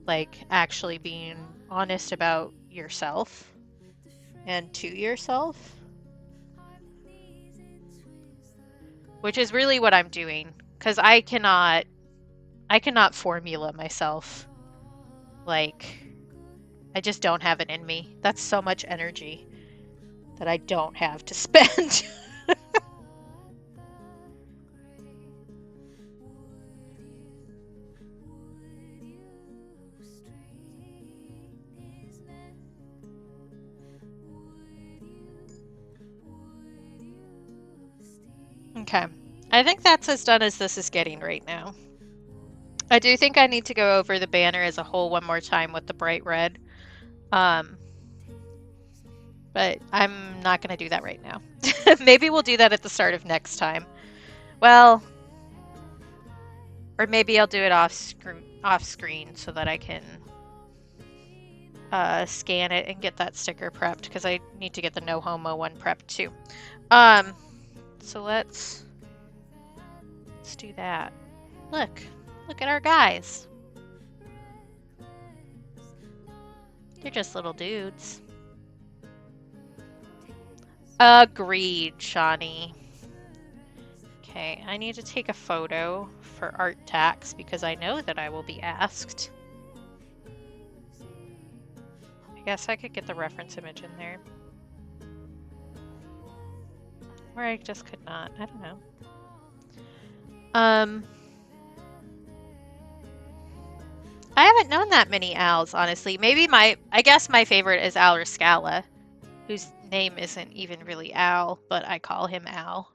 like actually being honest about yourself and to yourself, which is really what I'm doing because I cannot formula myself. Like I just don't have it in me. That's so much energy that I don't have to spend. Okay. I think that's as done as this is getting right now. I do think I need to go over the banner as a whole one more time with the bright red. Um, but I'm not going to do that right now. Maybe we'll do that at the start of next time. Well, or maybe I'll do it off screen so that I can scan it and get that sticker prepped because I need to get the no homo one prepped too. Um, so let's do that. Look at our guys. They're just little dudes. Agreed, Shawnee. Okay, I need to take a photo for art tax because I know that I will be asked. I guess I could get the reference image in there. Or I just could not. I don't know. I haven't known that many Als, honestly. Maybe I guess my favorite is Al Rascala, whose name isn't even really Al, but I call him Al.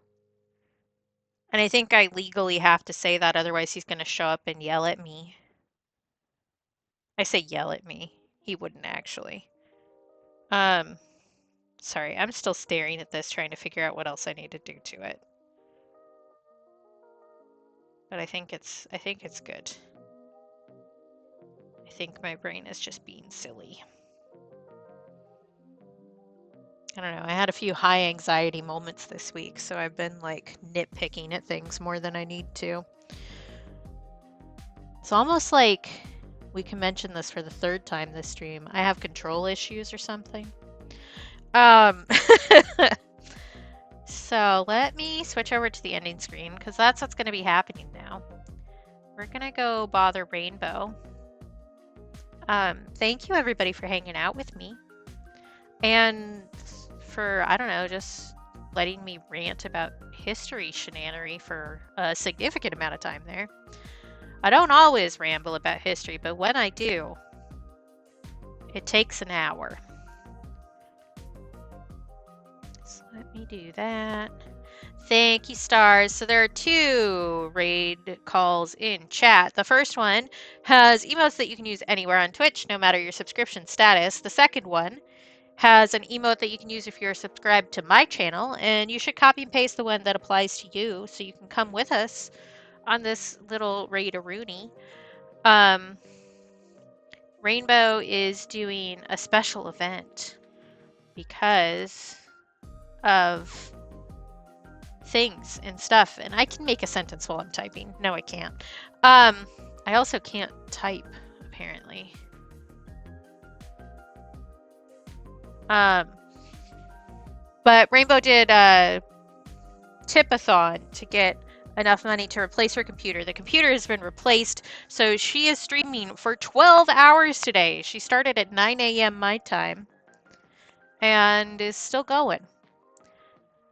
And I think I legally have to say that, otherwise he's going to show up and yell at me. I say yell at me. He wouldn't actually. Sorry, I'm still staring at this, trying to figure out what else I need to do to it. But I think it's good. I think my brain is just being silly. I don't know. I had a few high anxiety moments this week, so I've been like nitpicking at things more than I need to. It's almost like we can mention this for the third time this stream. I have control issues or something. So let me switch over to the ending screen because that's what's going to be happening now. We're going to go bother Rainbow. Thank you everybody for hanging out with me. And for, I don't know, just letting me rant about history shenanery for a significant amount of time there. I don't always ramble about history, but when I do, it takes an hour. So let me do that. Thank you, stars. So there are 2 raid calls in chat. The first one has emotes that you can use anywhere on Twitch, no matter your subscription status. The second one has an emote that you can use if you're subscribed to my channel, and you should copy and paste the one that applies to you so you can come with us on this little raid-a-rooney. Rainbow is doing a special event because of things and stuff, and I can make a sentence while I'm typing. No, I can't. I also can't type, apparently. But Rainbow did a tip-a-thon to get enough money to replace her computer. The computer has been replaced, so she is streaming for 12 hours today. She started at 9 a.m. my time and is still going.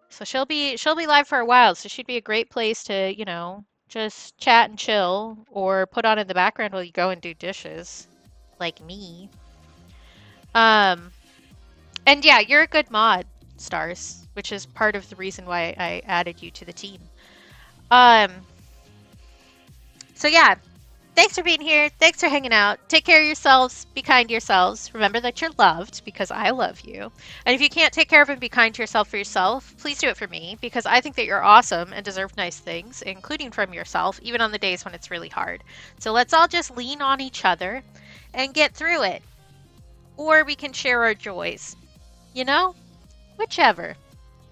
So she'll be live for a while, so she'd be a great place to, you know, just chat and chill or put on in the background while you go and do dishes, like me. And yeah, you're a good mod, Stars, which is part of the reason why I added you to the team. So yeah, thanks for being here. Thanks for hanging out. Take care of yourselves. Be kind to yourselves. Remember that you're loved because I love you. And if you can't take care of and be kind to yourself for yourself, please do it for me because I think that you're awesome and deserve nice things, including from yourself, even on the days when it's really hard. So let's all just lean on each other and get through it. Or we can share our joys. You know? Whichever.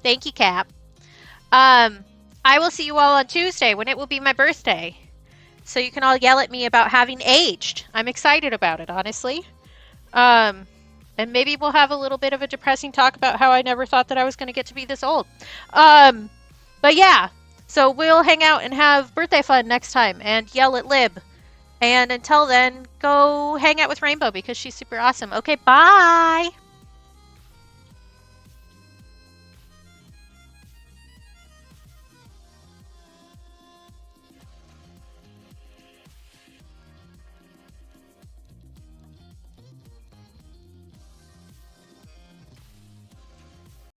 Thank you, Cap. I will see you all on Tuesday when it will be my birthday. So you can all yell at me about having aged. I'm excited about it, honestly. And maybe we'll have a little bit of a depressing talk about how I never thought that I was going to get to be this old. But yeah, so we'll hang out and have birthday fun next time and yell at Lib. And until then, go hang out with Rainbow because she's super awesome. Okay, bye!